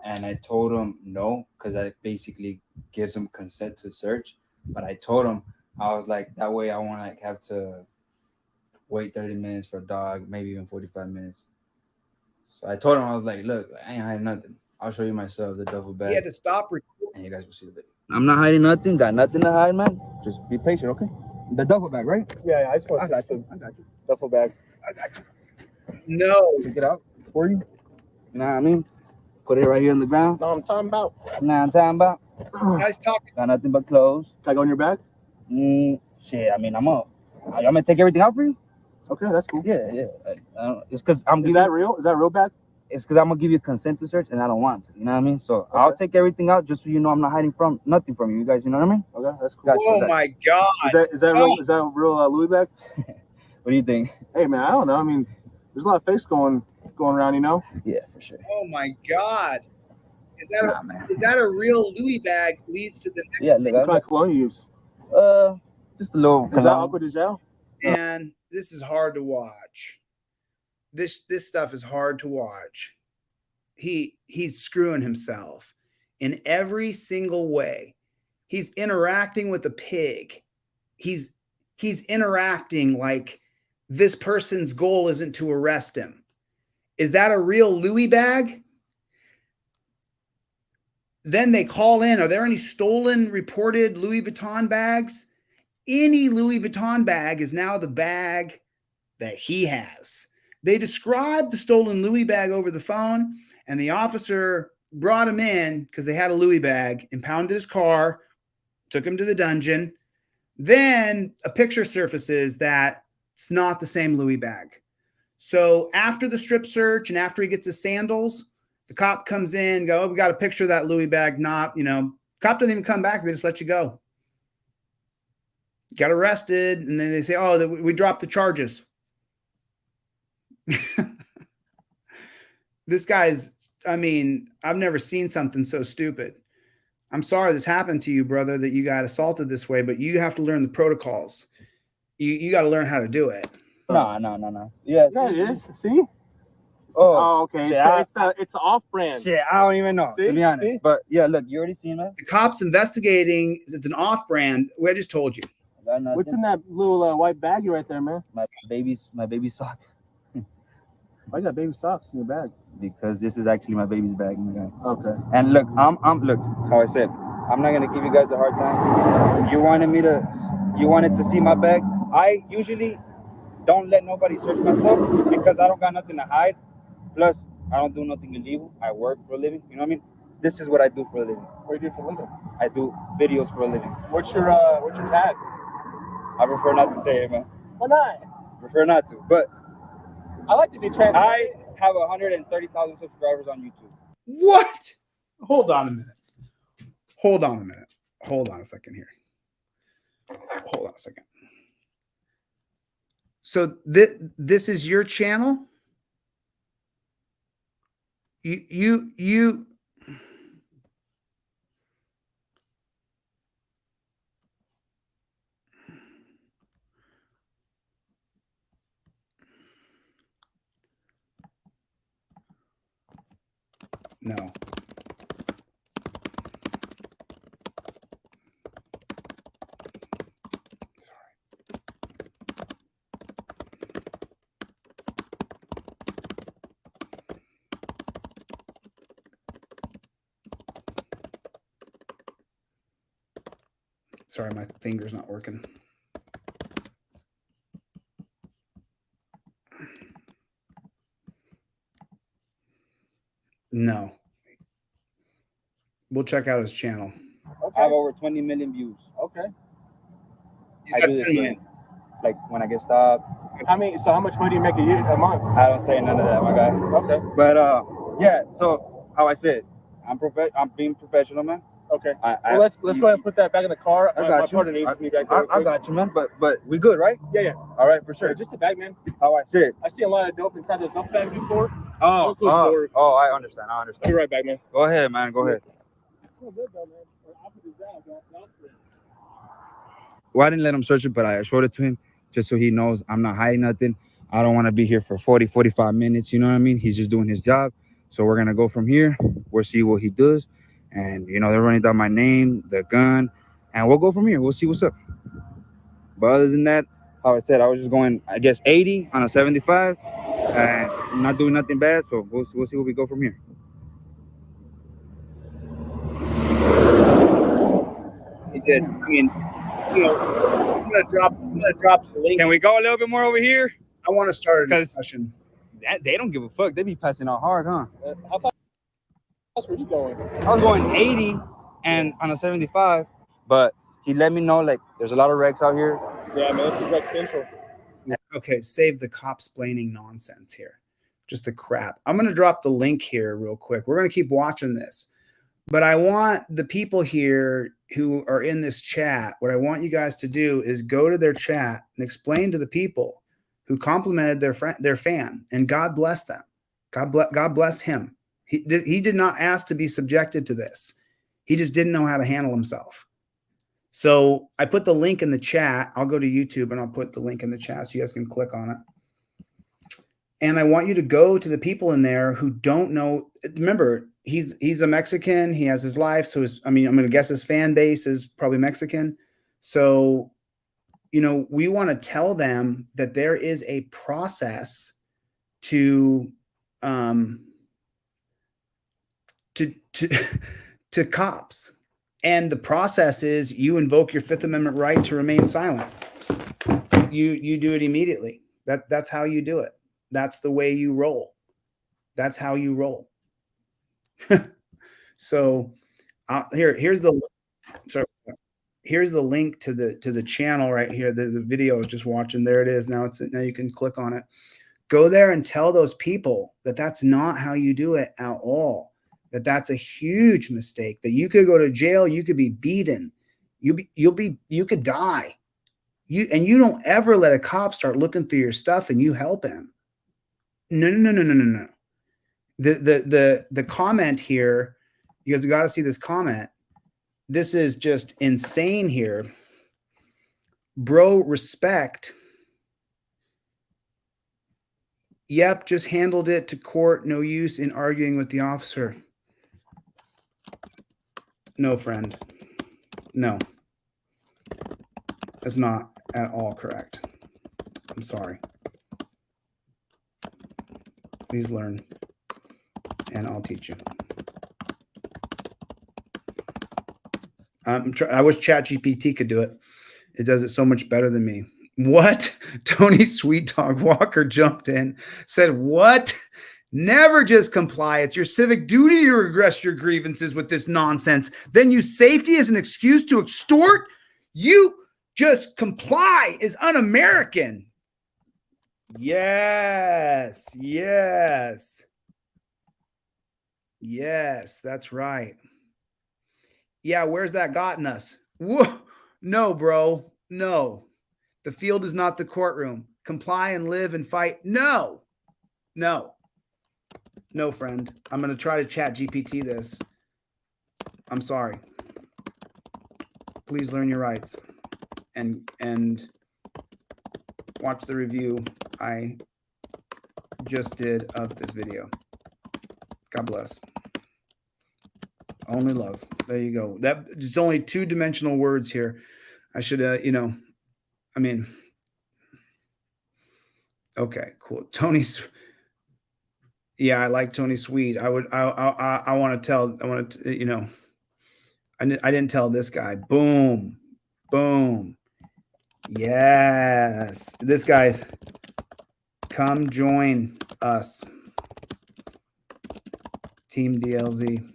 And I told him no, because I basically gives him consent to search. But I told him, I was like, that way I won't like have to wait 30 minutes for a dog, maybe even 45 minutes. So I told him, I was like, look, I ain't hiding nothing. I'll show you myself the duffel bag. He had to stop recording. And you guys will see the video. I'm not hiding nothing. Got nothing to hide, man. Just be patient, okay? The duffel bag, right? Yeah, I just want to I got you. duffel bag. I got you. No. Take it out for you. You know what I mean? Put it right here on the ground. No, I'm talking about. Nah, I'm talking about. Nice talking. Got nothing but clothes. Can I go in your bag? Shit, I mean, I'm gonna take everything out for you. Okay, that's cool. Yeah. It's because I'm. Is that real? Is that a real bag? It's because I'm gonna give you consent to search, and I don't want to. You know what I mean? So okay. I'll take everything out just so you know I'm not hiding from nothing from you. You guys, you know what I mean? Okay, that's cool. Gotcha, Oh my God! Is that real? Is that a real Louis bag? What do you think? Hey man, I don't know. I mean, there's a lot of fakes going around, you know? Yeah, for sure. Oh my God! Is that a real Louis bag? Leads to the next. Yeah, look. What kind of cologne you use? Just a little. Is that Aqua de Gel? And this is hard to watch. This stuff is hard to watch. He's screwing himself in every single way. He's interacting with a pig. He's interacting like this person's goal isn't to arrest him. Is that a real Louis bag? Then they call in. Are there any stolen reported Louis Vuitton bags? Any Louis Vuitton bag is now the bag that he has. They described the stolen Louis bag over the phone, and the officer brought him in because they had a Louis bag, impounded his car, took him to the dungeon. Then a picture surfaces that it's not the same Louis bag. So after the strip search and after he gets his sandals, the cop comes in, go, oh, we got a picture of that Louis bag. Not, cop doesn't even come back. They just let you go. Got arrested. And then they say, oh, we dropped the charges. This guy's, I've never seen something so stupid. I'm sorry this happened to you, brother, that you got assaulted this way, but you have to learn the protocols. You got to learn how to do it. No. Yeah, that is. See? Oh, okay. It's an off-brand. Shit, I don't even know, to be honest. See? But yeah, look, you already seen that. The cops investigating. It's an off-brand. I just told you. What's in that little white baggie right there, man? My baby sock. Why you got baby socks in your bag? Because this is actually my baby's bag. Okay. And look, look, how I said, I'm not gonna give you guys a hard time. You wanted to see my bag. I usually don't let nobody search my stuff because I don't got nothing to hide. Plus, I don't do nothing illegal. I work for a living. You know what I mean? This is what I do for a living. What do you do for a living? I do videos for a living. What's your tag? I prefer not to say it, man. Why not? Prefer not to, but I like to be transparent. I have 130,000 subscribers on YouTube. What? Hold on a minute. Hold on a second here. Hold on a second. So this is your channel? You No. Sorry, my finger's not working. No. We'll check out his channel. Okay. I have over 20 million views. Okay. I do this like when I get stopped. So how much money do you make a month? I don't say none of that, my guy. Okay. But yeah, so how I said, I'm being professional, man. Okay. Well, let's go ahead and put that back in the car. I got you. I got you, man. But we good, right? Yeah. All right, for sure. Just a bag, man. How I said. I see a lot of dope inside those duffel bags before. Oh, I understand. I'll be right back, man. Go ahead, man. Go ahead. Well, I didn't let him search it, but I showed it to him just so he knows I'm not hiding nothing. I don't want to be here for 40, 45 minutes. You know what I mean? He's just doing his job. So we're going to go from here. We'll see what he does. And, they're running down my name, the gun, and we'll go from here. We'll see what's up. But other than that, how I said, I was just going, I guess, 80 on a 75 and I'm not doing nothing bad. So we'll see where we go from here. He did. I'm gonna drop the link. Can we go a little bit more over here? I want to start a discussion. They don't give a fuck. They be passing out hard, huh? How fast were you going? I was going 80 and on a 75, but he let me know like there's a lot of wrecks out here. Yeah, man, this is wreck central. Okay, save the cop-splaining nonsense here. Just the crap. I'm gonna drop the link here real quick. We're gonna keep watching this. But I want the people here who are in this chat, what I want you guys to do is go to their chat and explain to the people who complimented their fan, and God bless them. God bless him. He did not ask to be subjected to this. He just didn't know how to handle himself. So I put the link in the chat. I'll go to YouTube and I'll put the link in the chat so you guys can click on it. And I want you to go to the people in there who don't know. Remember, he's a Mexican. He has his life. So I'm going to guess his fan base is probably Mexican. So, we want to tell them that there is a process to cops. And the process is you invoke your Fifth Amendment right to remain silent. You do it immediately. That's how you do it. That's the way you roll. That's how you roll. So here's the link to the channel right here. The video I was just watching. There it is. Now you can click on it. Go there and tell those people that that's not how you do it at all. That's a huge mistake. That you could go to jail. You could be beaten. You could die. You don't ever let a cop start looking through your stuff and you help him. No. The comment here, you guys got to see this comment. This is just insane here. Bro, respect. Yep, just handled it to court. No use in arguing with the officer. No, friend. No. That's not at all correct. I'm sorry. Please learn, and I'll teach you. I wish ChatGPT could do it. It does it so much better than me. What? Tony Sweet Dog Walker jumped in, said, what? Never just comply. It's your civic duty to redress your grievances with this nonsense. Then use safety as an excuse to extort? You just comply is un-American. Yes, that's right. Yeah, where's that gotten us? Whoa. No, bro. No. The field is not the courtroom. Comply and live and fight. No, friend. I'm going to try to ChatGPT this. I'm sorry. Please learn your rights and watch the review I just did of this video. God bless. Only love. There you go. It's only 2-dimensional words here. I should, okay, cool. Tony's. Yeah, I like Tony Sweet. I want to, I didn't tell this guy. Boom. Yes. This guy's come join us. Team DLZ.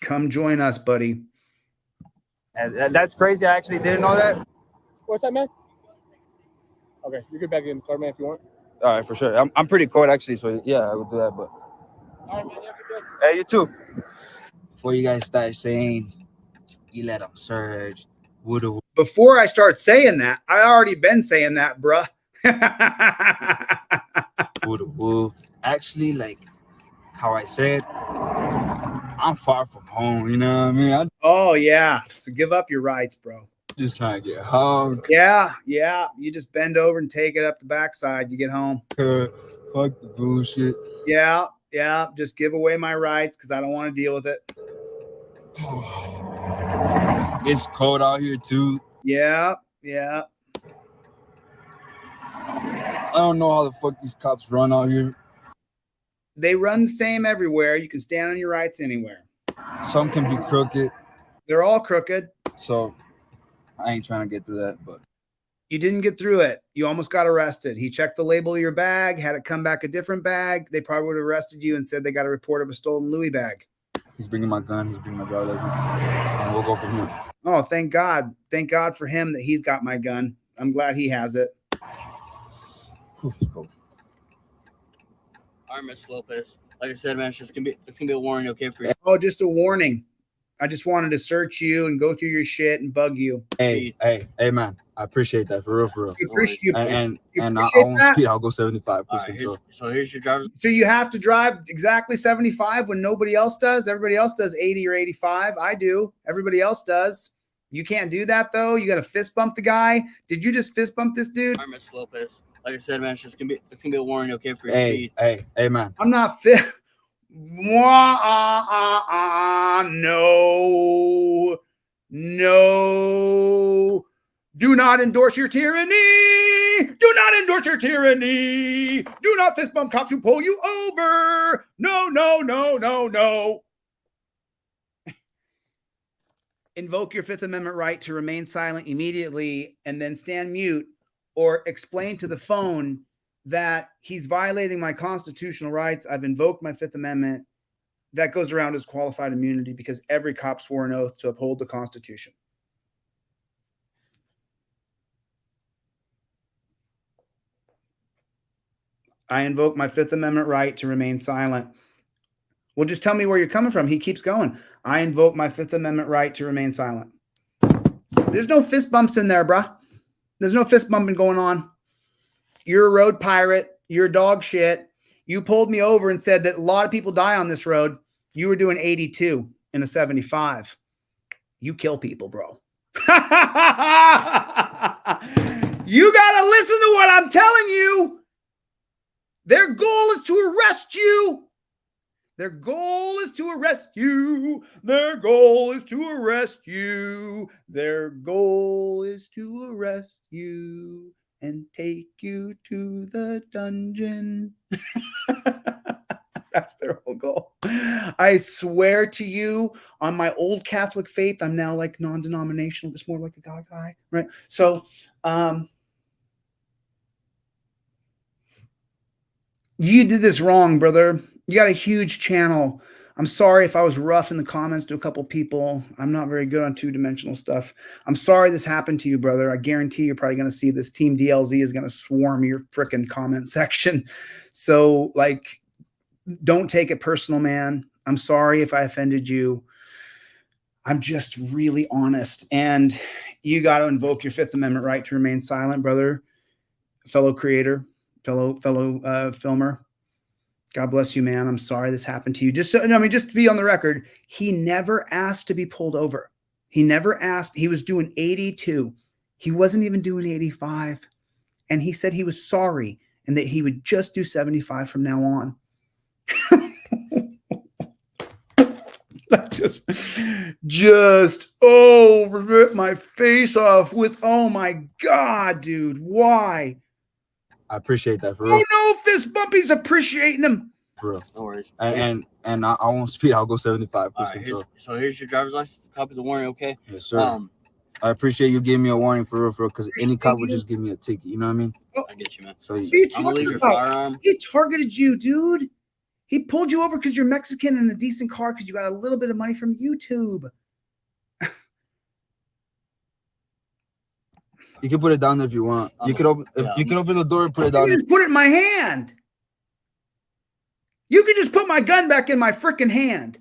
Come join us, buddy. That's crazy. I actually didn't know that. What's that, man? Okay, you can back in the car, man, if you want. All right, for sure. I'm pretty cold, actually, so yeah, I would do that, but. All right, man, you have a good day. Hey, you too. Before you guys start saying you let them surge, before I start saying that, I already been saying that, bruh. Actually, like how I said, I'm far from home, you know what I mean? Oh, yeah. So give up your rights, bro. Just trying to get home. Yeah. You just bend over and take it up the backside. You get home. Fuck the bullshit. Yeah. Just give away my rights because I don't want to deal with it. It's cold out here, too. Yeah. I don't know how the fuck these cops run out here. They run the same everywhere. You can stand on your rights anywhere. Some can be crooked. They're all crooked. So I ain't trying to get through that, but. You didn't get through it. You almost got arrested. He checked the label of your bag, had it come back a different bag. They probably would have arrested you and said they got a report of a stolen Louis bag. He's bringing my gun. He's bringing my driver's license. And we'll go from here. Oh, thank God. Thank God for him that he's got my gun. I'm glad he has it. It's cold. All right, Mr. Lopez. Like I said, man, it's gonna be a warning, okay, for you. Oh, just a warning. I just wanted to search you and go through your shit and bug you. Hey, man. I appreciate that for real. Appreciate you. And I appreciate won't that? speed. I'll go 75. So here's your driver's. So you have to drive exactly 75 when nobody else does. Everybody else does 80 or 85. I do. Everybody else does. You can't do that though. You got to fist bump the guy. Did you just fist bump this dude? All right, Mr. Lopez. Like I said, man, it's gonna be a warning, okay, for your speed. Hey, man. I'm not fit. No. No. Do not endorse your tyranny. Do not endorse your tyranny. Do not fist bump cops who pull you over. No, no, no, no, no. Invoke your Fifth Amendment right to remain silent immediately and then stand mute, or explain to the phone that he's violating my constitutional rights. I've invoked my Fifth Amendment. That goes around as qualified immunity because every cop swore an oath to uphold the Constitution. I invoke my Fifth Amendment right to remain silent. Well, just tell me where you're coming from. He keeps going. I invoke my Fifth Amendment right to remain silent. There's no fist bumps in there, bruh. There's no fist bumping going on. You're a road pirate. You're dog shit. You pulled me over and said that a lot of people die on this road. You were doing 82 in a 75. You kill people, bro. You got to listen to what I'm telling you. Their goal is to arrest you. Their goal is to arrest you. Their goal is to arrest you. Their goal is to arrest you and take you to the dungeon. That's their whole goal. I swear to you, on my old Catholic faith, I'm now like non-denominational, just more like a God guy, right? So, you did this wrong, brother. You got a huge channel. I'm sorry if I was rough in the comments to a couple people. I'm not very good on two-dimensional stuff. I'm sorry this happened to you, brother. I guarantee you're probably going to see this. Team DLZ is going to swarm your freaking comment section. So, like, don't take it personal, man. I'm sorry if I offended you. I'm just really honest. And you got to invoke your Fifth Amendment right to remain silent, brother, fellow creator, fellow filmer. God bless you, man. I'm sorry this happened to you. Just to be on the record, he never asked to be pulled over. He never asked. He was doing 82. He wasn't even doing 85. And he said he was sorry and that he would just do 75 from now on. That just rip my face off with, oh my God, dude, why? I appreciate that, for Oh real. no, fist bump. He's appreciating him. For real. No worries. And I won't speed. I'll go 75. All right, here's your driver's license, copy of the warning, okay? Yes, sir. I appreciate you giving me a warning, for real, because any cop would just give me a ticket. You know what I mean? I get you, man. So What are you I'm gonna leave talking your about? firearm. He targeted you, dude. He pulled you over because you're Mexican in a decent car because you got a little bit of money from YouTube. you can put it down there if you want. You could open the door and put it down. Just put it in my hand. You could just put my gun back in my freaking hand.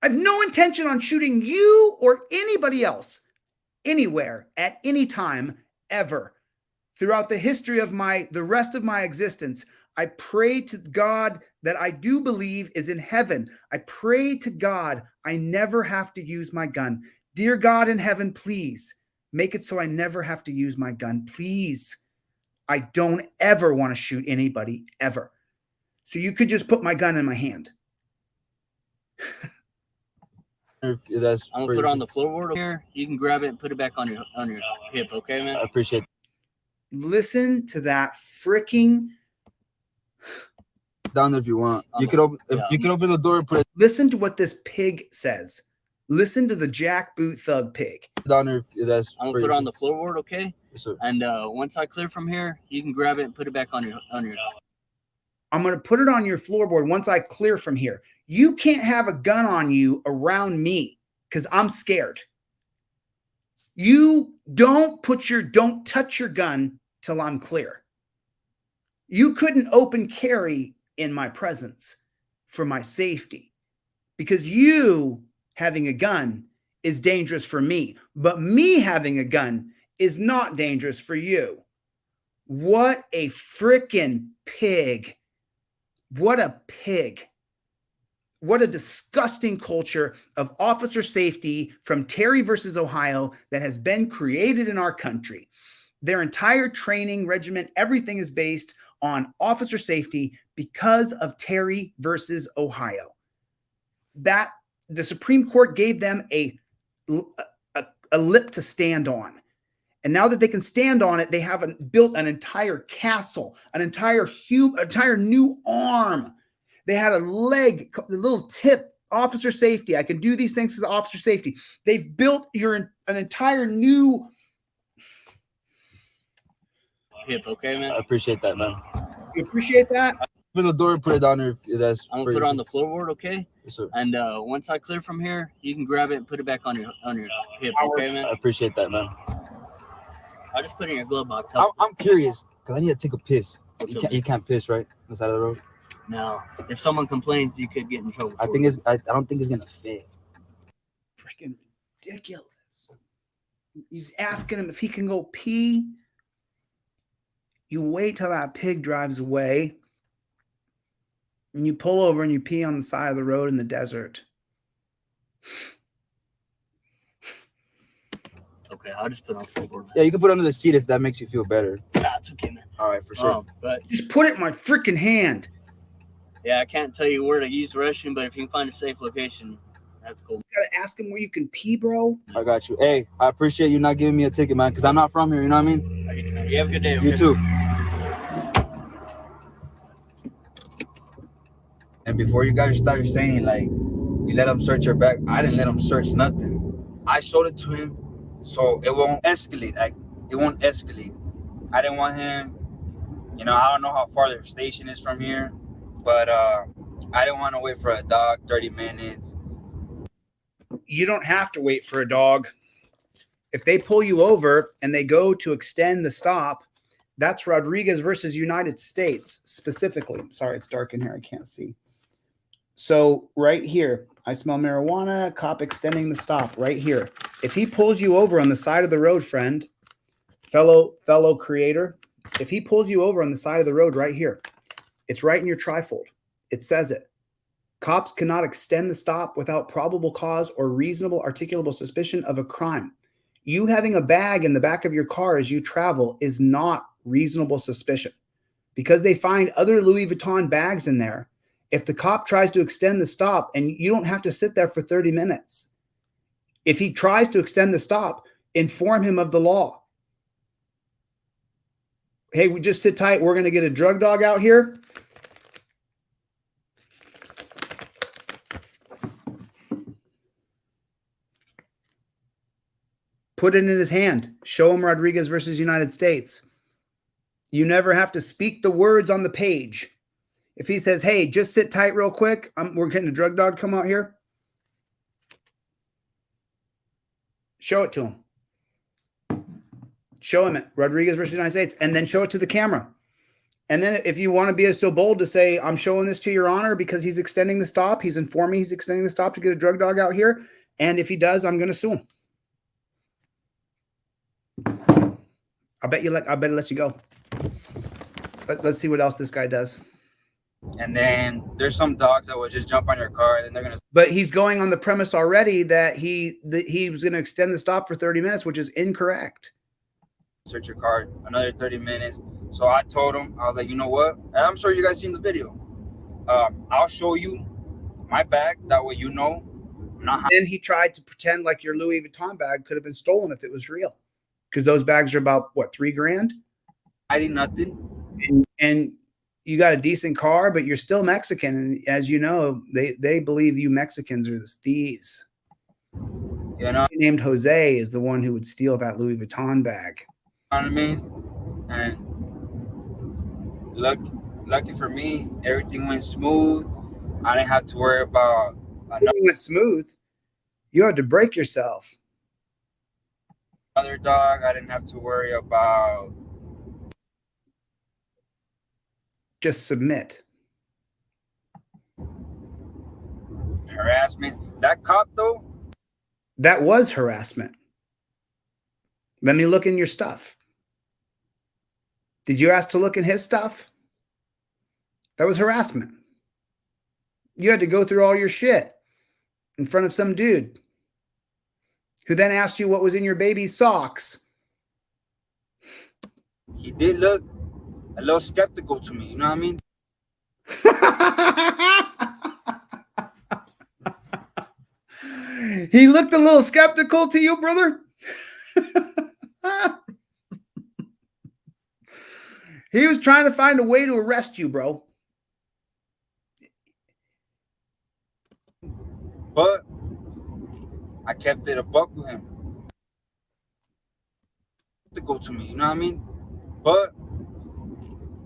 I have no intention on shooting you or anybody else anywhere at any time ever throughout the history of the rest of my existence. I pray to God that I do believe is in heaven. I pray to God I never have to use my gun. Dear God in heaven, please make it so I never have to use my gun. Please. I don't ever want to shoot anybody ever. So you could just put my gun in my hand. I'm gonna put it on the floorboard here. You can grab it and put it back on your hip, okay, man? I appreciate it. Listen to that freaking down there if you want. You could open the door and put it. Listen to what this pig says. Listen to the jackboot thug pig. Down there, I'm gonna put it on the floorboard, okay? Yes, sir. And once I clear from here, you can grab it and put it back on your. I'm gonna put it on your floorboard once I clear from here. You can't have a gun on you around me because I'm scared. You don't touch your gun till I'm clear. You couldn't open carry in my presence for my safety because you having a gun is dangerous for me, but me having a gun is not dangerous for you. What a freaking pig. What a pig. What a disgusting culture of officer safety from Terry versus Ohio that has been created in our country. Their entire training regimen, everything is based on officer safety because of Terry versus Ohio. That the Supreme Court gave them a lip to stand on. And now that they can stand on it, they have built an entire castle, an entire new arm. They had a leg, a little tip, officer safety. I can do these things as officer safety. They've built an entire new hip. Okay, man. I appreciate that, man. You appreciate that? Open the door and put it down there. If that's I'm gonna put it on the floorboard, okay? Yes, sir. And once I clear from here, you can grab it and put it back on your hip, okay, man? I appreciate that, man. I'll just put it in your glove box. I'm curious because I need to take a piss. What's You can't piss right on the side of the road. No, if someone complains, you could get in trouble. I don't think it's gonna fit. Freaking ridiculous. He's asking him if he can go pee. You wait till that pig drives away, and you pull over and you pee on the side of the road in the desert. Okay, I'll just put it on the floorboard. Yeah, you can put it under the seat if that makes you feel better. Nah, it's okay, man. All right, for sure. But just put it in my freaking hand. Yeah, I can't tell you where to use the restroom, but if you can find a safe location, that's cool. You gotta ask him where you can pee, bro. I got you. Hey, I appreciate you not giving me a ticket, man, because I'm not from here. You know what I mean? You have a good day. Okay? You too. And before you guys start saying like you let him search your bag, I didn't let him search nothing. I showed it to him so it won't escalate. Like it won't escalate. I didn't want him. You know, I don't know how far their station is from here, but I didn't want to wait for a dog 30 minutes. You don't have to wait for a dog. If they pull you over and they go to extend the stop, that's Rodriguez versus United States specifically. Sorry, it's dark in here. I can't see. So right here, I smell marijuana, cop extending the stop right here. If he pulls you over on the side of the road, friend, fellow creator, if he pulls you over on the side of the road right here, it's right in your trifold. It says it. Cops cannot extend the stop without probable cause or reasonable articulable suspicion of a crime. You having a bag in the back of your car as you travel is not reasonable suspicion because they find other Louis Vuitton bags in there. If the cop tries to extend the stop, and you don't have to sit there for 30 minutes. If he tries to extend the stop, inform him of the law. Hey, we just sit tight. We're going to get a drug dog out here. Put it in his hand. Show him Rodriguez versus United States. You never have to speak the words on the page. If he says, hey, just sit tight real quick, we're getting a drug dog come out here. Show it to him. Show him it. Rodriguez versus United States. And then show it to the camera. And then if you want to be so bold to say, I'm showing this to your honor because he's extending the stop. He's informing he's extending the stop to get a drug dog out here. And if he does, I'm going to sue him. I bet it lets you go. Let's see what else this guy does. And then there's some dogs that will just jump on your car and then they're gonna. But he's going on the premise already that he was going to extend the stop for 30 minutes, which is incorrect. Search your car another 30 minutes. So I told him, I was like, you know what? And I'm sure you guys seen the video. I'll show you my bag. That way you know. Then he tried to pretend like your Louis Vuitton bag could have been stolen if it was real. Because those bags are about, what, $3,000? I did nothing. And you got a decent car, but you're still Mexican. And as you know, they believe you Mexicans are the thieves. You know, named Jose is the one who would steal that Louis Vuitton bag. You know what I mean? And lucky for me, everything went smooth. I didn't have to worry about. It went smooth. You had to break yourself. Other dog, I didn't have to worry about. Just submit. Harassment. That cop though? That was harassment. Let me look in your stuff. Did you ask to look in his stuff? That was harassment. You had to go through all your shit in front of some dude who then asked you what was in your baby's socks. He did look a little skeptical to me. You know what I mean? He looked a little skeptical to you, brother. He was trying to find a way to arrest you, bro. But I kept it a buck with him. To go to me, you know what I mean? But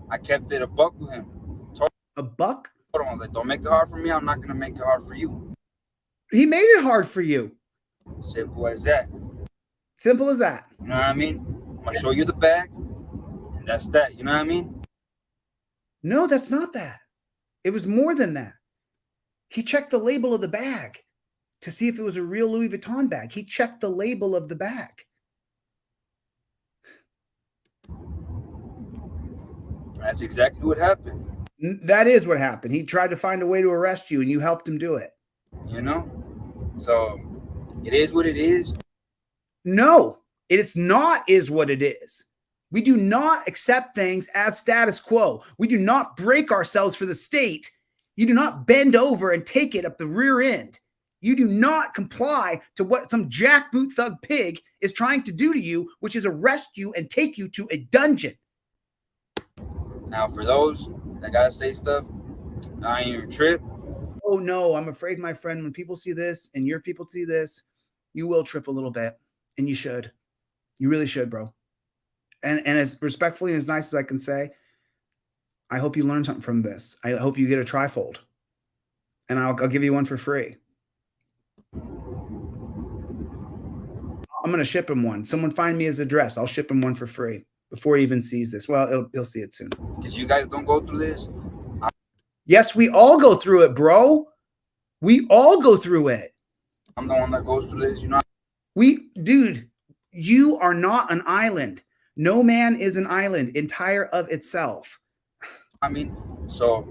I kept it a buck with him. A buck? I was like, don't make it hard for me. I'm not gonna make it hard for you. He made it hard for you. Simple as that. Simple as that. You know what I mean? I'm gonna show you the bag, and that's that. You know what I mean? No, that's not that. It was more than that. He checked the label of the bag to see if it was a real Louis Vuitton bag. He checked the label of the bag. That's exactly what happened. That is what happened. He tried to find a way to arrest you, and you helped him do it. You know? So it is what it is. No, it's not is what it is. We do not accept things as status quo. We do not break ourselves for the state. You do not bend over and take it up the rear end. You do not comply to what some jackboot thug pig is trying to do to you, which is arrest you and take you to a dungeon. Now, for those that gotta say stuff, I ain't even trip. Oh no, I'm afraid, my friend, when people see this and your people see this, you will trip a little bit, and you should. You really should, bro. And as respectfully and as nice as I can say, I hope you learn something from this. I hope you get a trifold, and I'll give you one for free. I'm gonna ship him one. Someone find me his address. I'll ship him one for free before he even sees this. Well, he'll see it soon. Because you guys don't go through this. Yes, we all go through it, bro. We all go through it. I'm the one that goes through this, you know. Dude, you are not an island. No man is an island entire of itself. I mean, so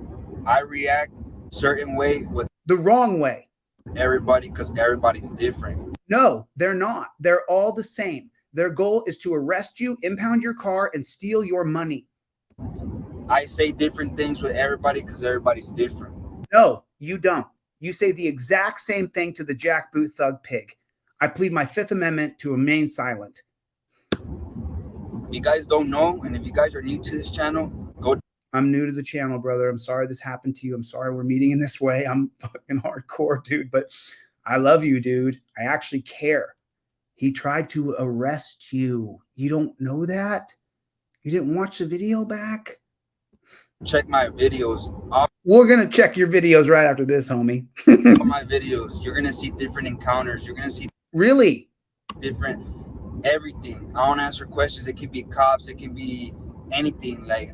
I react certain way with the wrong way. Everybody, because everybody's different. No, they're not. They're all the same. Their goal is to arrest you, impound your car, and steal your money. I say different things with everybody because everybody's different. No, you don't. You say the exact same thing to the jackboot thug pig. I plead my Fifth Amendment to remain silent. If you guys don't know, and if you guys are new to this channel, go. I'm new to the channel, brother. I'm sorry this happened to you. I'm sorry we're meeting in this way. I'm fucking hardcore, dude, but I love you, dude. I actually care. He tried to arrest you. You don't know that? You didn't watch the video back? Check my videos. We're going to check your videos right after this, homie. My videos. You're going to see different encounters. You're going to see. Really? Different everything. I don't answer questions. It can be cops. It can be anything. Like,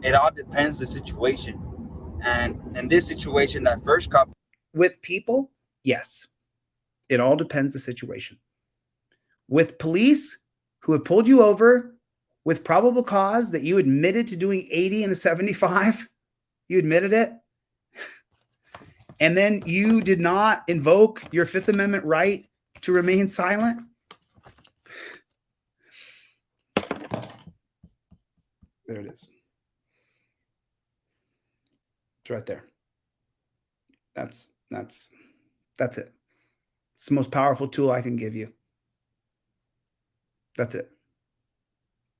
it all depends the situation. And in this situation, that first cop. With people, yes. It all depends the situation. With police who have pulled you over with probable cause that you admitted to doing 80 and a 75, you admitted it, and then you did not invoke your Fifth Amendment right to remain silent. There it is. It's right there. That's it. It's the most powerful tool I can give you. That's it.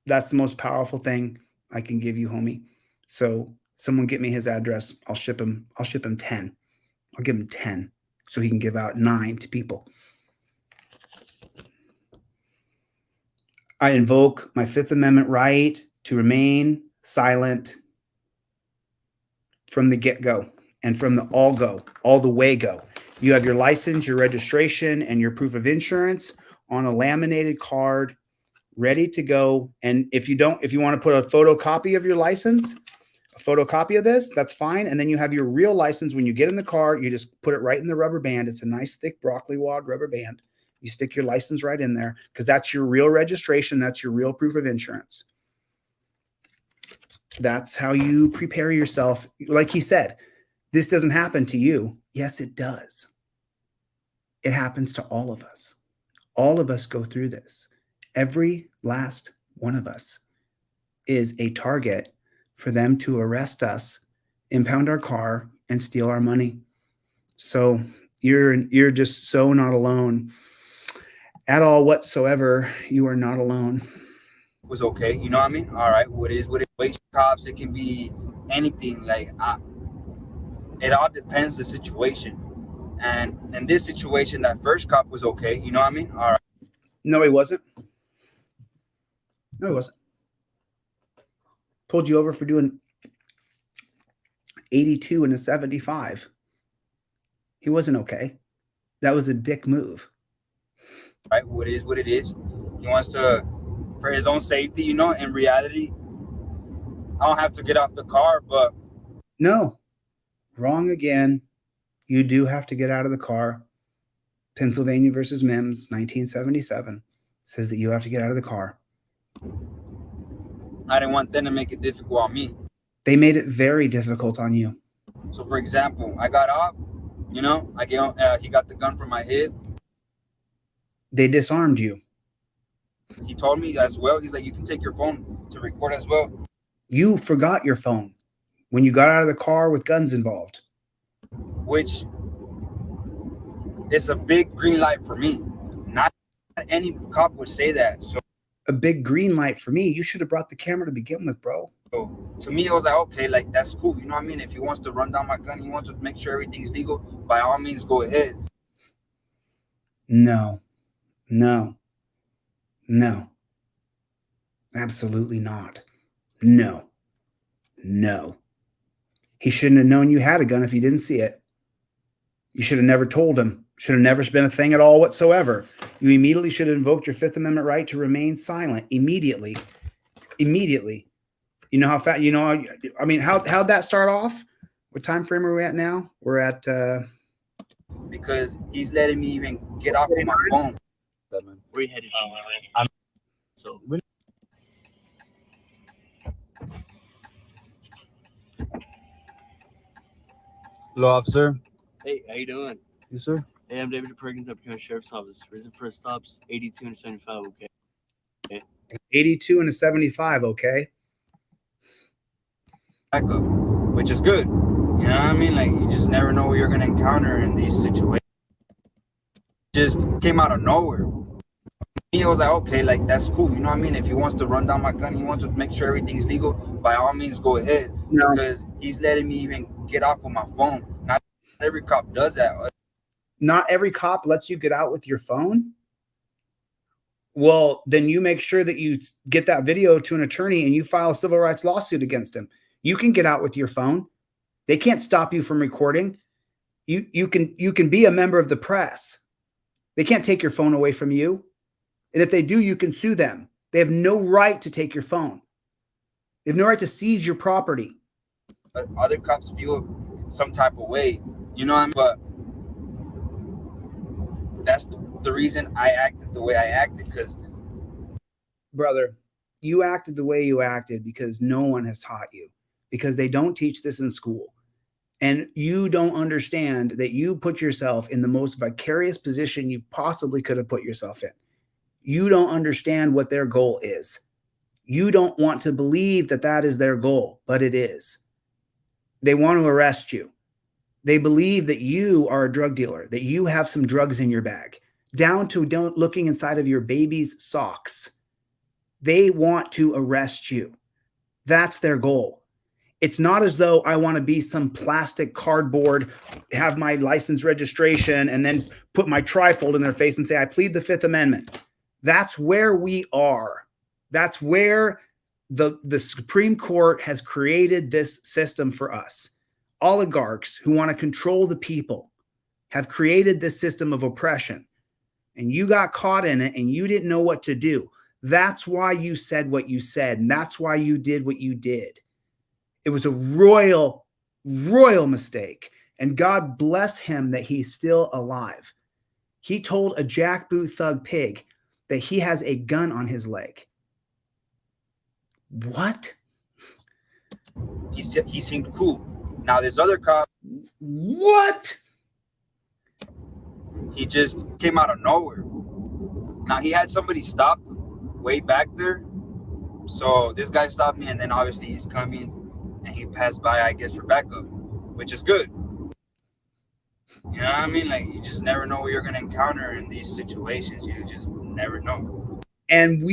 That's the most powerful thing I can give you, homie. So someone get me his address. I'll ship him 10. I'll give him 10 so he can give out 9 to people. I invoke my Fifth Amendment right to remain silent from the get-go and from the all the way go. You have your license, your registration, and your proof of insurance on a laminated card ready to go. And if you want to put a photocopy of your license, a photocopy of this, that's fine. And then you have your real license. When you get in the car, you just put it right in the rubber band. It's a nice thick broccoli wad rubber band. You stick your license right in there because that's your real registration. That's your real proof of insurance. That's how you prepare yourself. Like he said, This doesn't happen to you. Yes, it does. It happens to all of us. All of us go through this. Every last one of us is a target for them to arrest us, impound our car, and steal our money. So you're just so not alone at all whatsoever. You are not alone. Was okay, you know what I mean? All right, what is cops? It can be anything. Like it all depends the situation. And in this situation, that first cop was okay, you know what I mean? All right. No, he wasn't. No, he wasn't. Pulled you over for doing 82 and a 75. He wasn't okay. That was a dick move. Right, what is what it is. He wants to, for his own safety, you know. In reality, I don't have to get off the car, but no, wrong again. You do have to get out of the car. Pennsylvania versus Mims, 1977, says that you have to get out of the car. I didn't want them to make it difficult on me. They made it very difficult on you. So, for example, I got off, you know, he got the gun from my hip. They disarmed you. He told me as well, he's like, you can take your phone to record as well. You forgot your phone when you got out of the car with guns involved. Which is a big green light for me. Not any cop would say that. So a big green light for me. You should have brought the camera to begin with, bro. So to me, it was like, okay, like that's cool. You know what I mean? If he wants to run down my gun, he wants to make sure everything's legal, by all means, go ahead. No, no, no. Absolutely not. No, no. He shouldn't have known you had a gun if he didn't see it. You should have never told him. Should have never been a thing at all whatsoever. You immediately should have invoked your Fifth Amendment right to remain silent. Immediately. Immediately. You know how fast, you know, I mean, how'd that start off? What time frame are we at now? We're at because he's letting me even get off of my phone. Where you headed to? So Hello, officer. hey, how you doing? Yes, sir. Hey, I'm David Perkins, up here at Sheriff's Office. Reason for stops 82 and 75. Okay. 82 and a 75. Okay. Backup, which is good. You know what I mean? Like, you just never know what you're gonna encounter in these situations. Just came out of nowhere. He was like, okay, like that's cool. You know what I mean? If he wants to run down my gun, he wants to make sure everything's legal, by all means, go ahead. No. Because he's letting me even get off of my phone. Not every cop does that. Not every cop lets you get out with your phone. Well, then you make sure that you get that video to an attorney and you file a civil rights lawsuit against him. You can get out with your phone. They can't stop you from recording. You can be a member of the press. They can't take your phone away from you. And if they do, you can sue them. They have no right to take your phone. They have no right to seize your property. But other cops feel some type of way, you know what I mean? But that's the reason I acted the way I acted, because brother, you acted the way you acted because no one has taught you, because they don't teach this in school. And you don't understand that you put yourself in the most vicarious position you possibly could have put yourself in. You don't understand what their goal is. You don't want to believe that that is their goal, but it is. They want to arrest you. They believe that you are a drug dealer, that you have some drugs in your bag, down to looking inside of your baby's socks. They want to arrest you. That's their goal. It's not as though I want to be some plastic cardboard, have my license registration, and then put my trifold in their face and say, I plead the Fifth Amendment. That's where we are. That's where the Supreme Court has created this system for us. Oligarchs who want to control the people have created this system of oppression. And you got caught in it and you didn't know what to do. That's why you said what you said. And that's why you did what you did. It was a royal mistake. And God bless him that he's still alive. He told a jackboot thug pig that he has a gun on his leg. What? He seemed cool. Now this other cop, what? He just came out of nowhere. Now he had somebody stopped way back there. So this guy stopped me, and then obviously he's coming, and he passed by, I guess, for backup, which is good. You know what I mean? Like, you just never know what you're going to encounter in these situations. You just never know. And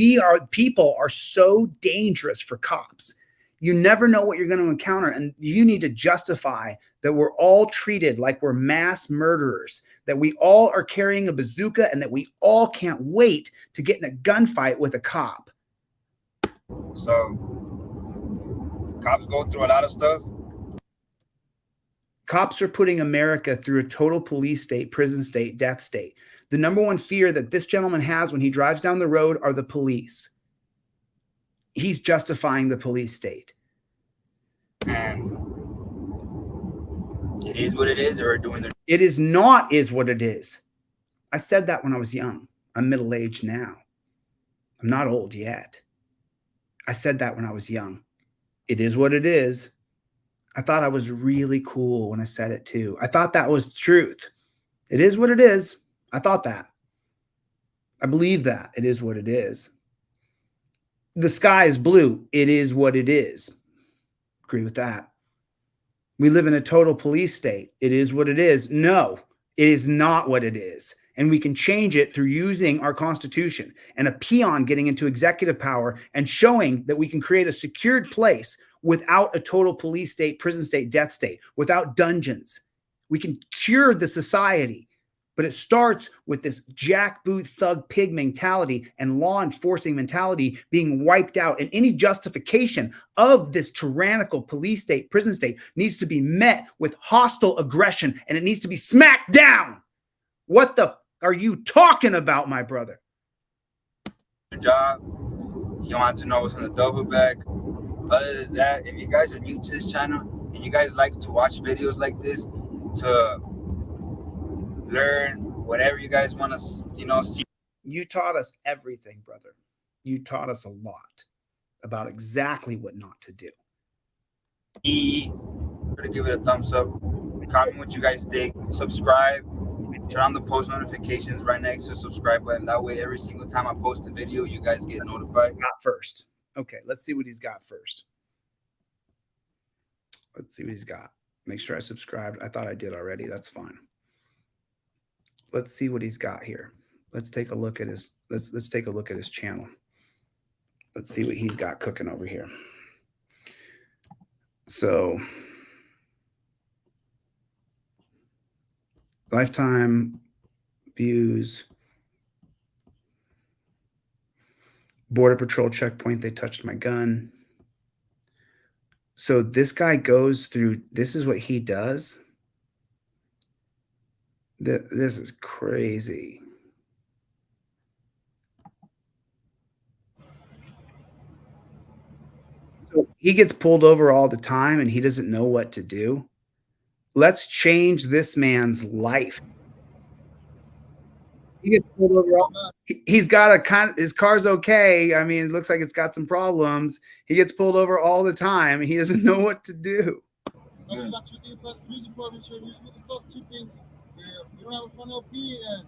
people are so dangerous for cops. You never know what you're going to encounter. And you need to justify that we're all treated like we're mass murderers, that we all are carrying a bazooka, and that we all can't wait to get in a gunfight with a cop. So cops go through a lot of stuff. Cops are putting America through a total police state, prison state, death state. The number one fear that this gentleman has when he drives down the road are the police. He's justifying the police state. And it is what it is. They're doing their... It is not is what it is. I said that when I was young. I'm middle-aged now. I'm not old yet. I said that when I was young. It is what it is. I thought I was really cool when I said it too. I thought that was truth. It is what it is. I thought that. I believe that. It is what it is. The sky is blue. It is what it is. Agree with that. We live in a total police state. It is what it is. No, it is not what it is. And we can change it through using our Constitution and a peon getting into executive power and showing that we can create a secured place without a total police state, prison state, death state, without dungeons. We can cure the society. But it starts with this jackboot thug pig mentality and law enforcing mentality being wiped out. And any justification of this tyrannical police state, prison state needs to be met with hostile aggression, and it needs to be smacked down. What the are you talking about, my brother? Job. He wanted to know what's on the duffel bag. Other than that, if you guys are new to this channel and you guys like to watch videos like this to learn whatever you guys want to, see. You taught us everything, brother. You taught us a lot about exactly what not to do. To give it a thumbs up, comment what you guys think, subscribe, turn on the post notifications right next to the subscribe button. That way, every single time I post a video, you guys get notified. Got first. Okay, let's see what he's got first. Let's see what he's got. Make sure I subscribed. I thought I did already. That's fine. Let's see what he's got here. Let's take a look at his let's take a look at his channel. Let's see what he's got cooking over here. So lifetime views, Border Patrol checkpoint, they touched my gun. So this guy goes through, this is what he does. This is crazy. So he gets pulled over all the time and he doesn't know what to do. Let's change this man's life. He gets pulled over all the time. He's got his car's okay. I mean, it looks like it's got some problems. He gets pulled over all the time and he doesn't know what to do. You don't have a front LP and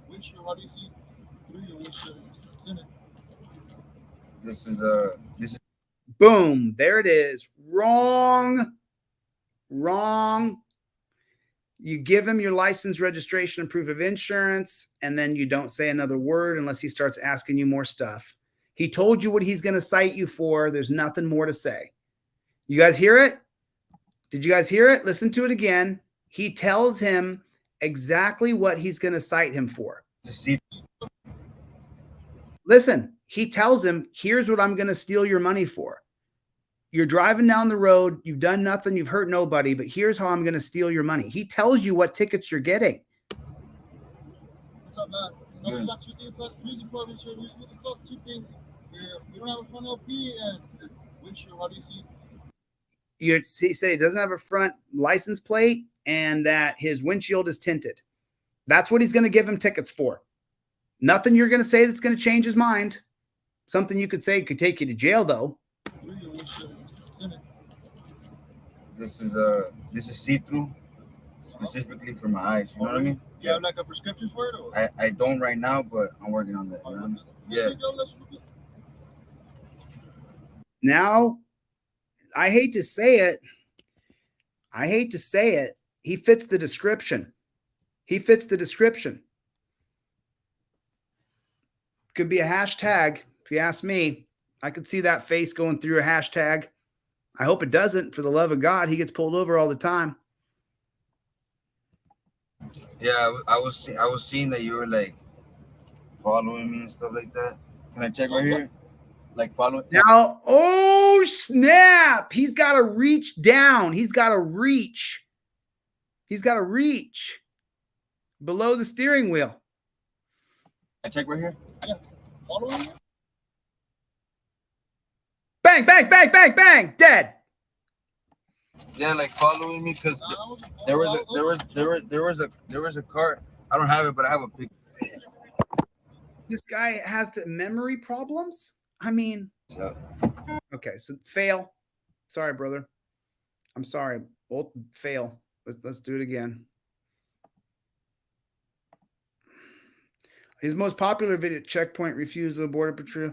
windshield. How do you see through your windshield? This is boom. There it is. Wrong. Wrong. You give him your license, registration, and proof of insurance, and then you don't say another word unless he starts asking you more stuff. He told you what he's going to cite you for. There's nothing more to say. You guys hear it? Did you guys hear it? Listen to it again. He tells him exactly what he's going to cite him for. Listen, he tells him, here's what I'm going to steal your money for. You're driving down the road. You've done nothing. You've hurt nobody, but here's how I'm going to steal your money. He tells you what tickets you're getting. What's up, man? You don't have a front LP and windshield. How do you see? He said he doesn't have a front license plate and that his windshield is tinted. That's what he's going to give him tickets for. Nothing you're going to say that's going to change his mind. Something you could say could take you to jail, though. this is see-through, specifically for my eyes. You know what I mean? You have like a prescription for it? Or? I don't right now, but I'm working on that. You know what I mean? Yeah. Now, I hate to say it. He fits the description. He fits the description. Could be a hashtag, if you ask me. I could see that face going through a hashtag. I hope it doesn't. For the love of God, he gets pulled over all the time. Yeah, I was seeing that you were like following me and stuff like that. Can I check right here? Like following. Now, oh snap! He's got to reach down. He's got to reach. He's got to reach below the steering wheel. I check right here. Yeah, following you. Bang! Bang! Bang! Bang! Bang! Dead. Yeah, like following me because there was a car. I don't have it, but I have a picture. This guy has memory problems. I mean, yeah. Okay, so fail. Sorry, brother. I'm sorry. We'll fail. Let's do it again. His most popular video: checkpoint refusal, border patrol,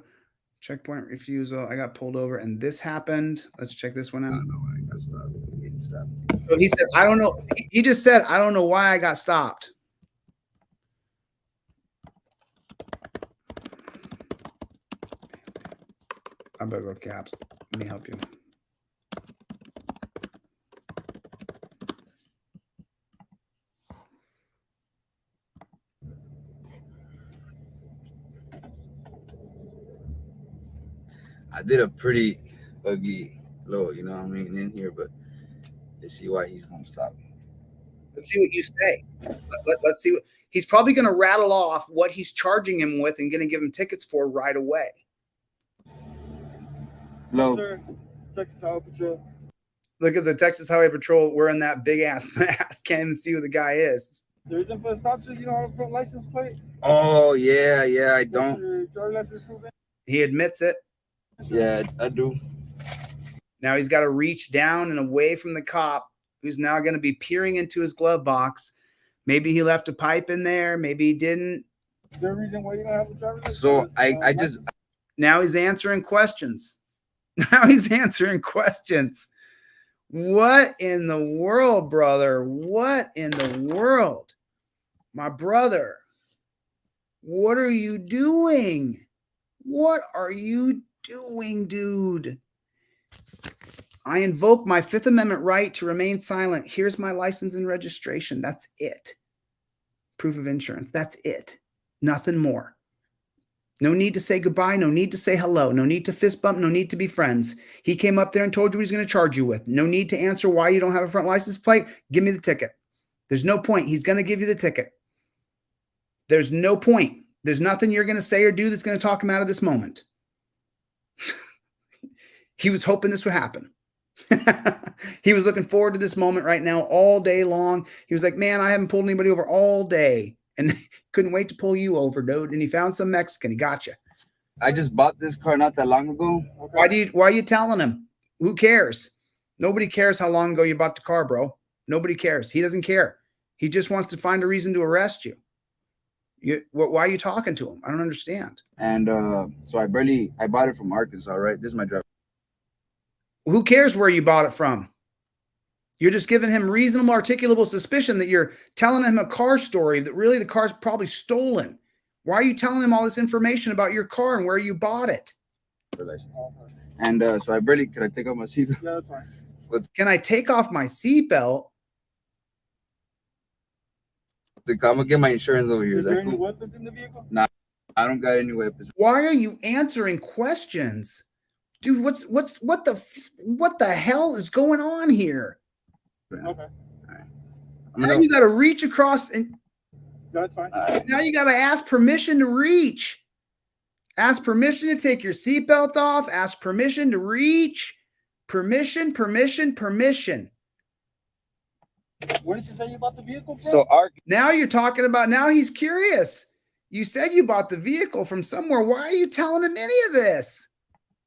checkpoint refusal. I got pulled over, and this happened. Let's check this one out. I don't know why I got stopped. So he said, "I don't know." He just said, "I don't know why I got stopped." I better go caps. Let me help you. I did a pretty ugly low, you know what I mean, in here, but let's see why he's gonna stop. Let's see what you say. Let's see what he's probably going to rattle off what he's charging him with and going to give him tickets for right away. No, sir. Texas Highway Patrol. Look at the Texas Highway Patrol wearing that big ass mask. Can't even see who the guy is. The reason for the stop, sir, you don't have a front license plate? Oh yeah, I don't. Your driver's license proven? He admits it. Yeah, I do. Now he's got to reach down and away from the cop, who's now going to be peering into his glove box. Maybe he left a pipe in there. Maybe he didn't. Is there a reason why you don't have a driver's license? So I just. Now he's answering questions. Now he's answering questions. What in the world, brother? What in the world? My brother, what are you doing? What are you doing, dude? I invoke my Fifth Amendment right to remain silent. Here's my license and registration. That's it. Proof of insurance. That's it. Nothing more. No need to say goodbye. No need to say hello. No need to fist bump. No need to be friends. He came up there and told you what he's going to charge you with. No need to answer why you don't have a front license plate. Give me the ticket. There's no point. He's going to give you the ticket. There's no point. There's nothing you're going to say or do that's going to talk him out of this moment. He was hoping this would happen. He was looking forward to this moment right now all day long. He was like, man, I haven't pulled anybody over all day. And couldn't wait to pull you over, dude. And he found some Mexican. He got you. I just bought this car not that long ago. Why are you telling him? Who cares? Nobody cares how long ago you bought the car, bro. Nobody cares. He doesn't care. He just wants to find a reason to arrest you. Why are you talking to him? I don't understand. And so I bought it from Arkansas, right? This is my driver. Who cares where you bought it from? You're just giving him reasonable, articulable suspicion that you're telling him a car story that really the car's probably stolen. Why are you telling him all this information about your car and where you bought it? And so could I take off my seatbelt? Yeah, that's fine. Can I take off my seatbelt? I'm gonna get my insurance over here. Is there any weapons in the vehicle? Nah, I don't got any weapons. Why are you answering questions? Dude, what the hell is going on here? Okay. Now you got to reach across and that's fine. Now you got to ask permission to reach. Ask permission to take your seatbelt off. Ask permission to reach. Permission. What did you say you bought the vehicle from? So now you're talking about, now he's curious. You said you bought the vehicle from somewhere. Why are you telling him any of this?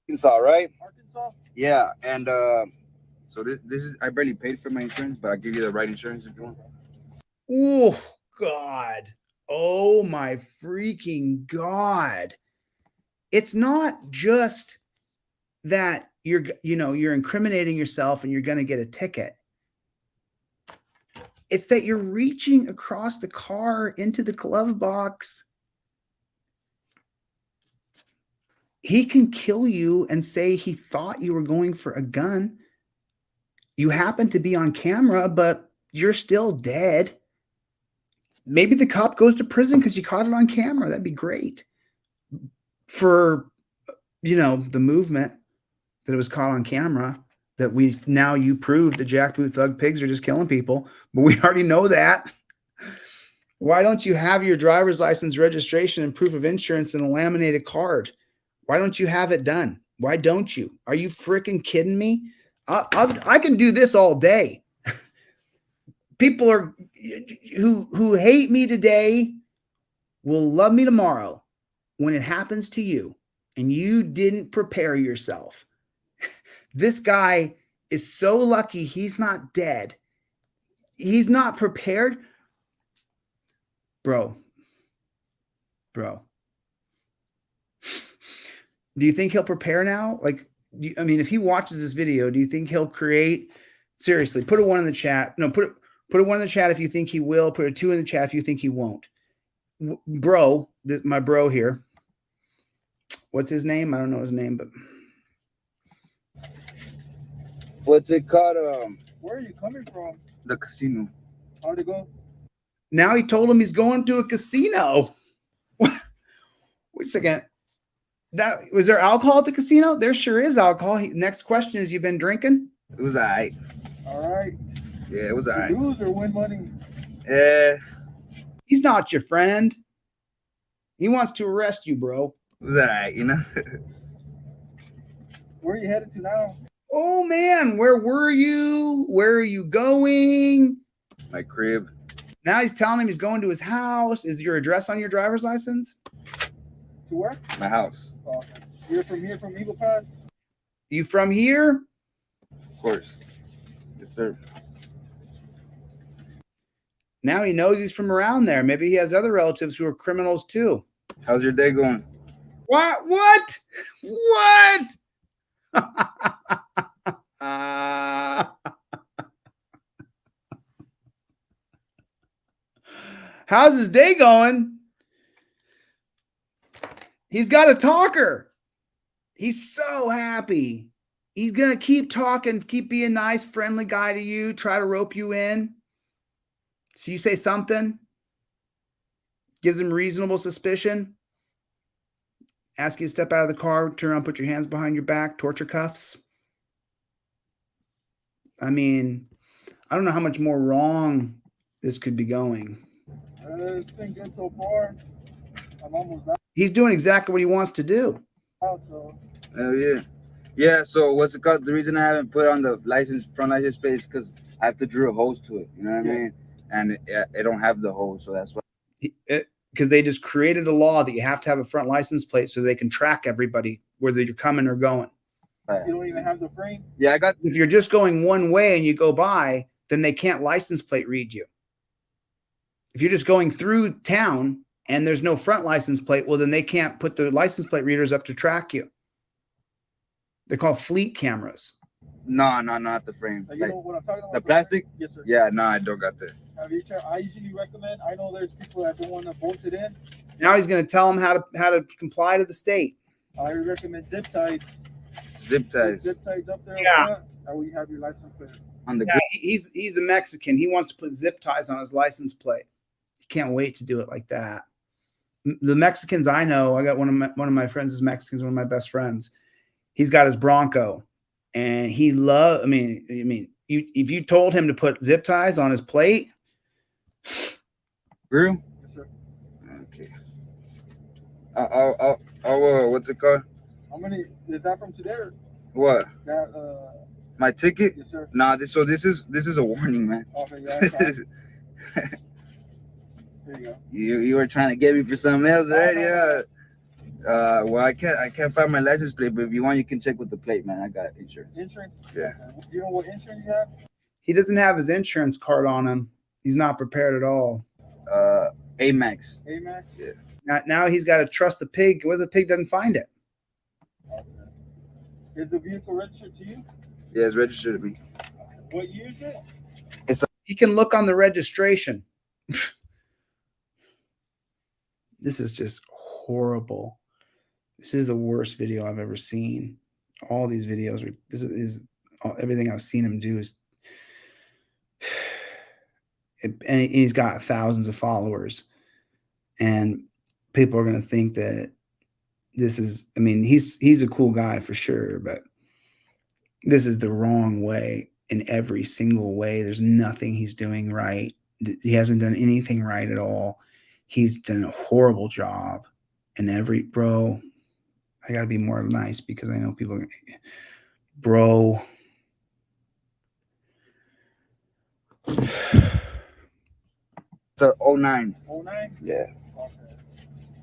Arkansas, right? Arkansas? Yeah, and So this is, I barely paid for my insurance, but I'll give you the right insurance if you want. Oh, God. Oh, my freaking God. It's not just that you're incriminating yourself and you're going to get a ticket. It's that you're reaching across the car into the glove box. He can kill you and say he thought you were going for a gun. You happen to be on camera, but you're still dead. Maybe the cop goes to prison because you caught it on camera. That'd be great for, the movement that it was caught on camera, that you proved that jackboot thug pigs are just killing people, but we already know that. Why don't you have your driver's license, registration, and proof of insurance in a laminated card? Why don't you have it done? Why don't you? Are you freaking kidding me? I can do this all day. People who hate me today will love me tomorrow when it happens to you and you didn't prepare yourself. This guy is so lucky he's not dead. He's not prepared. Bro. Do you think he'll prepare now? If he watches this video, do you think he'll create? Seriously, put a 1 in the chat. No, put a 1 in the chat if you think he will. Put a 2 in the chat if you think he won't. Bro, my bro here. What's his name? I don't know his name, but What's it called? Where are you coming from? The casino. How'd it go? now he told him he's going to a casino. Wait a second. Was there alcohol at the casino? There sure is alcohol. Next question is, you been drinking? It was all right. All right. Yeah, it was all right. Lose or win money? He's not your friend. He wants to arrest you, bro. It was all right, you know. Where are you headed to now? Oh, man. Where were you? Where are you going? My crib. Now he's telling him he's going to his house. Is your address on your driver's license? To where? My house. Oh, you're from here, from Eagle Pass? You from here? Of course. Yes, sir. Now he knows he's from around there. Maybe he has other relatives who are criminals too. How's your day going? What? How's his day going? He's got a talker. He's so happy. He's going to keep talking, keep being a nice, friendly guy to you, try to rope you in. So you say something, gives him reasonable suspicion, ask you to step out of the car, turn around, put your hands behind your back, torture cuffs. I mean, I don't know how much more wrong this could be going. It's been good so far. I'm almost out. He's doing exactly what he wants to do. So. Oh, yeah. Yeah, so what's it called? The reason I haven't put on the front license plate is because I have to drill a hose to it. You know what I mean? And it don't have the hose, so that's why. Because they just created a law that you have to have a front license plate so they can track everybody, whether you're coming or going. You don't even have the frame? Yeah, I got. If you're just going one way and you go by, then they can't license plate read you. If you're just going through town and there's no front license plate, well, then they can't put the license plate readers up to track you. They're called fleet cameras. No, not the frame. You know what I'm talking about? The plastic? Yes, sir. Yeah, no, I don't got that. Have you tried? I usually recommend. I know there's people that don't want to bolt it in. Now he's going to tell them how to comply to the state. I recommend zip ties. Zip ties. Zip ties up there. Yeah. That way you have your license plate. He's a Mexican. He wants to put zip ties on his license plate. He can't wait to do it like that. The Mexicans I know, I got one of my friends is Mexicans, one of my best friends. He's got his Bronco, and he loves. If you told him to put zip ties on his plate, Real? Yes, sir. Okay. I'll what's it called? How many is that from today? What? That my ticket? Yes, sir. Nah, this is a warning, man. Okay, yeah. There you go. You were trying to get me for something else, right? Yeah. Well, I can't find my license plate, but if you want, you can check with the plate, man. I got insurance. Insurance? Yeah. Do you know what insurance you have? He doesn't have his insurance card on him. He's not prepared at all. Amex. Amex? Yeah. Now he's got to trust the pig. What if the pig doesn't find it? Okay. Is the vehicle registered to you? Yeah, it's registered to me. What year is it? He can look on the registration. This is just horrible. This is the worst video I've ever seen. All these videos are, this is everything I've seen him do is, and he's got thousands of followers, and people are going to think that this is, I mean, he's a cool guy for sure, but this is the wrong way in every single way. There's nothing he's doing right. He hasn't done anything right at all. He's done a horrible job. And bro, I got to be more nice because I know people, bro. It's a 09. 09? Yeah.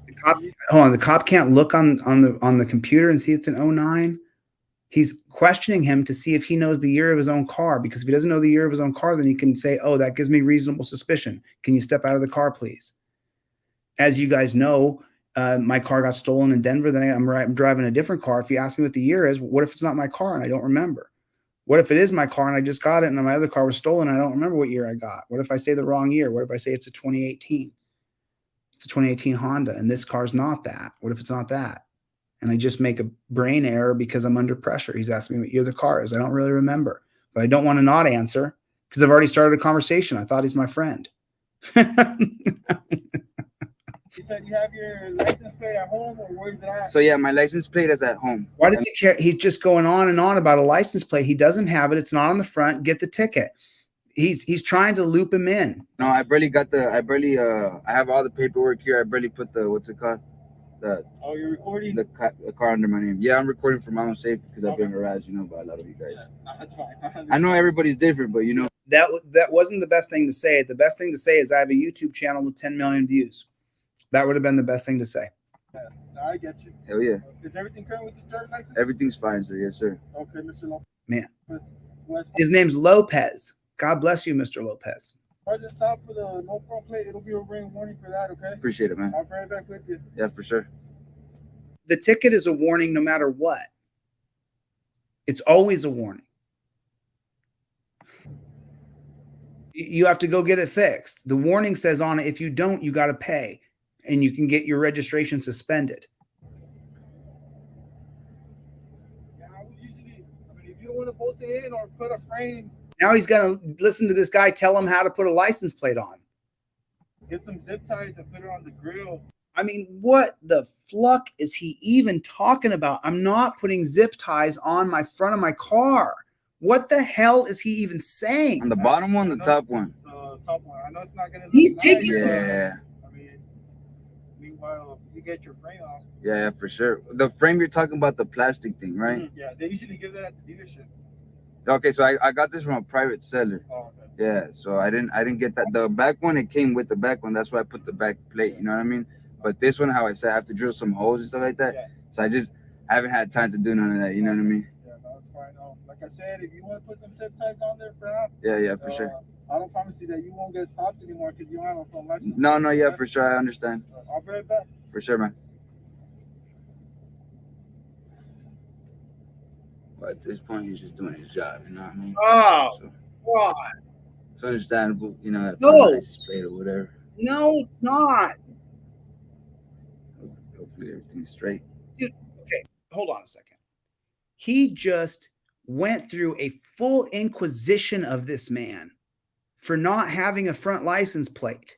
The cop, hold on, the cop can't look on the computer and see it's an 09. He's questioning him to see if he knows the year of his own car, because if he doesn't know the year of his own car, then he can say, oh, that gives me reasonable suspicion. Can you step out of the car, please? As you guys know, my car got stolen in Denver. Then I'm driving a different car. If you ask me what the year is, what if it's not my car and I don't remember? What if it is my car and I just got it and my other car was stolen and I don't remember what year I got? What if I say the wrong year? What if I say it's a 2018? It's a 2018 Honda and this car's not that. What if it's not that? And I just make a brain error because I'm under pressure. He's asking me what year the car is. I don't really remember, but I don't want to not answer because I've already started a conversation. I thought he's my friend. You said you have your license plate at home, or where's it at? So yeah, my license plate is at home. Why does he care? He's just going on and on about a license plate. He doesn't have it. It's not on the front. Get the ticket. He's trying to loop him in. No, I have all the paperwork here. I barely put the, what's it called? Oh, you're recording? The car under my name. Yeah, I'm recording for my own safety because I've been harassed, by a lot of you guys. Yeah, that's fine. I know everybody's different, but that wasn't the best thing to say. The best thing to say is I have a YouTube channel with 10 million views. That would have been the best thing to say. Yeah, I get you. Hell yeah. Is everything current with the driver's license? Everything's fine, sir. Yes, sir. Okay, Mr. Lopez. Man, his name's Lopez. God bless you, Mr. Lopez. If I just stop for the no front plate, it'll be a ring warning for that, okay? Appreciate it, man. I'll be right back with you. Yeah, for sure. The ticket is a warning no matter what. It's always a warning. You have to go get it fixed. The warning says on it, if you don't, you got to pay. And you can get your registration suspended. Yeah, I would usually, if you don't want to bolt it in or put a frame. Now he's going to listen to this guy tell him how to put a license plate on. Get some zip ties and put it on the grill. I mean, what the fluck is he even talking about? I'm not putting zip ties on my front of my car. What the hell is he even saying? On the bottom one, the top one? Top one. I know it's not going to. He's taking nice. Yeah. Meanwhile, you get your frame off. Yeah, for sure. The frame you're talking about, the plastic thing, right? Yeah, they usually give that at the dealership. Okay, so I got this from a private seller. Oh, okay. Yeah, so I didn't get that. The back one, it came with the back one. That's why I put the back plate. You know what I mean? But this one, how I said, I have to drill some holes and stuff like that. Yeah. So I haven't had time to do none of that. You know what I mean? Yeah, no, it's fine. Like I said, if you want to put some zip ties on there for now. Yeah, for sure. I don't promise you that you won't get stopped anymore because you don't have a phone license. No, yeah, for sure. I understand. I'll be right back. For sure, man. But at this point, he's just doing his job. You know what I mean? Oh, so, God. It's understandable, No. Or whatever. No, it's not. Hopefully everything's straight. Dude, okay, hold on a second. He just went through a full inquisition of this man for not having a front license plate.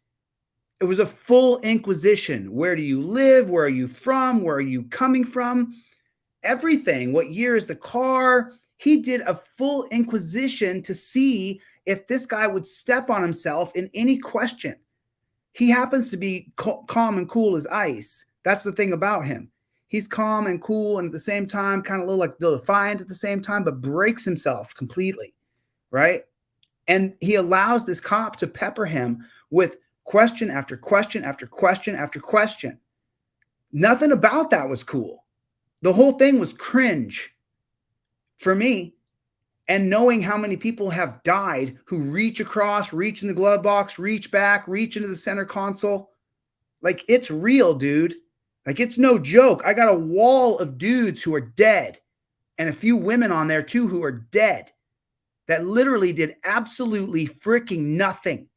It was a full inquisition. Where do you live? Where are you from? Where are you coming from? Everything. What year is the car? He did a full inquisition to see if this guy would step on himself in any question. He happens to be calm and cool as ice. That's the thing about him. He's calm and cool, and at the same time, kind of a little like defiant at the same time, but breaks himself completely, right? And he allows this cop to pepper him with question after question after question after question. Nothing about that was cool. The whole thing was cringe for me. And knowing how many people have died who reach across, reach in the glove box, reach back, reach into the center console. Like, it's real, dude. Like, it's no joke. I got a wall of dudes who are dead and a few women on there too who are dead that literally did absolutely freaking nothing.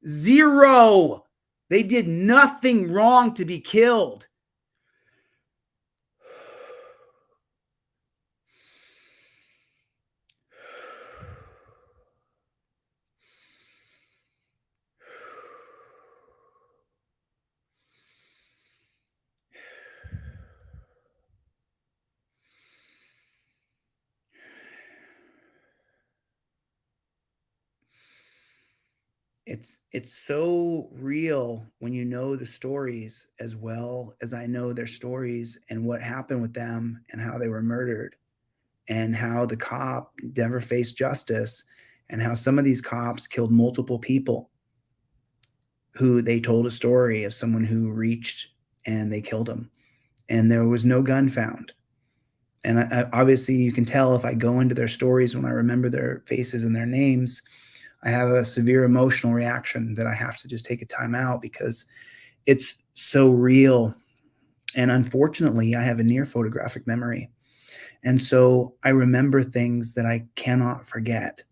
Zero. They did nothing wrong to be killed. It's so real when you know the stories as well as I know their stories and what happened with them and how they were murdered and how the cop never faced justice and how some of these cops killed multiple people who they told a story of someone who reached and they killed them and there was no gun found. And obviously you can tell if I go into their stories when I remember their faces and their names, I have a severe emotional reaction that I have to just take a time out because it's so real. And unfortunately, I have a near photographic memory. And so I remember things that I cannot forget.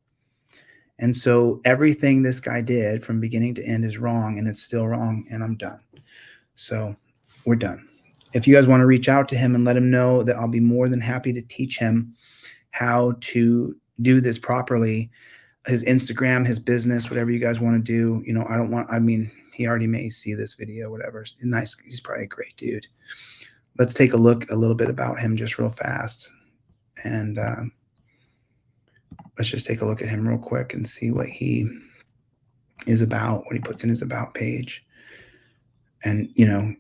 And so everything this guy did from beginning to end is wrong, and it's still wrong, and I'm done. So we're done. If you guys want to reach out to him and let him know that I'll be more than happy to teach him how to do this properly, his Instagram, his business, whatever you guys want to do. You know, I mean, he already may see this video, whatever. Nice. He's probably a great dude. Let's take a look a little bit about him just real fast. And let's just take a look at him real quick and see what he is about, what he puts in his about page. And, you know,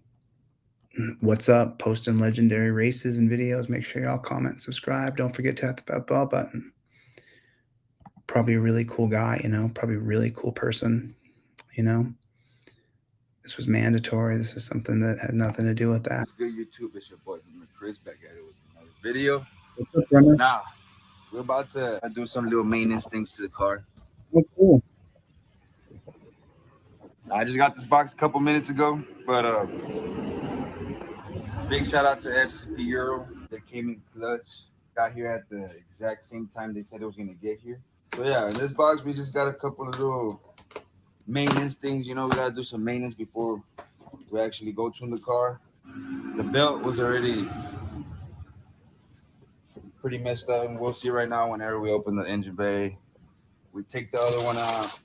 what's up? Posting legendary races and videos. Make sure y'all comment, subscribe. Don't forget to hit the bell button. Probably a really cool guy, you know, probably a really cool person, you know. This was mandatory. This is something that had nothing to do with that. It's good YouTube. It's your boy Chris back at it with another video. What's up, Brennan? Nah, we're about to do some little maintenance things to the car. Oh, cool. I just got this box a couple minutes ago, but big shout out to FCP Euro. They came in clutch. Got here at the exact same time they said it was gonna get here. So yeah, in this box we just got a couple of little maintenance things. You know, we gotta do some maintenance before we actually go tune the car. The belt was already pretty messed up, and we'll see right now whenever we open the engine bay. We take the other one out.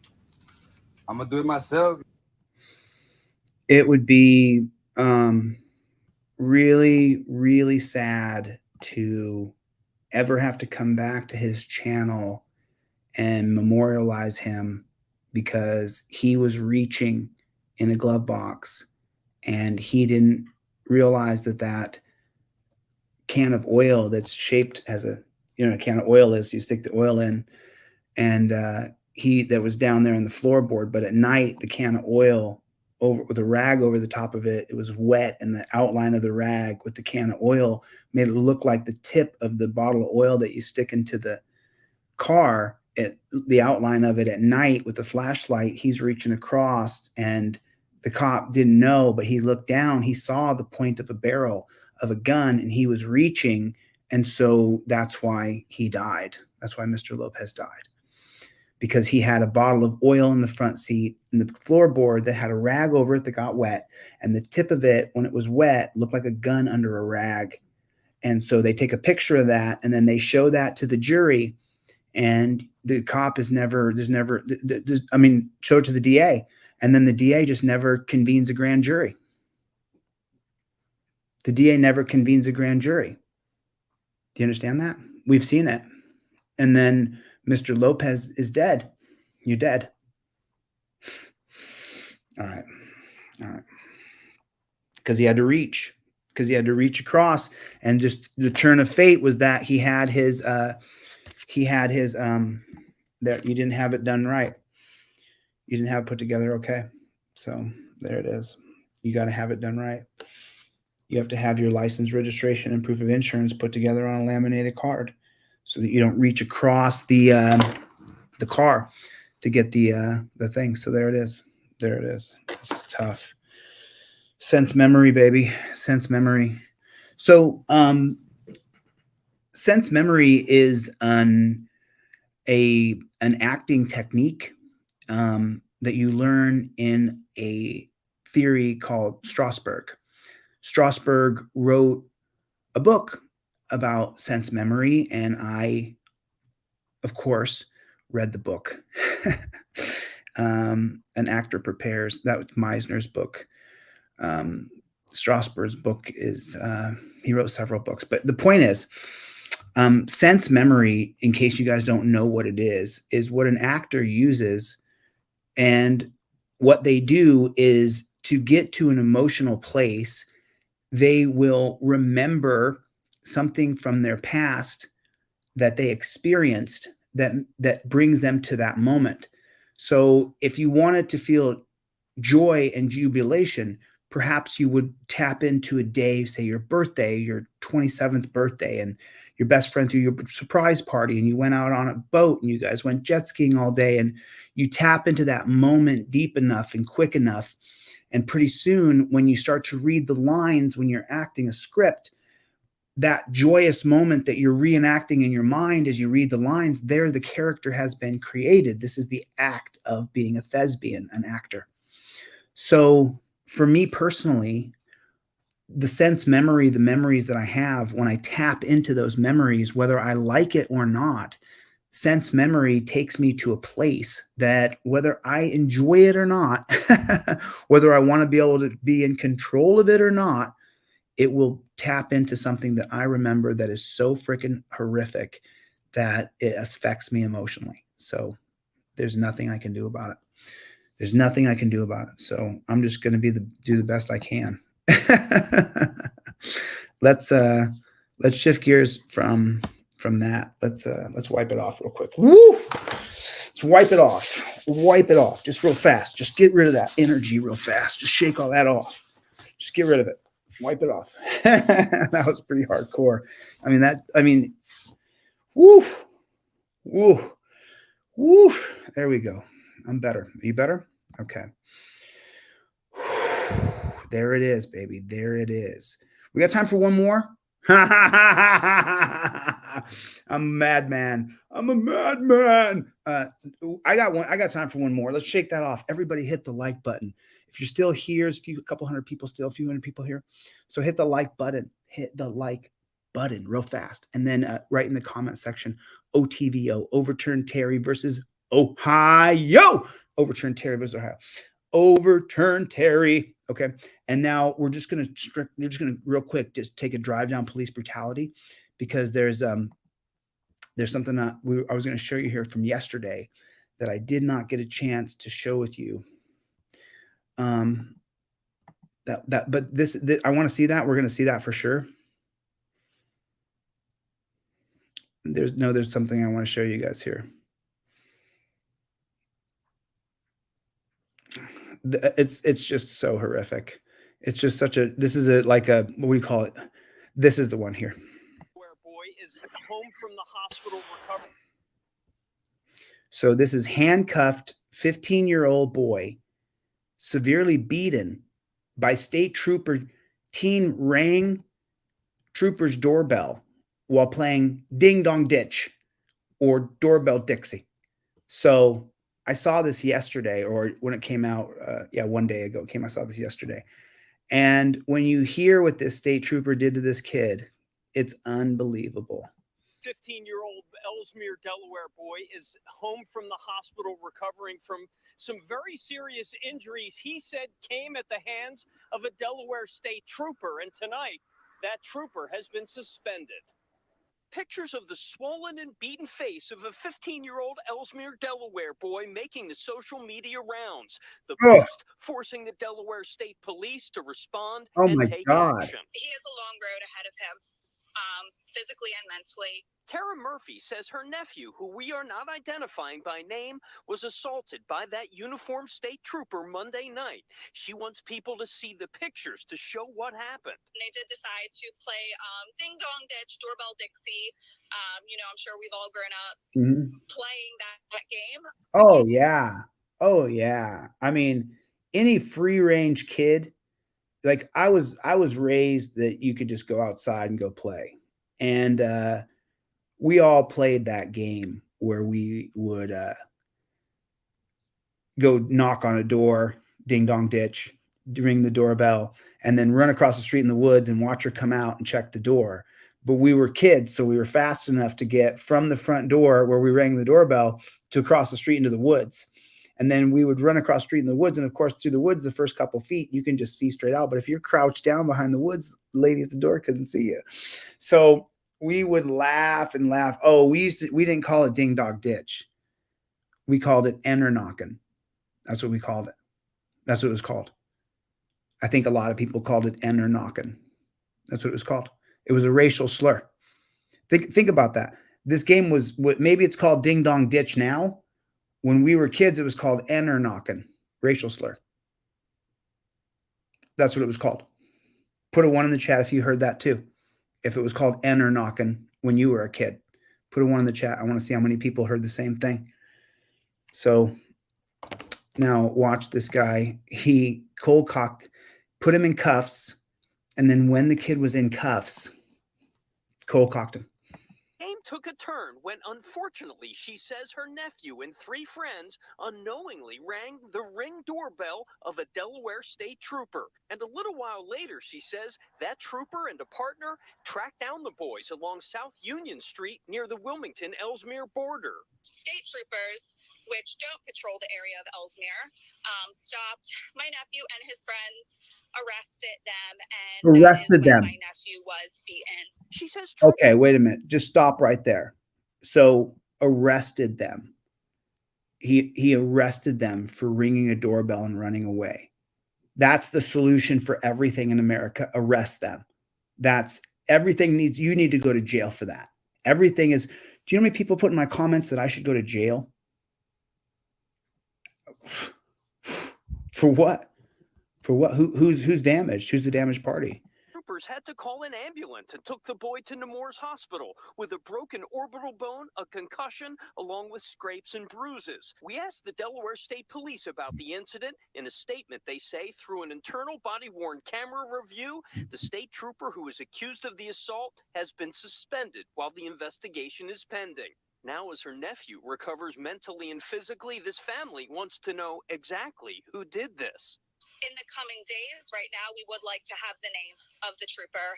I'm gonna do it myself. It would be really, really sad to ever have to come back to his channel and memorialize him because he was reaching in a glove box and he didn't realize that that can of oil that's shaped as a, you know, a can of oil is, you stick the oil in, and that was down there in the floorboard, but at night the can of oil over with a rag over the top of it, it was wet, and the outline of the rag with the can of oil made it look like the tip of the bottle of oil that you stick into the car. The outline of it at night with the flashlight, he's reaching across, and the cop didn't know, but he looked down, he saw the point of a barrel of a gun, and he was reaching, and so that's why he died. That's why Mr. Lopez died, because he had a bottle of oil in the front seat and the floorboard that had a rag over it that got wet, and the tip of it, when it was wet, looked like a gun under a rag. And so they take a picture of that, and then they show that to the jury, and the cop is never, show it to the DA, and then the DA just never convenes a grand jury. The DA never convenes a grand jury. Do you understand that? We've seen it. And then Mr. Lopez is dead. You're dead. All right. All right. Because he had to reach. Because he had to reach across. And just the turn of fate was that he had his there, you didn't have it done right. You didn't have it put together okay. So there it is. You got to have it done right. You have to have your license, registration, and proof of insurance put together on a laminated card so that you don't reach across the car to get the thing. So there it is. There it is. It's tough. Sense memory, baby. Sense memory. So sense memory is an acting technique that you learn in a theory called Strasberg. Strasberg wrote a book about sense memory, and I, of course, read the book. An actor prepares. That was Meisner's book. Strasberg's book is, he wrote several books. But the point is, sense memory, in case you guys don't know what it is what an actor uses. And what they do is to get to an emotional place, they will remember something from their past that they experienced that brings them to that moment. So if you wanted to feel joy and jubilation, perhaps you would tap into a day, say your birthday, your 27th birthday, and your best friend threw you a surprise party, and you went out on a boat and you guys went jet skiing all day, and you tap into that moment deep enough and quick enough. And pretty soon, when you start to read the lines, when you're acting a script, that joyous moment that you're reenacting in your mind as you read the lines, there the character has been created. This is the act of being a thespian, an actor. So for me personally, the sense memory, the memories that I have, when I tap into those memories, whether I like it or not, sense memory takes me to a place that whether I enjoy it or not, whether I want to be able to be in control of it or not, it will tap into something that I remember that is so freaking horrific that it affects me emotionally. So there's nothing I can do about it. There's nothing I can do about it. So I'm just going to do the best I can. Let's shift gears from that. Let's wipe it off real quick. Woo! Let's wipe it off. Wipe it off just real fast. Just get rid of that energy real fast. Just shake all that off. Just get rid of it. Wipe it off. That was pretty hardcore. Woo, woo, woo. There we go. I'm better. Are you better? Okay. There it is, baby. There it is. We got time for one more? I'm a madman. I'm a madman. I got time for one more. Let's shake that off. Everybody hit the like button. If you're still here, there's a couple hundred people still, a few hundred people here. So hit the like button. Hit the like button real fast. And then write in the comment section, OTVO, overturn Terry versus Ohio. Overturn Terry versus Ohio. Overturn Terry. Okay. And now we're just going to real quick, just take a drive down police brutality, because there's something I was going to show you here from yesterday that I did not get a chance to show with you. But this I want to see that. We're going to see that for sure. There's something I want to show you guys here. It's just so horrific. It's just such a, this is what do you call it? This is the one here. Boy is home from the hospital recovering. So this is handcuffed 15-year-old boy, severely beaten by state trooper. Teen rang trooper's doorbell while playing Ding Dong Ditch or Doorbell Dixie. So I saw this yesterday, or when it came out, one day ago I saw this yesterday. And when you hear what this state trooper did to this kid, it's unbelievable. 15-year-old Ellesmere, Delaware boy is home from the hospital recovering from some very serious injuries he said came at the hands of a Delaware state trooper. And tonight, that trooper has been suspended. Pictures of the swollen and beaten face of a 15-year-old Ellesmere, Delaware boy making the social media rounds. The post forcing the Delaware State Police to respond and take action. He has a long road ahead of him. physically and mentally. Tara Murphy says her nephew, who we are not identifying by name, was assaulted by that uniformed state trooper Monday night. She wants people to see the pictures to show what happened. And they did decide to play Ding Dong Ditch, Doorbell Dixie. I'm sure we've all grown up playing that game. Oh yeah. Oh yeah. I mean, any free range kid, like I was raised that you could just go outside and go play. And we all played that game where we would go knock on a door, ding dong ditch, ring the doorbell, and then run across the street in the woods and watch her come out and check the door. But we were kids, so we were fast enough to get from the front door where we rang the doorbell to across the street into the woods. And then we would run across the street in the woods. And of course, through the woods, the first couple feet, you can just see straight out. But if you're crouched down behind the woods, the lady at the door couldn't see you. So we would laugh and laugh. Oh, we didn't call it ding dong ditch. We called it enter knocking. That's what we called it. That's what it was called. I think a lot of people called it enter knocking. That's what it was called. It was a racial slur. Think about that. This game was maybe it's called ding dong ditch now. When we were kids, it was called enter knocking, racial slur. That's what it was called. Put a 1 in the chat if you heard that too. If it was called enter knocking when you were a kid, put a 1 in the chat. I want to see how many people heard the same thing. So now watch this guy. He cold cocked, put him in cuffs. And then when the kid was in cuffs, cold cocked him. Game took a turn when, unfortunately, she says her nephew and 3 friends unknowingly rang the ring doorbell of a Delaware state trooper. And a little while later, she says that trooper and a partner tracked down the boys along South Union Street near the Wilmington-Ellesmere border. State troopers, which don't patrol the area of Ellesmere, stopped my nephew and his friends, arrested them, and Arrested them. my nephew was beaten. She says, Okay, wait a minute. Just stop right there. So arrested them. He arrested them for ringing a doorbell and running away. That's the solution for everything in America. Arrest them. That's everything you need to go to jail for that. Everything is. Do you know how many people put in my comments that I should go to jail? For what? For what? Who's damaged? Who's the damaged party? Troopers had to call an ambulance and took the boy to Nemours Hospital with a broken orbital bone, a concussion, along with scrapes and bruises. We asked the Delaware State Police about the incident. In a statement, they say through an internal body-worn camera review, the state trooper who is accused of the assault has been suspended while the investigation is pending. Now, as her nephew recovers mentally and physically, this family wants to know exactly who did this. In the coming days, right now, we would like to have the name of the trooper.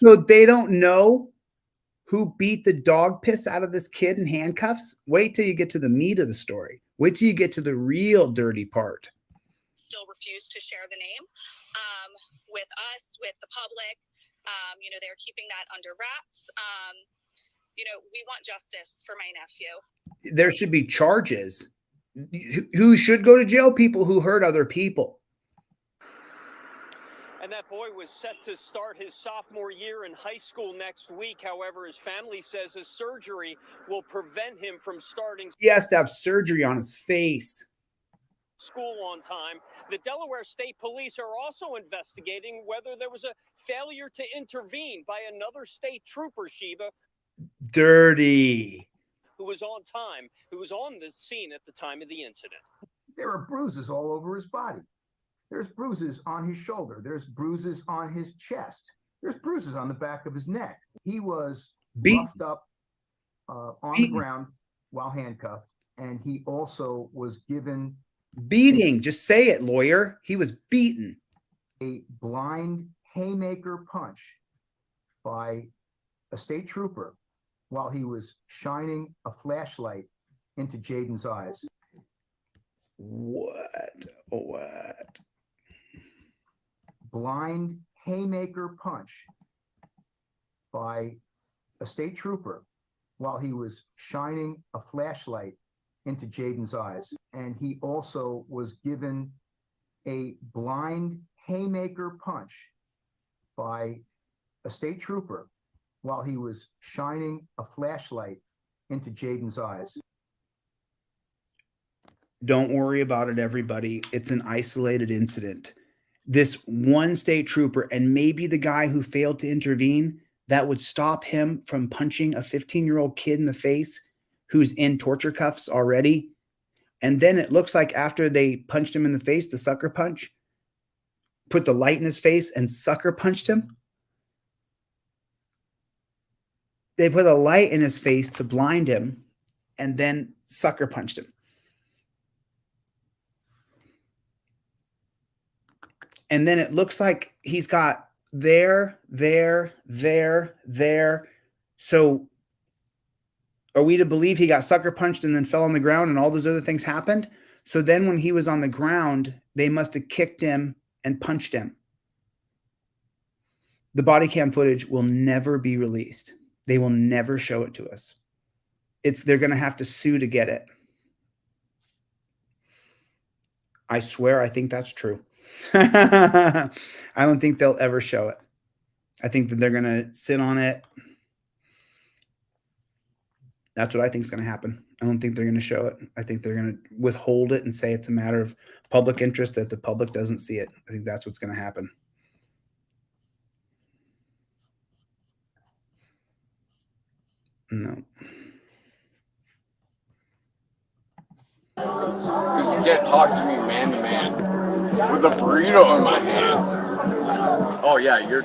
So they don't know who beat the dog piss out of this kid in handcuffs? Wait till you get to the meat of the story. Wait till you get to the real dirty part. Still refuse to share the name with us, with the public. They're keeping that under wraps. We want justice for my nephew. There should be charges. Who should go to jail? People who hurt other people. And that boy was set to start his sophomore year in high school next week. However, his family says his surgery will prevent him from starting. He has to have surgery on his face. School on time. The Delaware State Police are also investigating whether there was a failure to intervene by another state trooper, Sheba. Dirty. Who was on time, who was on the scene at the time of the incident. There are bruises all over his body. There's bruises on his shoulder. There's bruises on his chest. There's bruises on the back of his neck. He was roughed up on the ground while handcuffed, and he also was given beating. Just say it, lawyer. He was beaten. A blind haymaker punch by a state trooper while he was shining a flashlight into Jaden's eyes. What? Blind haymaker punch by a state trooper while he was shining a flashlight into Jaden's eyes. And he also was given a blind haymaker punch by a state trooper while he was shining a flashlight into Jaden's eyes. Don't worry about it, everybody. It's an isolated incident. This one state trooper, and maybe the guy who failed to intervene, that would stop him from punching a 15-year-old kid in the face who's in torture cuffs already. And then it looks like after they punched him in the face, the sucker punch, put the light in his face and sucker punched him. They put a light in his face to blind him and then sucker punched him. And then it looks like he's got there. So are we to believe he got sucker punched and then fell on the ground and all those other things happened? So then when he was on the ground, they must have kicked him and punched him. The body cam footage will never be released. They will never show it to us. They're going to have to sue to get it. I swear, I think that's true. I don't think they'll ever show it. I think that they're going to sit on it. That's what I think is going to happen. I don't think they're going to show it. I think they're going to withhold it and say it's a matter of public interest that the public doesn't see it. I think that's what's going to happen. No. Because you can't talk to me man to man with a burrito in my hand. Oh yeah, you're.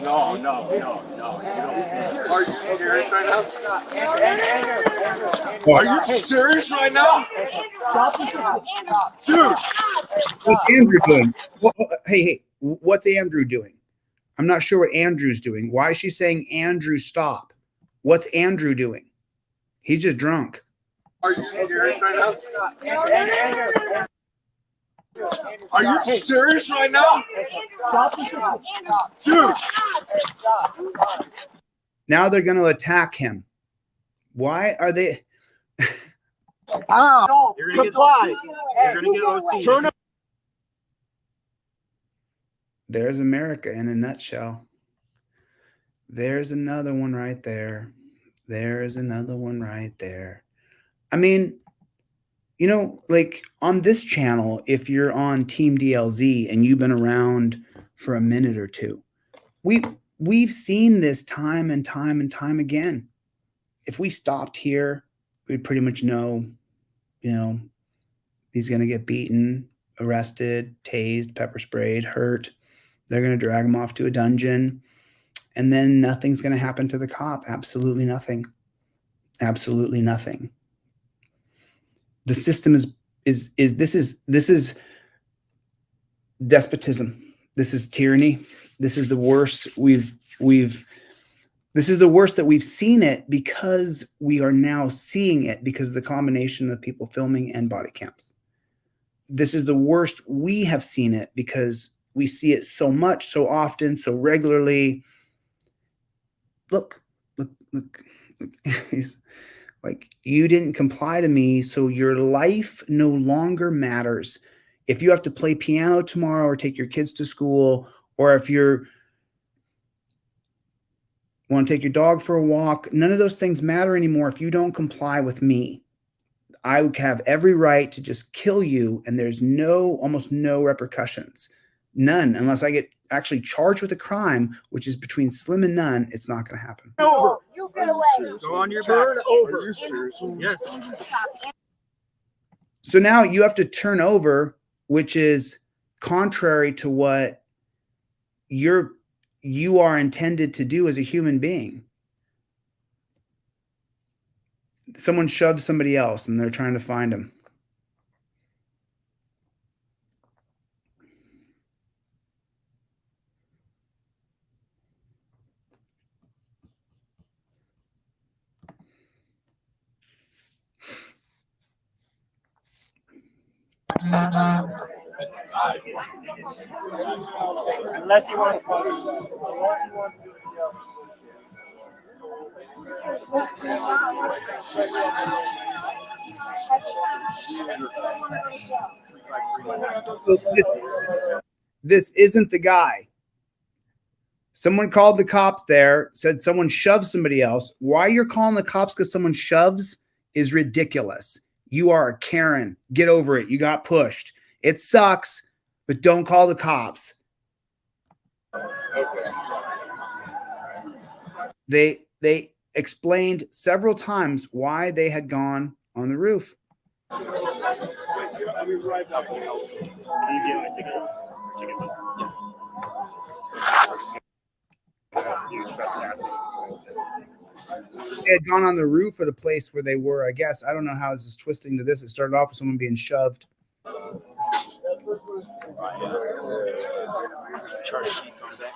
No. You don't. Are you serious right now? Are you serious right now? Dude. What's Andrew doing? Hey, what's Andrew doing? I'm not sure what Andrew's doing. Why is she saying, Andrew, stop? What's Andrew doing? He's just drunk. Are you serious right now? Are you serious right now? Dude. Now they're going to attack him. Why are they? Ow. You're going to Comply. You're going to get OC. Turn up. There's America in a nutshell. There's another one right there. There's another one right there. I mean, you know, like on this channel, if you're on Team DLZ and you've been around for a minute or two, we've seen this time and time and time again. If we stopped here, we'd pretty much know, you know, he's going to get beaten, arrested, tased, pepper sprayed, hurt. They're going to drag him off to a dungeon. And then nothing's going to happen to the cop. Absolutely nothing. Absolutely nothing. The system is despotism. This is tyranny. This is the worst this is the worst that we've seen it, because we are now seeing it because of the combination of people filming and body cams. This is the worst we have seen it because we see it so much, so often, so regularly. Look. He's like, you didn't comply to me, so your life no longer matters. If you have to play piano tomorrow or take your kids to school, or if you want to take your dog for a walk, none of those things matter anymore if you don't comply with me. I would have every right to just kill you, and there's almost no repercussions. None, unless I get actually charged with a crime, which is between slim and none. It's not going to happen. Over. You get away. Go on your turn back. Over. Are you serious? Yes. So now you have to turn over, which is contrary to what you are intended to do as a human being. Someone shoves somebody else and they're trying to find him. Unless you want to. This isn't the guy. Someone called the cops there, said someone shoved somebody else. Why you're calling the cops because someone shoves is ridiculous. You are a Karen. Get over it. You got pushed. It sucks, but don't call the cops. They explained several times why they had gone on the roof. I'll be right back. Can you get my ticket? They had gone on the roof of the place where they were, I guess. I don't know how this is twisting to this. It started off with someone being shoved. Charge sheets on that.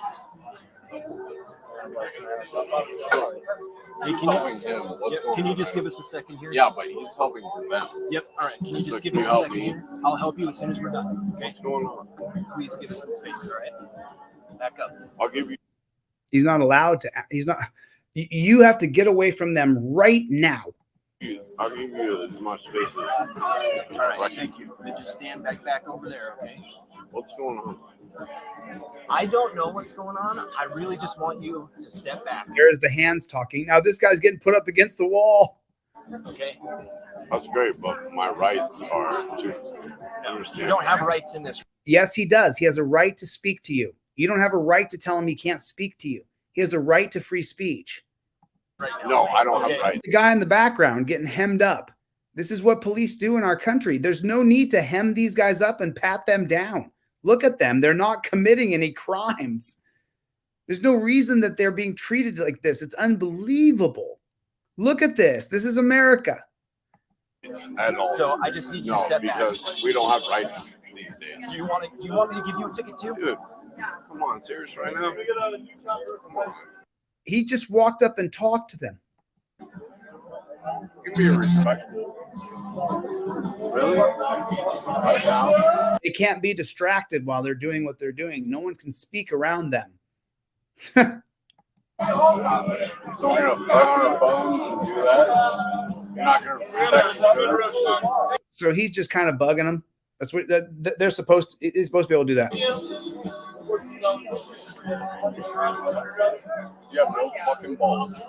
Hey, Can you just give us a second here? Yeah, but he's helping them. Yep. All right. Can you So just give can us you a help second me? here? I'll help you as soon as we're done. Okay. What's going on? Please give us some space. All right. Back up. I'll give you. He's not allowed to. He's not. You have to get away from them right now. I'll give you as much space as. All right. Thank you. Then just stand back over there. Okay. What's going on? I don't know what's going on. I really just want you to step back. There's the hands talking. Now this guy's getting put up against the wall. Okay. That's great, but my rights are to understand. You don't have rights in this. Yes, he does. He has a right to speak to you. You don't have a right to tell him he can't speak to you. He has the right to free speech. Right now. No, I don't have rights. The guy in the background getting hemmed up. This is what police do in our country. There's no need to hem these guys up and pat them down. Look at them. They're not committing any crimes. There's no reason that they're being treated like this. It's unbelievable. Look at this. This is America. It's at all. So I just need you to step back. because we don't have rights these days. Do you want me to give you a ticket too? Dude, come on, serious right now? Come on. He just walked up and talked to them. Give me a respect. Really? Right now? They can't be distracted while they're doing what they're doing. No one can speak around them. So you're gonna fuck your phones and do that? You're not gonna protect yourself. So he's just kind of bugging them. That's what they're supposed to. He's supposed to be able to do that. You have no fucking balls.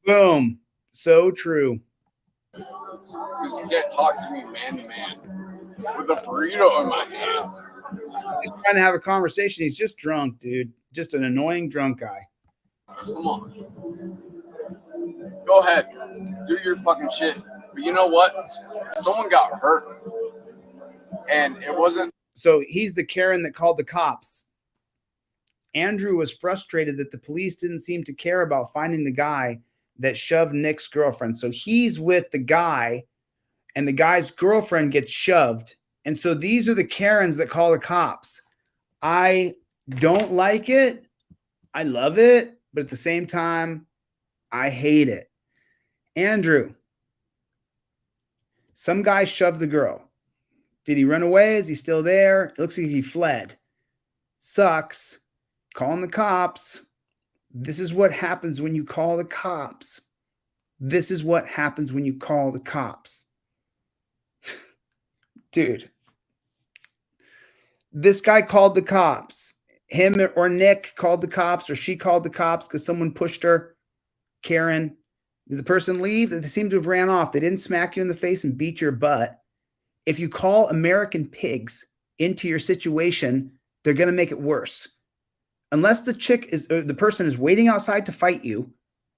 Boom. So true. Because you can't talk to me man to man with a burrito in my hand. He's trying to have a conversation. He's just drunk, dude. Just an annoying drunk guy. Come on. Go ahead. Do your fucking shit. But you know what? Someone got hurt. And it wasn't. So he's the Karen that called the cops. Andrew was frustrated that the police didn't seem to care about finding the guy that shoved Nick's girlfriend. So he's with the guy, and the guy's girlfriend gets shoved. And so these are the Karens that call the cops. I don't like it. I love it. But at the same time, I hate it. Andrew, some guy shoved the girl. Did he run away? Is he still there? It looks like he fled. Sucks. Calling the cops. This is what happens when you call the cops. This is what happens when you call the cops. Dude. This guy called the cops. Him or Nick called the cops, or she called the cops because someone pushed her. Karen. Did the person leave? They seem to have ran off. They didn't smack you in the face and beat your butt. If you call American pigs into your situation, they're going to make it worse. Unless the the person is waiting outside to fight you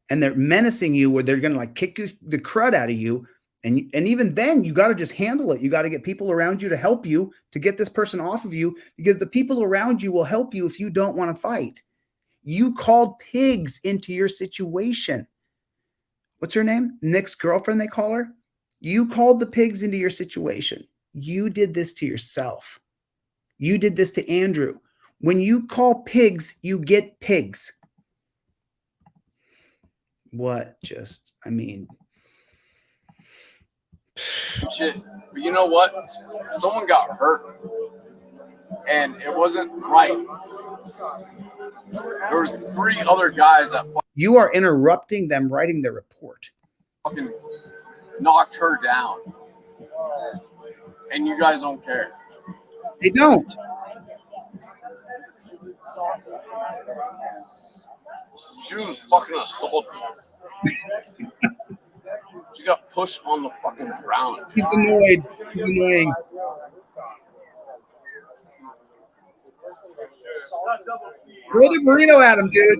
and they're menacing you, where they're going to like kick the crud out of you. And even then you got to just handle it. You got to get people around you to help you to get this person off of you, because the people around you will help you if you don't want to fight. You called pigs into your situation. What's her name? Nick's girlfriend, they call her. You called the pigs into your situation. You did this to yourself. You did this to Andrew. When you call pigs, you get pigs. What just, I mean. Shit. But you know what? Someone got hurt. And it wasn't right. There was 3 other guys that You are interrupting them writing their report. fucking knocked her down. And you guys don't care. They don't. She was fucking assaulted. She got pushed on the fucking ground. He's annoyed. He's annoying. Throw the burrito at him, dude.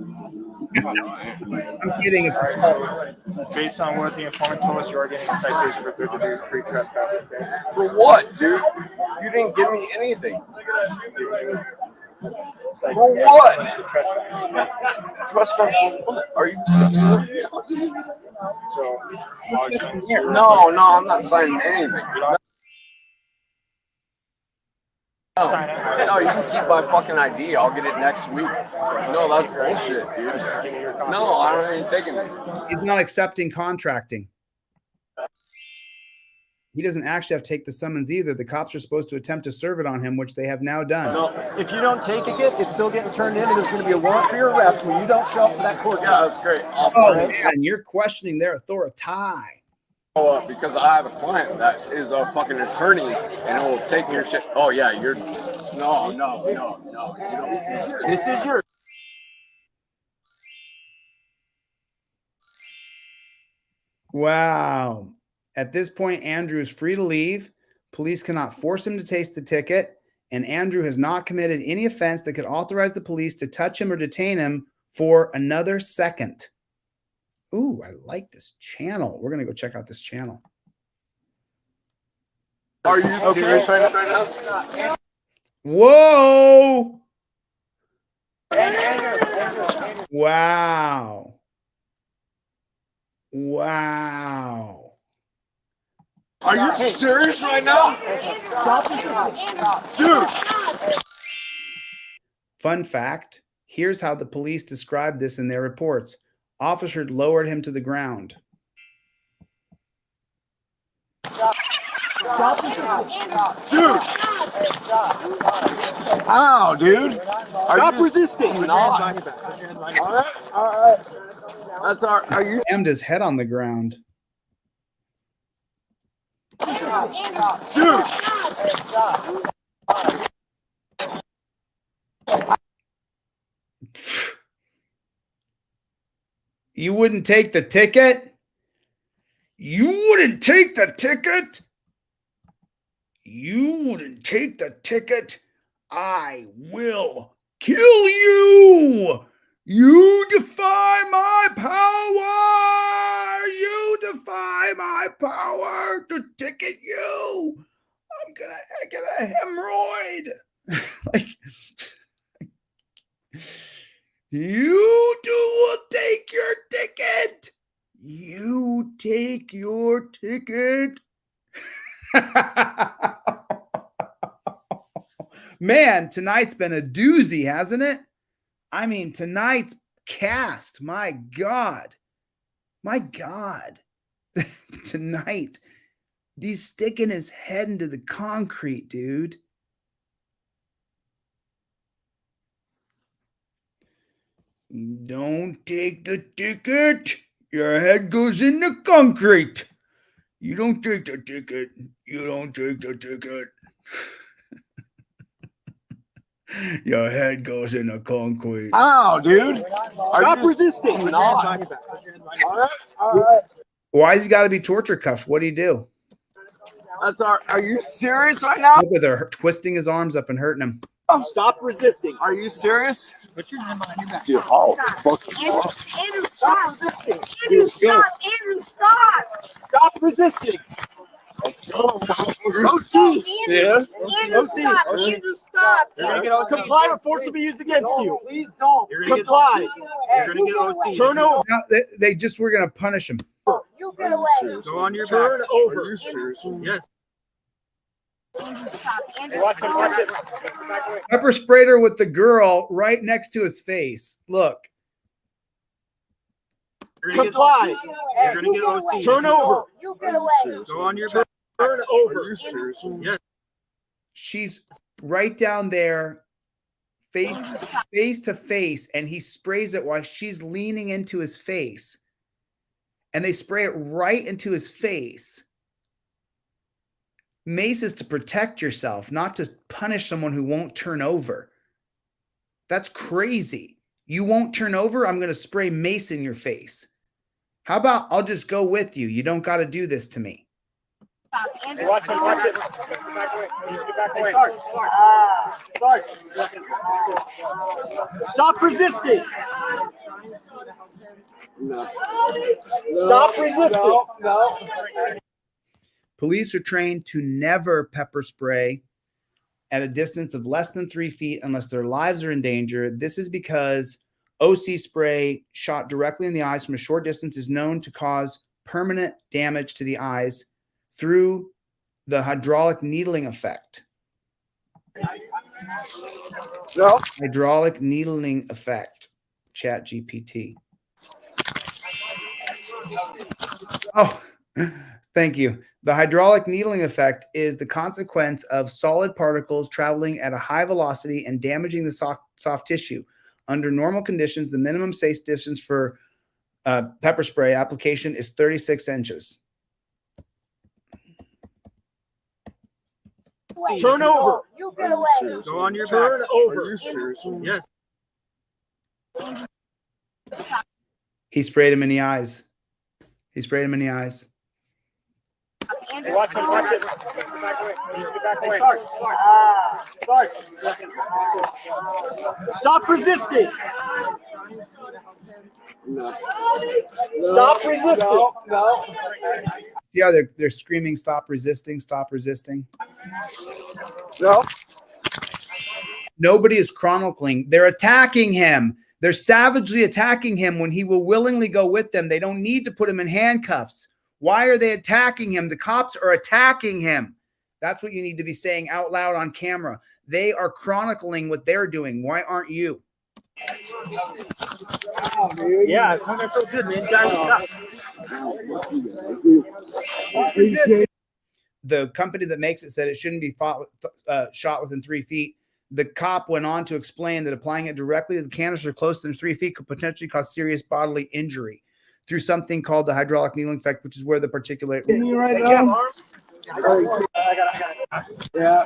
I'm kidding. It's Based on what the informant told us, you are getting a citation for third-degree trespassing. For what, dude? You didn't give me anything. For what? Trespass? Are you? No, I'm not signing anything. No, you can keep my fucking ID. I'll get it next week. No, that's bullshit, dude. No, I don't even taking it. He's not accepting contracting. He doesn't actually have to take the summons either. The cops are supposed to attempt to serve it on him, which they have now done. No, if you don't take it, it's still getting turned in, and there's going to be a warrant for your arrest when you don't show up for that court. Yeah, that's great. Oh, man, you're questioning their authority. Because I have a client that is a fucking attorney and it will take your shit. Oh, yeah, you're. No. You don't. This is your. Wow. At this point, Andrew is free to leave. Police cannot force him to taste the ticket, and Andrew has not committed any offense that could authorize the police to touch him or detain him for another second. Ooh, I like this channel. We're going to go check out this channel. Are you serious right now? Whoa! Wow. Wow. Are you serious right now? Dude! Fun fact, here's how the police described this in their reports. Officer lowered him to the ground. Dude! How, dude? Stop resisting. All right. That's our. Are you? Slammed his head on the ground. Dude! You wouldn't take the ticket? You wouldn't take the ticket? You wouldn't take the ticket? I will kill you! You defy my power! You defy my power to ticket you! I'm gonna get a hemorrhoid! Like, you will take your ticket! You take your ticket! Man, tonight's been a doozy, hasn't it? I mean, tonight's cast, my God. Tonight, he's sticking his head into the concrete, dude. Don't take the ticket. Your head goes in the concrete. You don't take the ticket. You don't take the ticket. Your head goes in the concrete. How, dude? Stop resisting. All right. Why has he got to be torture cuffed? What do you do? That's our. Are you serious right now? Look at her twisting his arms up and hurting him. Stop resisting. Are you serious? Put your hand behind your back. Dude, oh, fuck. Andrew, stop resisting. Andrew, stop. Andrew, stop. Stop resisting. OC. Yeah. Andrew, stop. Andrew, stop. Comply or force to be used against you. Please don't. Comply. You're going to get OC. Turn over. Now, they just were going to punish him. You get away. Go on your Turn back. over. Are you serious? Yes. Watch it. Pepper sprayed her with the girl right next to his face. Look. Comply. You're going to get OC. Turn over. You get away. Go on your back. Turn over. Are you serious? Yes. She's right down there, face to face, and he sprays it while she's leaning into his face. And they spray it right into his face. Mace is to protect yourself, not to punish someone who won't turn over. That's crazy. You won't turn over? I'm going to spray mace in your face. How about I'll just go with you? You don't got to do this to me. Hey, watch it, watch it. Get back away. Get back away. Stop resisting. No. Stop resisting. No. Police are trained to never pepper spray at a distance of less than 3 feet unless their lives are in danger. This is because OC spray shot directly in the eyes from a short distance is known to cause permanent damage to the eyes through the hydraulic needling effect. No. Hydraulic needling effect. ChatGPT. Oh, thank you. The hydraulic needling effect is the consequence of solid particles traveling at a high velocity and damaging the soft tissue. Under normal conditions, the minimum safe distance for pepper spray application is 36 inches. Turn over. You get away. Go on your Turn over. Are you serious? Yes. He sprayed him in the eyes. He sprayed him in the eyes. Hey, watch it, watch it. Get back away. Get back away. Stop resisting. No. Stop resisting. No. See how they're screaming, stop resisting, stop resisting. No. Nobody is chronicling. They're attacking him. They're savagely attacking him when he will willingly go with them. They don't need to put him in handcuffs. Why are they attacking him? The cops are attacking him. That's what you need to be saying out loud on camera. They are chronicling what they're doing. Why aren't you? Yeah, it's not gonna feel good, man. The company that makes it said it shouldn't be shot within 3 feet. The cop went on to explain that applying it directly to the canister closer than 3 feet could potentially cause serious bodily injury through something called the hydraulic needling effect, which is where the particulate. Yeah.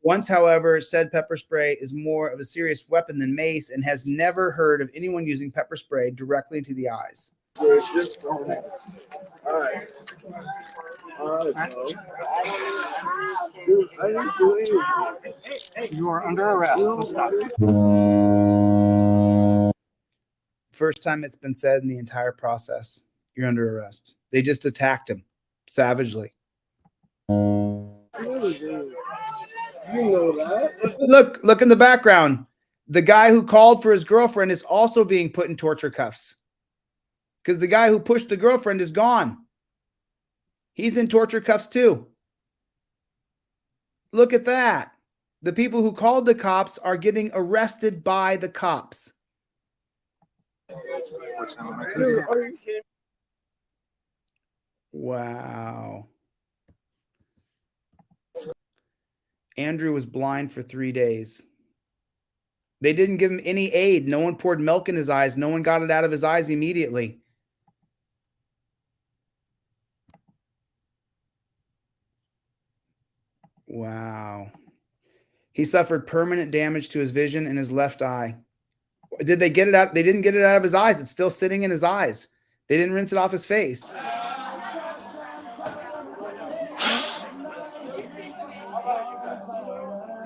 Once, however, said pepper spray is more of a serious weapon than mace and has never heard of anyone using pepper spray directly into the eyes. All right. You are under arrest, so stop. First time it's been said in the entire process. You're under arrest. They just attacked him savagely. You know that. Look in the background. The guy who called for his girlfriend is also being put in torture cuffs because the guy who pushed the girlfriend is gone. He's in torture cuffs too. Look at that. The people who called the cops are getting arrested by the cops. Wow. Andrew was blind for 3 days. They didn't give him any aid. No one poured milk in his eyes. No one got it out of his eyes immediately. Wow. He suffered permanent damage to his vision in his left eye. Did they get it out? They didn't get it out of his eyes. It's still sitting in his eyes. They didn't rinse it off his face.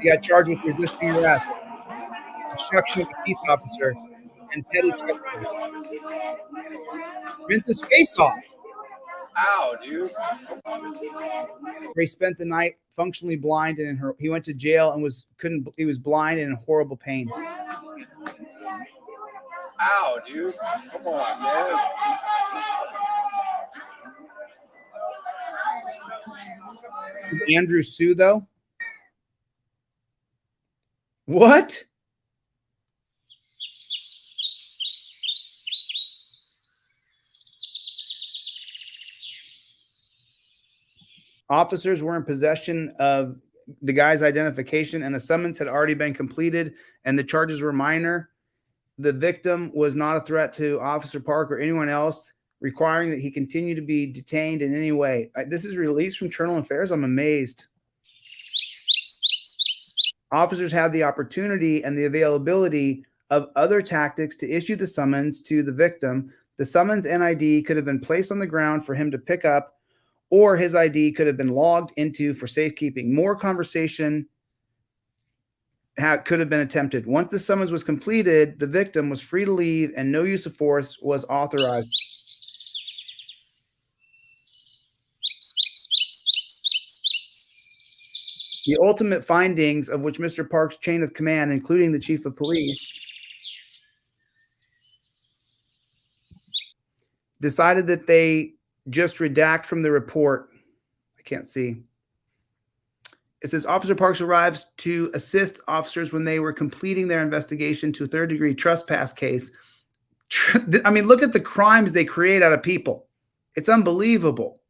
He got charged with resisting arrest, obstruction of a peace officer, and petty trespass. Rinse his face off. Ow, dude. He spent the night functionally blind and he went to jail and he was blind and in horrible pain. Ow, dude. Come on, man. Did Andrew sue though? What? Officers were in possession of the guy's identification and a summons had already been completed and the charges were minor. The victim was not a threat to Officer Park or anyone else, requiring that he continue to be detained in any way. This is released from Internal Affairs. I'm amazed. Officers had the opportunity and the availability of other tactics to issue the summons to the victim. The summons and ID could have been placed on the ground for him to pick up, or his ID could have been logged into for safekeeping. More conversation could have been attempted. Once the summons was completed, the victim was free to leave and no use of force was authorized. The ultimate findings of which Mr. Park's chain of command, including the chief of police, decided that they just redact from the report. I can't see. It says Officer Parks arrives to assist officers when they were completing their investigation to a third-degree trespass case. I mean, look at the crimes they create out of people. It's unbelievable.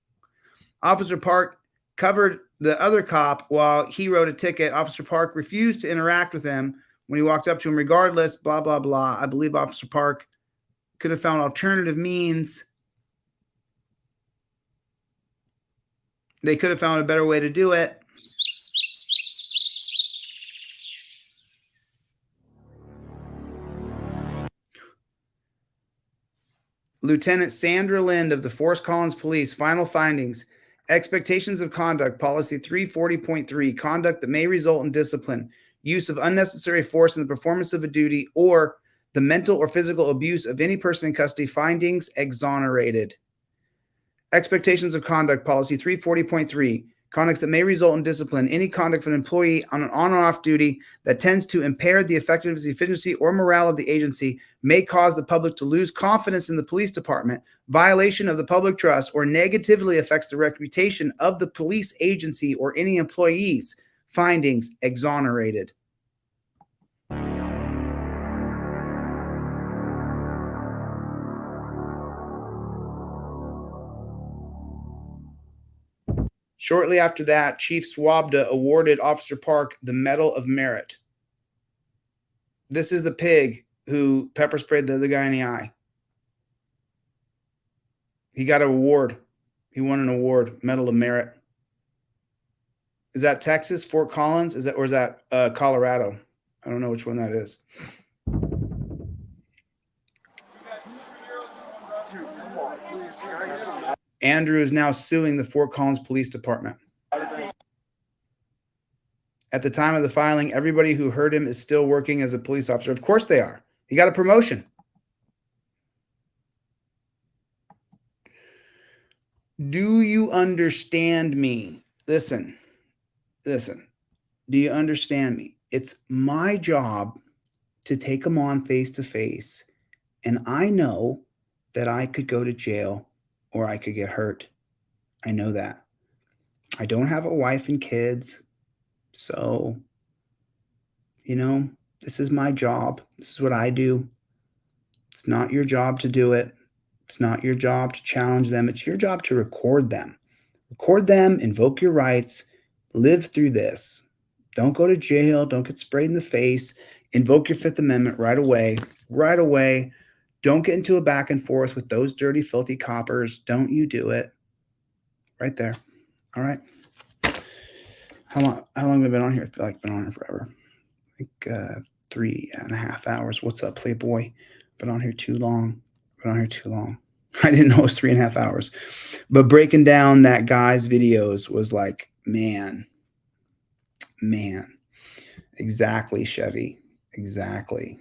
Officer Park covered the other cop while he wrote a ticket. Officer Park refused to interact with him when he walked up to him. Regardless, blah, blah, blah. I believe Officer Park could have found alternative means. They could have found a better way to do it. Lieutenant Sandra Lind of the Fort Collins Police, final findings. Expectations of conduct, policy 340.3, conduct that may result in discipline, use of unnecessary force in the performance of a duty, or the mental or physical abuse of any person in custody, findings exonerated. Expectations of conduct, policy 340.3, conducts that may result in discipline, any conduct of an employee on or off duty that tends to impair the effectiveness, efficiency, or morale of the agency may cause the public to lose confidence in the police department, violation of the public trust, or negatively affects the reputation of the police agency or any employees. Findings exonerated. Shortly after that, Chief Swabda awarded Officer Park the Medal of Merit. This is the pig who pepper sprayed the other guy in the eye. He got an award. He won an award, Medal of Merit. Is that Texas, Fort Collins? Or is that Colorado? I don't know which one that is. Andrew is now suing the Fort Collins Police Department. At the time of the filing, everybody who heard him is still working as a police officer. Of course they are. He got a promotion. Do you understand me? Listen. Do you understand me? It's my job to take them on face to face. And I know that I could go to jail or I could get hurt. I know that. I don't have a wife and kids. So, this is my job. This is what I do. It's not your job to do it. It's not your job to challenge them. It's your job to record them. Record them, invoke your rights, live through this. Don't go to jail. Don't get sprayed in the face. Invoke your Fifth Amendment right away. Right away. Don't get into a back and forth with those dirty, filthy coppers. Don't you do it. Right there. All right. How long have I been on here? I feel like I've been on here forever. I think 3.5 hours. What's up, Playboy? Been on here too long. I didn't know it was 3.5 hours. But breaking down that guy's videos was like, man. Exactly, Chevy. Exactly,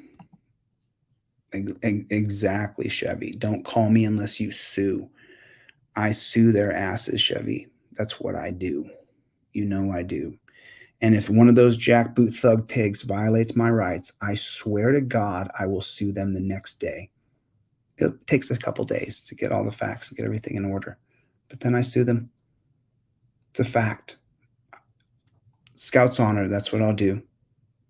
Chevy. Don't call me unless you sue. I sue their asses, Chevy. That's what I do. I do. And if one of those jackboot thug pigs violates my rights, I swear to God, I will sue them the next day. It takes a couple days to get all the facts and get everything in order. But then I sue them. It's a fact. Scout's honor, that's what I'll do.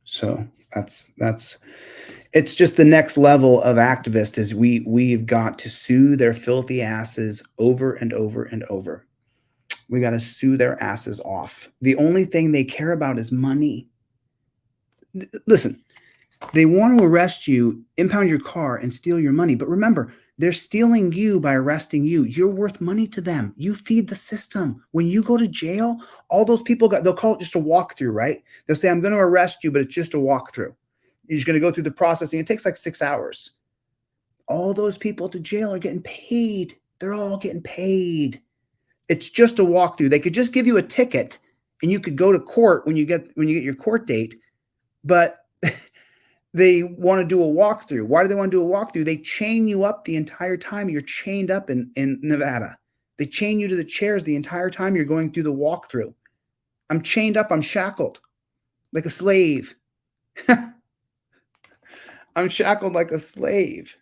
So it's just the next level of activist is we've got to sue their filthy asses over and over and over. We got to sue their asses off. The only thing they care about is money. Listen, they want to arrest you, impound your car, and steal your money. But remember, They're stealing you by arresting you. You're worth money to them. You feed the system. When you go to jail, all those people they'll call it just a walkthrough, right? They'll say, I'm going to arrest you, but it's just a walkthrough. You're just going to go through the processing. It takes like 6 hours. All those people to jail are getting paid. They're all getting paid. It's just a walkthrough. They could just give you a ticket and you could go to court when you get your court date, but they want to do a walkthrough. Why do they want to do a walkthrough? They chain you up the entire time you're chained up in Nevada. They chain you to the chairs the entire time you're going through the walkthrough. I'm chained up. I'm shackled like a slave. I'm shackled like a slave.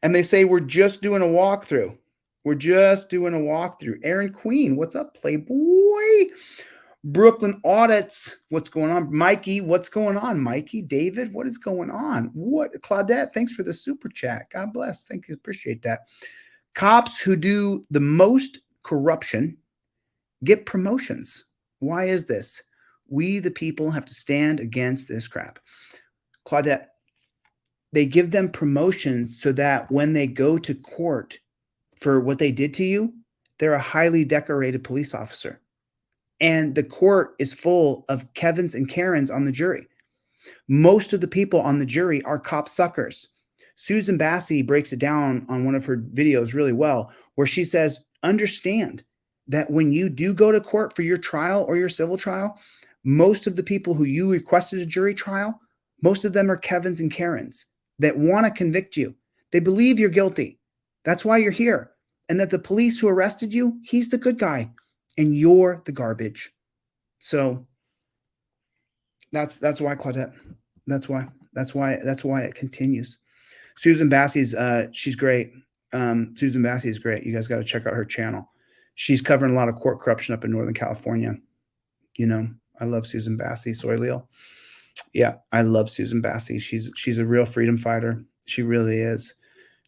And they say, we're just doing a walkthrough. We're just doing a walkthrough. Aaron Queen, what's up, Playboy? Brooklyn Audits, what's going on? Mikey, what's going on? Mikey, David, what is going on? What? Claudette, thanks for the super chat. God bless. Thank you. Appreciate that. Cops who do the most corruption get promotions. Why is this? We, the people, have to stand against this crap. Claudette, they give them promotions so that when they go to court for what they did to you, they're a highly decorated police officer. And the court is full of Kevins and Karens on the jury. Most of the people on the jury are cop suckers. Susan Bassey breaks it down on one of her videos really well, where she says, understand that when you do go to court for your trial or your civil trial, most of the people who you requested a jury trial, most of them are Kevins and Karens that want to convict you. They believe you're guilty. That's why you're here. And that the police who arrested you, he's the good guy and you're the garbage. So that's why, Claudette. That's why it continues. Susan Bassey's she's great. Susan Bassey is great. You guys got to check out her channel. She's covering a lot of court corruption up in Northern California. You know, I love Susan Bassey, Soyleel. Yeah, I love Susan Bassey. She's a real freedom fighter. She really is.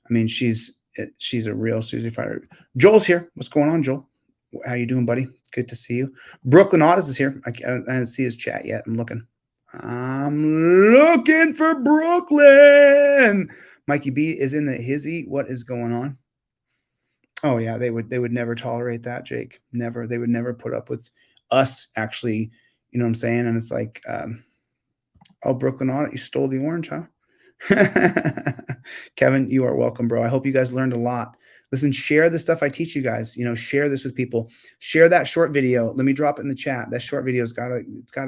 I mean, she's a real Susie fighter. Joel's here. What's going on, Joel? How you doing, buddy? Good to see you. Brooklyn Audits is here. I didn't see his chat yet. I'm looking for Brooklyn. Mikey B is in the hizzy. What is going on? Oh yeah, they would never tolerate that, Jake. Never. They would never put up with us actually, you know what I'm saying? And it's like, oh, Brooklyn Audit, you stole the orange, huh? Kevin, you are welcome, bro. I hope you guys learned a lot. Listen, share the stuff I teach you guys. You know, share this with people. Share that short video. Let me drop it in the chat. That short video's gotta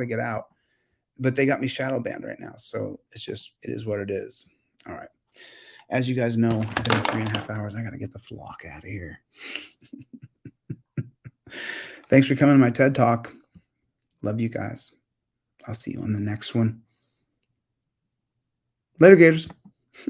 get out. But they got me shadow banned right now, so it is what it is. All right. As you guys know, I've been 3.5 hours. I gotta get the flock out of here. Thanks for coming to my TED Talk. Love you guys. I'll see you on the next one. Later, Gators.